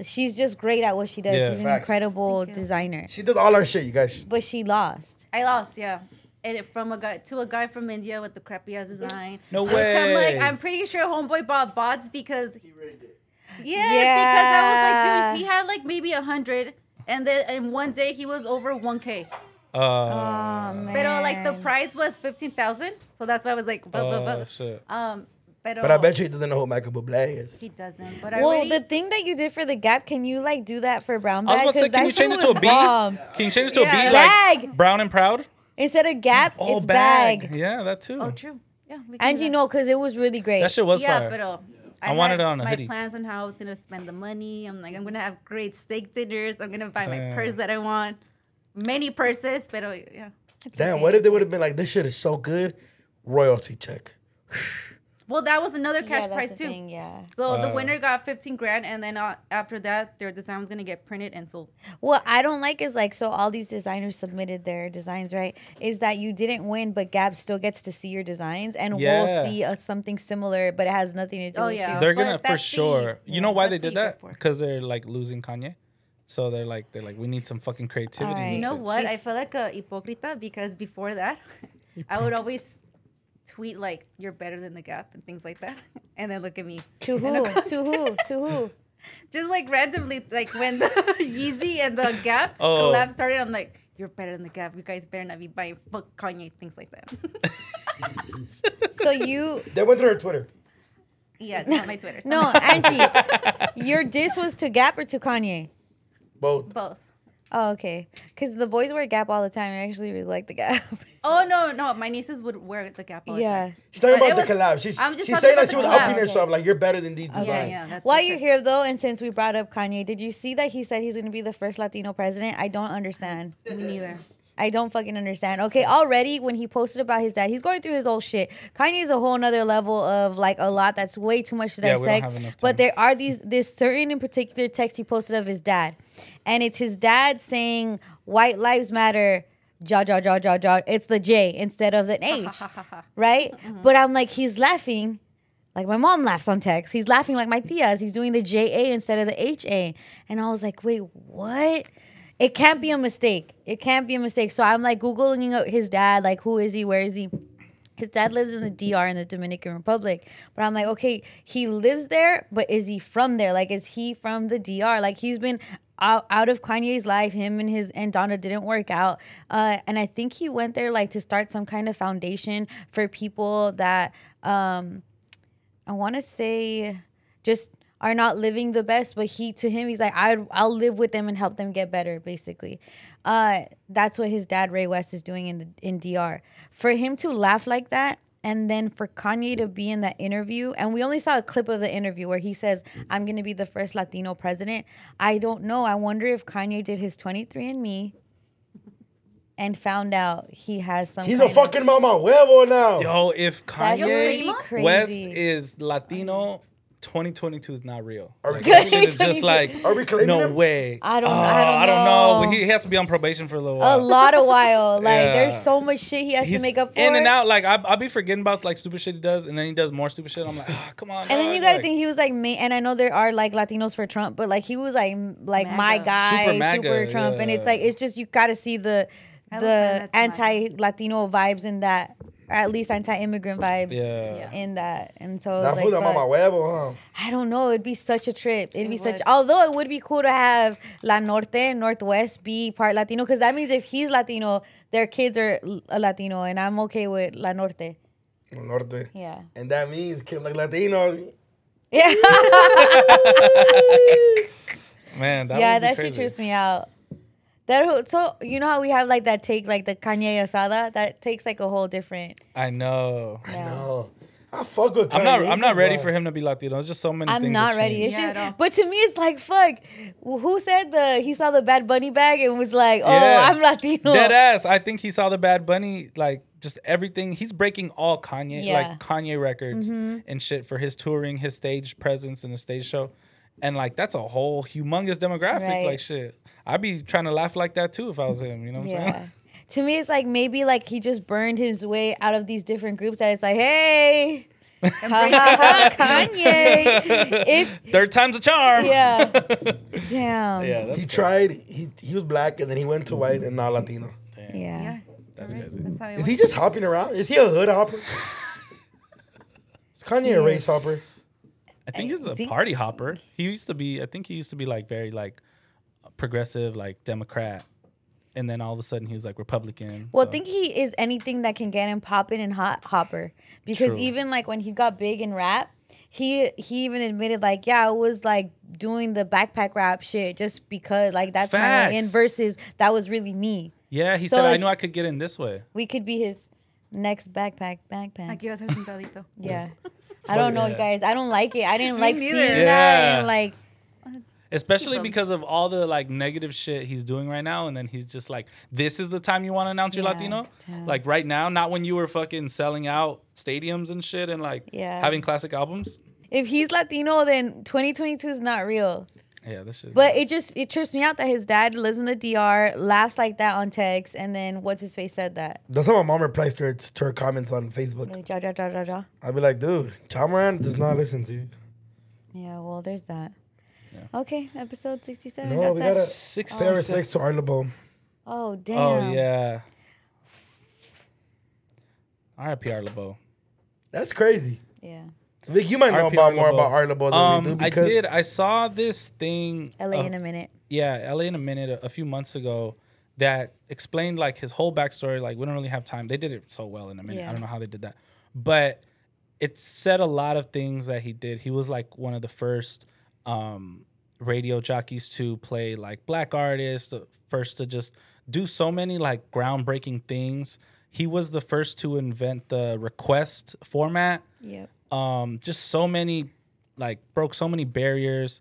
She's just great at what she does. Yeah. She's an Facts. incredible designer, She does all our shit, you guys. but she lost. I lost, yeah. And it from a guy from India with the crappy ass design. No Which I'm way. like, I'm pretty sure homeboy bought bots because He rigged it. because I was like, dude, he had like maybe 100, and then in one day he was over 1K. Oh man! But like the price was 15,000, so that's why I was like, shit. But I bet you he doesn't know who Michael Bublé is. he doesn't. But Well, already, the thing that you did for the Gap, can you like do that for Brown I was Bag? about to say, can you that change shit it to a was B? bomb. Can you change it to a B? Yeah. Like Bag. Brown and Proud? Instead of Gap, Oh, it's bag. Yeah, that too. oh, true. Yeah. we can Angie, do that. no, because it was really great. That shit was Yeah, fire. but I wanted had it on a my hoodie. plans on how I was gonna spend the money. I'm like, I'm gonna have great steak dinners. I'm gonna buy Damn. my purse that I want, many purses. But yeah. Damn, what if they would have been like, this shit is so good, royalty check. Well, that was another Yeah, cash that's price the too. thing, yeah. So the winner got 15 grand, and then after that, their design was gonna get printed and sold. What I don't like is like, so all these designers submitted their designs, right? Is that you didn't win, but Gap still gets to see your designs, and Yeah. we'll see something similar, but it has nothing to do Oh, with yeah. you. They're But gonna for that's sure. the- You know why that's they what did you that? go for. Because they're like losing Kanye. So they're like, we need some fucking creativity. in Alright. this You know bitch. what? I feel like a hypocrita because before that, I would always tweet like "You're better than the Gap" and things like that, and then look at me. To who? To who? To who? Just like randomly, like when the Yeezy and the Gap Oh. collab started, I'm like, "You're better than the Gap. You guys better not be buying fuck Kanye," things like that. So you? They went through her Twitter. Yeah, not my Twitter. No, Angie, your diss was to Gap or to Kanye? Both. Both. Oh, okay. Because the boys wear Gap all the time. I actually really like the Gap. Oh no, my nieces would wear the Gap all the Yeah. time. She's talking But about it the was- collab. She's I'm just saying talking that about she the was collab. upping herself. Like, you're better than these designs. Yeah, that's While that's you're it. here, though, and since we brought up Kanye, did you see that he said he's going to be the first Latino president? I don't understand. Me neither. I don't fucking understand. Okay, already when he posted about his dad, he's going through his old shit. Kanye's a whole nother level of like a lot that's way too much to Yeah, we don't dissect. have enough time. But there are this certain in particular text he posted of his dad. And it's his dad saying white lives matter, jaw. It's the J instead of the H. Right? But I'm like, he's laughing. Like my mom laughs on text. He's laughing like my tias. He's doing the JA instead of the HA. And I was like, wait, what? It can't be a mistake. It can't be a mistake. So I'm like Googling out his dad, like who is he? Where is he? His dad lives in the DR in the Dominican Republic. But I'm like, okay, he lives there, but is he from there? Like, is he from the DR? Like he's been out of Kanye's life. Him and Donna didn't work out. And I think he went there like to start some kind of foundation for people that I want to say just are not living the best, but to him, he's like, I'll live with them and help them get better, basically. That's what his dad, Ray West, is doing in DR. For him to laugh like that, and then for Kanye to be in that interview, and we only saw a clip of the interview where he says, I'm going to be the first Latino president. I don't know. I wonder if Kanye did his 23andMe and found out he has some He's a fucking mama huevo now. Yo, if That shit would Kanye be crazy. West is Latino, 2022 is not real. Are we Like, claiming that shit is just like, Are we claiming no him? way. I don't I don't know. know. He has to be on probation for a little A while. lot of while. Like Yeah. there's so much shit he has to He's make up for. in and out. Like I'll be forgetting about like stupid shit he does, and then he does more stupid shit. I'm like, come on. And then dog. you gotta Like, think he was like and I know there are like Latinos for Trump, but like he was like my guy, Super MAGA, Trump, and it's like it's just you gotta see the anti-Latino vibes in that, or at least anti-immigrant vibes in that, and so That it's food like, on my fuck. huevo, huh? I don't know. It'd be such a trip. It'd be such. Although it would be cool to have La Norte, Northwest be part Latino, because that means if he's Latino, their kids are a Latino, and I'm okay with La Norte. Norte. Yeah. And that means Kim like Latino. Yeah. Man, that yeah, would be that crazy. shit trips me out. So you know how we have like that take, like the Kanye asada, that takes like a whole different. I know. Yeah. No. I fuck with I'm Kanye. not ready for him to be Latino. There's just so many things. I'm not that ready. change. It's just, but to me, it's like fuck. Who said he saw the Bad Bunny bag and was like, oh, Yeah. I'm Latino. Dead ass. I think he saw the Bad Bunny, like just everything. He's breaking all Kanye, Yeah. like Kanye records Mhm. and shit for his touring, his stage presence, and the stage show. And like that's a whole humongous demographic. Right. Like shit, I'd be trying to laugh like that too if I was him. You know what I'm saying? To me, it's like maybe like he just burned his way out of these different groups. That it's like, hey, ha, ha, ha, Kanye. If Third time's a charm. yeah, damn. Yeah, that's He tried. He was black and then he went to white and now Latino. Yeah. That's crazy. That's how Is he just hopping around? Is he a hood hopper? Is Kanye a race hopper? I think he's a party hopper. He used to be. I think he used to be like very like progressive, like Democrat, and then all of a sudden he was like Republican. Well, so. I think he is anything that can get him popping and hopper, because True. even like when he got big in rap, he even admitted like, yeah, I was like doing the backpack rap shit just because like that's my way in, Facts. versus that was really me. Yeah, he So, said I like, knew I could get in this way. We could be his next backpack. Aquí va a ser sentadito. Yeah. I don't know, Yeah. guys. I don't like it. I didn't Me like neither. seeing that. Yeah. And like, Especially Keep 'em. because of all the like negative shit he's doing right now, and then he's just like, "This is the time you want to announce you're Yeah, Latino, damn. like right now, not when you were fucking selling out stadiums and shit and like Yeah. having classic albums." if he's Latino, then 2022 is not real. Yeah, this shit. But it trips me out that his dad lives in the DR, laughs like that on text, and then what's his face said that. That's how my mom replies to her comments on Facebook. Like, ja, ja, ja, ja, ja. I'd be like, dude, Chamaran does not listen to you. Yeah, well, there's that. Okay, episode 67. No, we gotta it. pay our respects to Art Laboe. Oh, damn. Oh yeah. R.I.P. Art Laboe. That's crazy. Yeah. Vic, you might know R.I.P. about Art more Laboe. about Art Laboe than we do I because did. I saw this thing. LA in a minute. Yeah, LA in a minute a few months ago that explained like his whole backstory. Like we don't really have time. They did it so well in a minute. Yeah. I don't know how they did that, but it said a lot of things that he did. He was like one of the first radio jockeys to play like black artists, the first to just do so many like groundbreaking things. He was the first to invent the request format. Yep. Just so many, like broke so many barriers,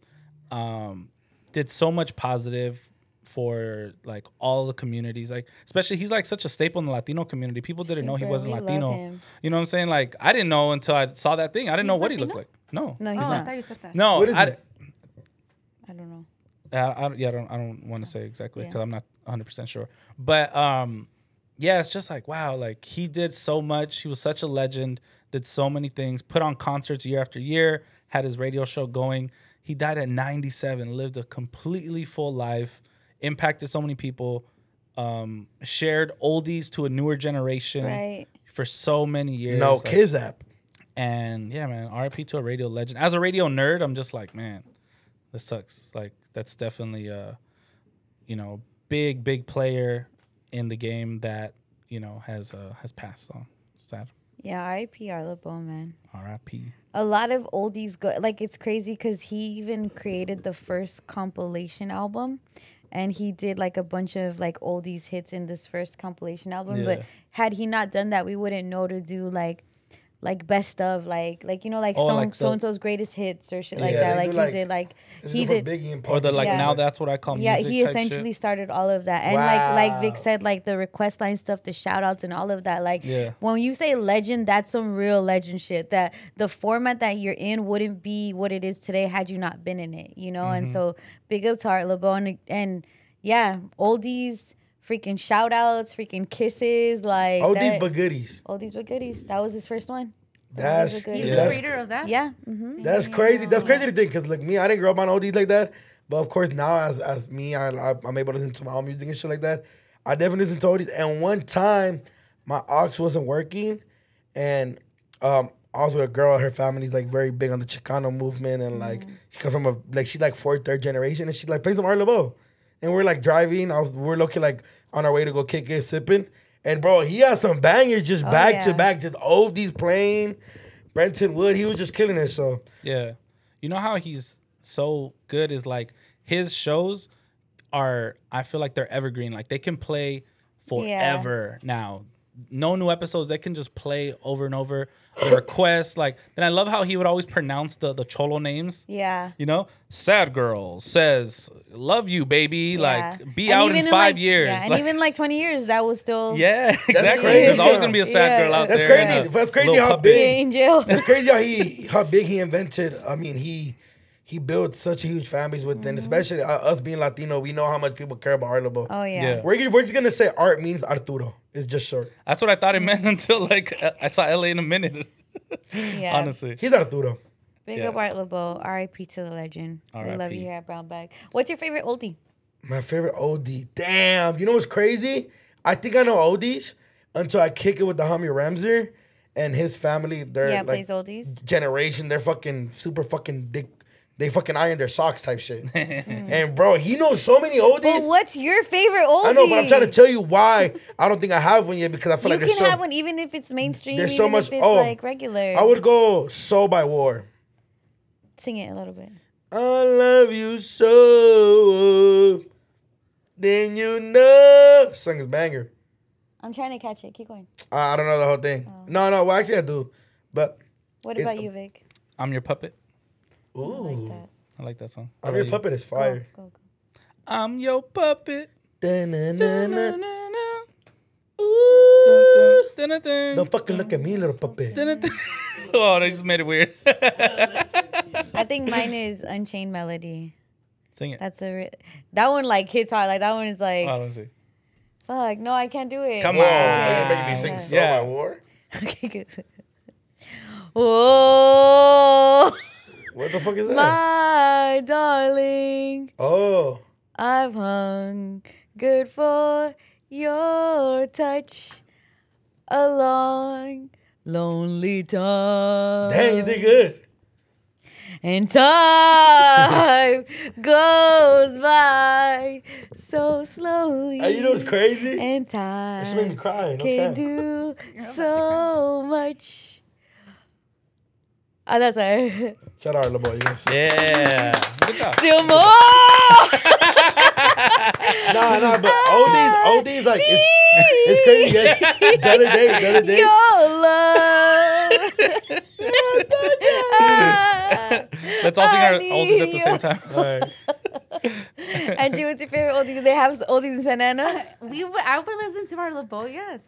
did so much positive for like all the communities, like especially he's like such a staple in the Latino community. People didn't know he Super, wasn't we love Latino. him. You know what I'm saying? Like I didn't know until I saw that thing. I didn't know what he looked like. No, No, he's Oh, I not. thought you said that. no. What is I it? I don't know. I don't want to say exactly Yeah. because I'm not 100% sure. But yeah, it's just like wow, like he did so much. He was such a legend. Did so many things. Put on concerts year after year. Had his radio show going. He died at 97. Lived a completely full life. Impacted so many people. Shared oldies to a newer generation Right. for so many years. no Like, Kids app. and yeah, man, RIP to a radio legend. As a radio nerd, I'm just like, man, this sucks. Like that's definitely a, big player in the game that has passed on. Sad. Yeah, R.I.P. Art Laboe, man. RIP. A lot of oldies go like it's crazy because he even created the first compilation album, and he did like a bunch of like oldies hits in this first compilation album. But Yeah. had he not done that, we wouldn't know to do like like best of like you know like Oh, like so and so's greatest hits or shit like Yeah, that. they Like do, he like- did like This he is for did. Biggie and Or the like Yeah. now that's what I call Yeah, music he type essentially shit. started all of that. And like Vic said, like the request line stuff, the shout outs and all of that. Like Yeah. when you say legend, that's some real legend shit. That the format that you're in wouldn't be what it is today had you not been in it, you know? And so big up to Art Laboe and yeah, oldies, freaking shout outs, freaking kisses, like Oldies that- but goodies. Oldies but goodies. That was his first one. That's He's Yeah. the creator of that. Yeah. That's crazy. That's crazy to think because like me, I didn't grow up on oldies like that. But of course now as me, I'm able to listen to my own music and shit like that. I definitely listen to oldies. And one time, my aux wasn't working, and I was with a girl. Her family's like very big on the Chicano movement, and like she comes from she's like fourth, third generation, and she like plays some Art Laboe. And we're like driving. We're looking like on our way to go kick it, sipping. And bro, he has some bangers just back to back, just oldies playing. Brenton Wood, he was just killing it. So Yeah. You know how he's so good is like his shows are, I feel like they're evergreen. Like they can play forever now. No new episodes. They can just play over and over. The requests, like, then I love how he would always pronounce the cholo names. Yeah. You know, Sad Girl says, love you, baby. Yeah. Like, be And out even in in, 5 like- years. Yeah, and Like, even like 20 years, that was still. yeah, exactly. crazy. There's always going to be a sad girl out That's there. crazy. Yeah. That's crazy Little how puppet. big. in jail. That's crazy how big he invented. I mean, he built such a huge families with, and especially us being Latino, we know how much people care about Art Laboe. Oh yeah. Yeah. We're just gonna say Art means Arturo. It's just short. That's what I thought it meant until, like, I saw LA in a minute. Yeah. Honestly. He's Arturo. Big Yeah. up Art Laboe. R.I.P. to the legend. We love R.I.P. you here at Brown Bag. What's your favorite oldie? My favorite OD. Damn, you know what's crazy? I think I know oldies until I kick it with the homie Ramsey and his family. They're Yeah, like plays oldies. generation. They're fucking super fucking dick. They fucking iron their socks type shit. And bro, he knows so many oldies. But what's your favorite oldie? I know, but I'm trying to tell you why I don't think I have one yet because I feel You like there's can so have one even if it's mainstream. there's so even much. If it's Oh, like regular. I would go "So" by War. Sing it a little bit. I love you so. Then you know. Song is banger. I'm trying to catch it. Keep going. I don't know the whole thing. No, well, actually I do. But What about you, Vic? I'm Your Puppet. ooh, I like that song. I'm Your Puppet is fire. Go. I'm your puppet. Da-na-na-na. Dun, dun, dun. Don't fucking look at me, little puppet. Dun, dun, dun. Oh, they just made it weird. I think mine is Unchained Melody. Sing it. That's that one like hits hard. Like that one is like, Oh, let me see. fuck, no, I can't do it. Come Whoa, on. man, making me sing "So" Yeah. by War. Okay, good. Whoa, What the fuck is that? my darling, Oh, I've hung good for your touch a long, lonely time. dang, you did good. And time goes by so slowly. Hey, you know what's crazy? And time This made me cry. No can cap. do so much. Oh, that's right. Shout out, little boy. Yes. Yeah. Good job. Still more. Nah, but oldies, like it's crazy. Yes. The other day. Your love. Let's all sing our I oldies at the need same time. All right. Angie, what's your favorite oldie? Do they have oldies in Santa Ana? I would listen to Art Laboe, yes.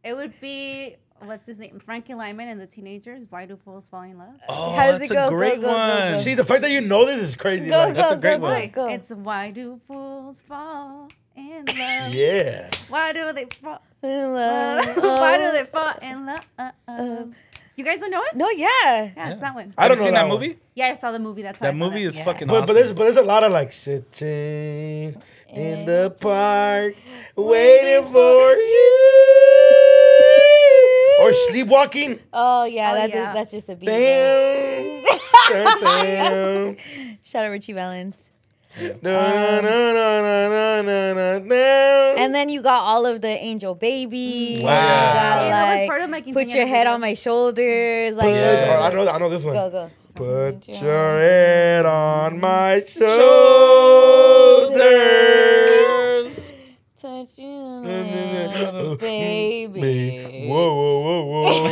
It would be, what's his name? Frankie Lyman and the Teenagers. Why do fools fall in love? Oh, How does that's it go? a great Go, go, go, one. go. See, the fact that you know this is crazy. Go, like, That's a great one. Go. It's why do fools fall in love? yeah. Why do they fall In love? love. Why do they fall in love? You guys don't know it? No, yeah. Yeah, it's that one. I Have don't you know seen that that one. movie? Yeah, I saw the movie. That's how I That found movie it. is Yeah. fucking But awesome. there's a lot of like sitting in the park waiting for you or sleepwalking. Oh yeah, Oh, that's yeah. that's just a beat. Damn. Damn. Shout out Richie Valens. Damn. And then you got all of the Angel Baby. Wow. You Yeah, got, that was like, part of my put your head on my shoulders. Like, Oh, I know this one. go. Put your head on my shoulders. Touch you. baby. Whoa.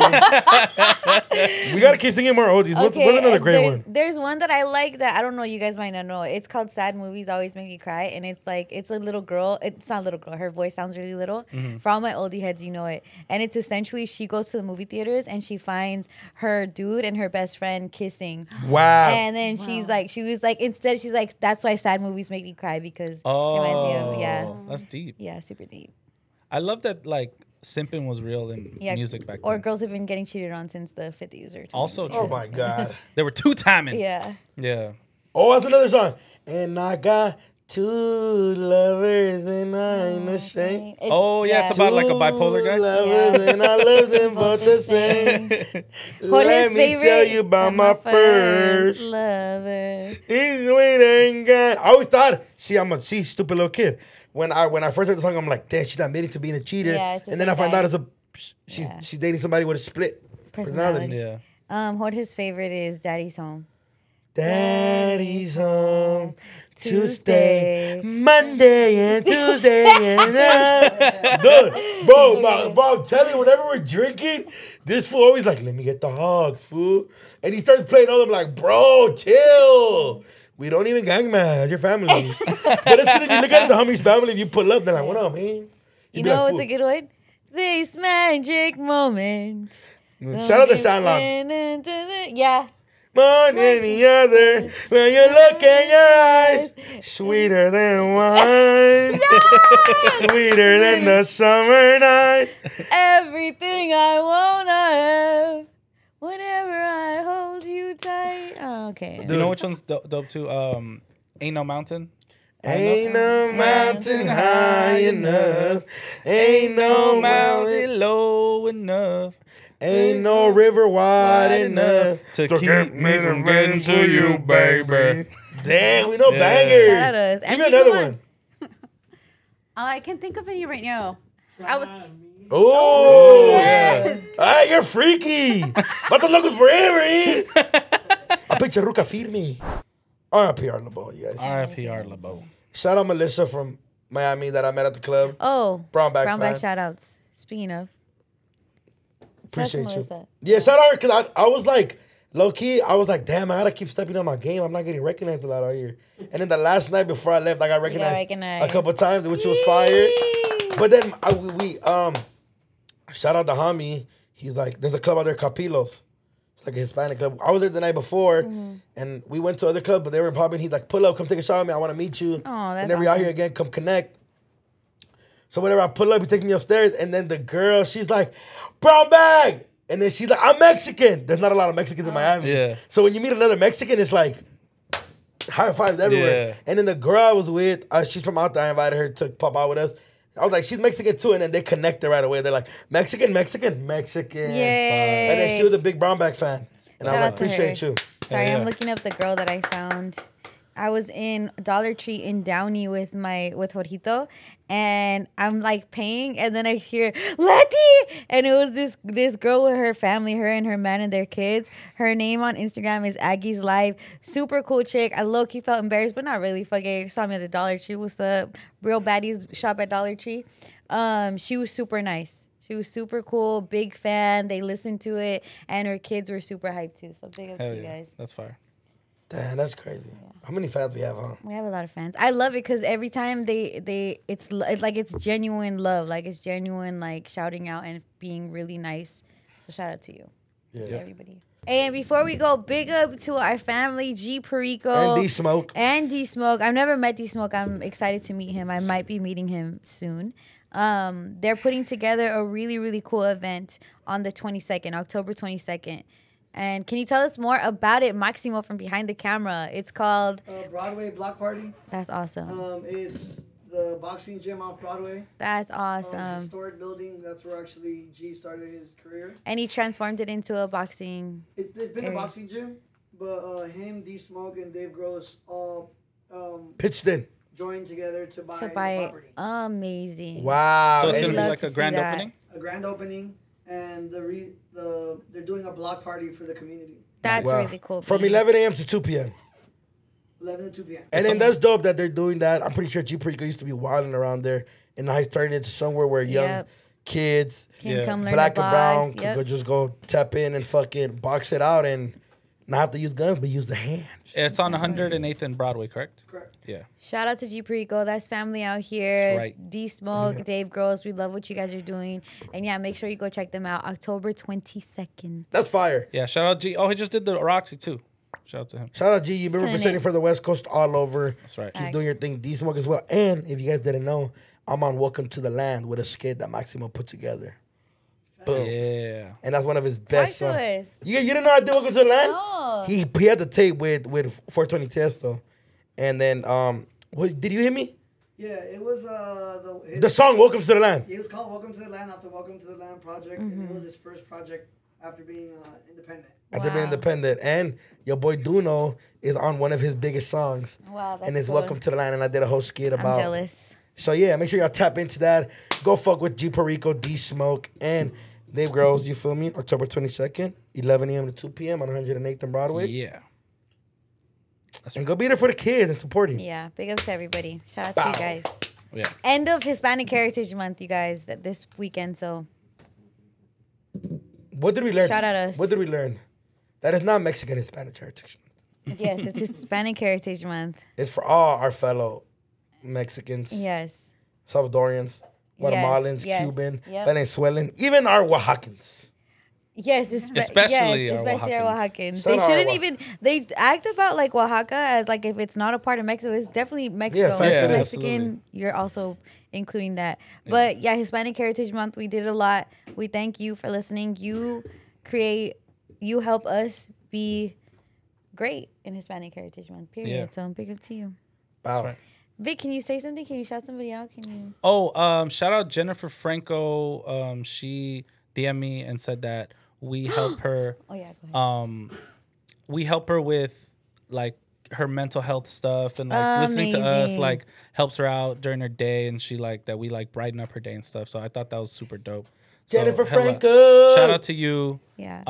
We gotta keep singing more oldies. What's another great one? There's one that I like that I don't know. You guys might not know. It's called "Sad Movies Always Make Me Cry," and it's like it's a little girl. It's not a little girl. Her voice sounds really little. For all my oldie heads, you know it. And it's essentially she goes to the movie theaters and she finds her dude and her best friend kissing. Wow. And then she was like, instead she's like, that's why sad movies make me cry because it reminds me of that's deep. Yeah, super deep. I love that like simping was real in music back then. Or girls have been getting cheated on since the 50s or 20s. Also true. Oh my God. They were two-timing. Yeah. Oh, that's another song. And I got 2 lovers and I ain't ashamed. It's about like a bipolar guy. 2 lovers and I love them both the same. Let me tell you about my first lover. He's sweet and good. I always thought, I'm a stupid little kid. When I first heard the song, I'm like, damn, she's not admitting to being a cheater. Yeah, and then I find out she's dating somebody with a split personality. Yeah. His favorite is Daddy's Home. Daddy's home to stay Monday and Tuesday and dude, bro, I'm telling you, whenever we're drinking, this fool always like, let me get the hogs, fool. And he starts playing all them like, bro, chill. We don't even gang match your family. But it's if you look at the homies' family, if you pull up, they're like, what up, man? You know what's a good one? This magic moment. Shout out to Soundlock. Yeah. More than any other, when you look in your eyes, sweeter than wine, sweeter than the summer night. Everything I wanna have, whenever I hold you tight. Oh, okay. Do you know which one's dope too? Ain't No Mountain. Ain't no mountain high enough. Ain't no mountain low enough. Ain't no river wide enough to keep me from getting to you, baby. Damn, we know bangers. Shout out to us. Give me another one. I can't think of any right now. Oh, yes. Ay, you're freaky. Vato loco forever, eh? A pinche ruca firme. R.I.P. Art Laboe, you guys. R.I.P. Art Laboe. Shout out Melissa from Miami that I met at the club. Oh, Brown bag shout outs. Speaking of. Appreciate you. Yeah, shout out because I was like, low key, I was like, damn, I gotta keep stepping on my game. I'm not getting recognized a lot out here. And then the last night before I left, I got recognized a couple times, which was fire. But then we shout out the homie. He's like, there's a club out there, Capilos. It's like a Hispanic club. I was there the night before, and we went to other clubs, but they were popping. He's like, pull up, come take a shot with me. I want to meet you. Whenever you're out here again, come connect. So whenever I pull up, he takes me upstairs, and then the girl, she's like, brown bag. And then she's like, I'm Mexican. There's not a lot of Mexicans in Miami. Yeah. So when you meet another Mexican, it's like high fives everywhere. Yeah. And then the girl I was with, she's from out there. I invited her to pop out with us. I was like, she's Mexican too. And then they connected right away. They're like, Mexican. Yay. And then she was a big brown bag fan. And I was like, appreciate you. Sorry, I'm looking up the girl that I found. I was in Dollar Tree in Downey with Jorgito, and I'm like paying, and then I hear Letty, and it was this girl with her family, her and her man and their kids. Her name on Instagram is Aggie's Live. Super cool chick. I low-key felt embarrassed, but not really. Fucking saw me at the Dollar Tree. What's up? Real baddies shop at Dollar Tree. She was super nice. She was super cool, big fan. They listened to it, and her kids were super hyped too. So big up to you guys. That's fire. Damn, that's crazy. How many fans we have, huh? We have a lot of fans. I love it because every time it's like it's genuine love, like it's genuine like shouting out and being really nice. So shout out to you, to everybody. And before we go, big up to our family, G Perico and D Smoke. I've never met D Smoke. I'm excited to meet him. I might be meeting him soon. They're putting together a really, really cool event on the 22nd, October 22nd. And can you tell us more about it, Maximo, from behind the camera? It's called Broadway Block Party. That's awesome. It's the boxing gym off Broadway. That's awesome. Historic building. That's where actually G started his career. And he transformed it into a boxing. It's been a boxing gym, but him, D Smoke, and Dave Gross all pitched in. Joined together to buy the property. Amazing. Wow. So it's gonna be like a grand opening. A grand opening. And they're doing a block party for the community. That's really cool. From 11 a.m. to 2 p.m. 11 to 2 p.m. And then that's dope that they're doing that. I'm pretty sure G Perico used to be wilding around there. And now he's turning into somewhere where young kids, Can come learn black the and brown, box. could just go tap in and fucking box it out and not have to use guns, but use the hands. It's on 108th and Broadway, correct? Correct. Yeah. Shout out to G Perico. That's family out here. That's right. D Smoke, Dave Gross. We love what you guys are doing. And yeah, make sure you go check them out. October 22nd. That's fire. Yeah, shout out G. Oh, he just did the Roxy too. Shout out to him. Shout out G. You've been representing for the West Coast all over. That's right. Keep doing your thing. D Smoke as well. And if you guys didn't know, I'm on Welcome to the Land with a skit that Maximo put together. Boom. Yeah. And that's one of his best Talk to songs. us. You didn't know I did Welcome to the Land? No. He had the tape with 420 Testo. And then, what, did you hear me? Yeah, it was The song Welcome to the Land. It was called Welcome to the Land after Welcome to the Land project, and it was his first project after being independent. After being independent. And your boy Doknow is on one of his biggest songs. Wow, that's And it's cool. Welcome to the Land. And I did a whole skit about. I'm jealous. So yeah, make sure y'all tap into that. Go fuck with G Perico, D Smoke, and Dave Grows. You feel me? October 22nd, 11 a.m. to 2 p.m. on 108th and Broadway. Yeah. And go be there for the kids and supporting. Yeah, big up to everybody. Shout out to you guys. Yeah. End of Hispanic Heritage Month, you guys, this weekend. So What did we learn? Shout out us. What did we learn? That is not Mexican Hispanic Heritage Month. yes, it's Hispanic Heritage Month. It's for all our fellow Mexicans, Yes. Salvadorians, Guatemalans, yes, Cuban, yep. Venezuelan, even our Oaxacans. Yes, Especially yes, our especially our Oaxacans. Oaxacans. Shout They out shouldn't our even. They act about like Oaxaca as like if it's not a part of Mexico, it's definitely Mexico. facts If it you're is. Mexican, Absolutely. you're also including that. But yeah, Hispanic Heritage Month, we did a lot. We thank you for listening. You help us be great in Hispanic Heritage Month. Period. Yeah. So big up to you. Wow. right. Vic, can you say something? Can you shout somebody out? Can you? Oh, shout out Jennifer Franco. She DM'd me and said that we help her. Oh yeah, go ahead. We help her with like her mental health stuff and like listening to us Amazing. like helps her out during her day, and she like that we like brighten up her day and stuff. So I thought that was super dope. So, Jennifer hella- Franco. Shout out to you. Yeah.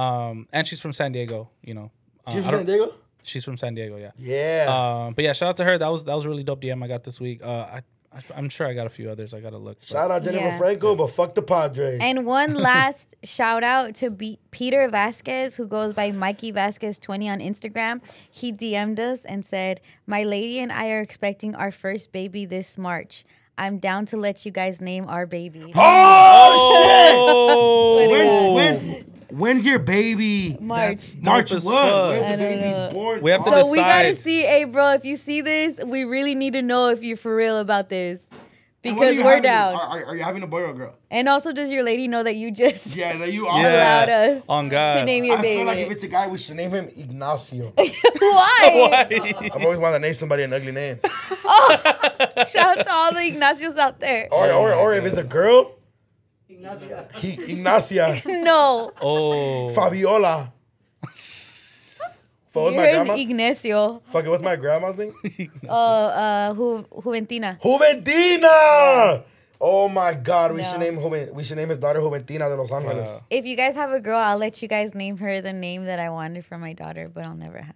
And she's from San Diego. You know. She's I from don't- San Diego? She's from San Diego. Yeah. Yeah. But yeah, shout out to her. That was a really dope DM I got this week. I'm sure I got a few others. I gotta look. Shout out Jennifer Yeah. Franco, but fuck the Padres. And one last shout out to Peter Vasquez, who goes by Mikey Vasquez 20 on Instagram. He DM'd us and said, "My lady and I are expecting our first baby this March. I'm down to let you guys name our baby." Oh, when's your baby? March. March dope as what? fuck. When I the don't baby's know. born? We have to So we gotta decide. see, hey bro, if you see this, we really need to know if you're for real about this. And when are Because you we're having- down. Are you having a boy or a girl? And also, does your lady know that you just Yeah, that you are. allowed us On God. to name your I baby? feel like if it's a guy, we should name him Ignacio. Why? I've always wanted to name somebody an ugly name. Shout out to all the Ignacios out there. Or if it's a girl, Ignacia. Ignacia. No. Oh. Fabiola. Fuck, what's my You're an grandma? Ignacio. Fuck it, what's my grandma's name? Juventina. Juventina! Oh my God, we No. should name his daughter Juventina de Los Angeles. If you guys have a girl, I'll let you guys name her the name that I wanted for my daughter, but I'll never have.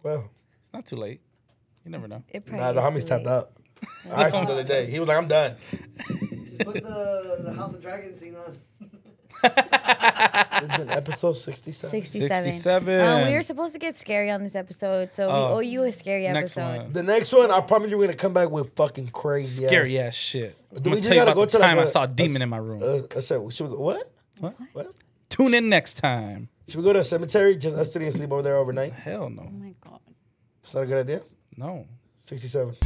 Well, It's not too late. You never know. It nah, probably the is homie's too tapped late. out. I asked him the other day. He was like, I'm done. Just put the House of Dragons scene on. It's been episode 67. 67. 67. We were supposed to get scary on this episode, so we Oh, owe you a scary Next episode. one. The next one, I promise you we're going to come back with fucking crazy Scary ass. ass shit. Do I'm we gonna just tell you gotta about go the to like time I a- saw a demon in my room. Should we go, what? What? Tune in next time. Should we go to a cemetery? Just us three and sleep over there overnight? Hell no. Oh my god. Is that a good idea? No. 67.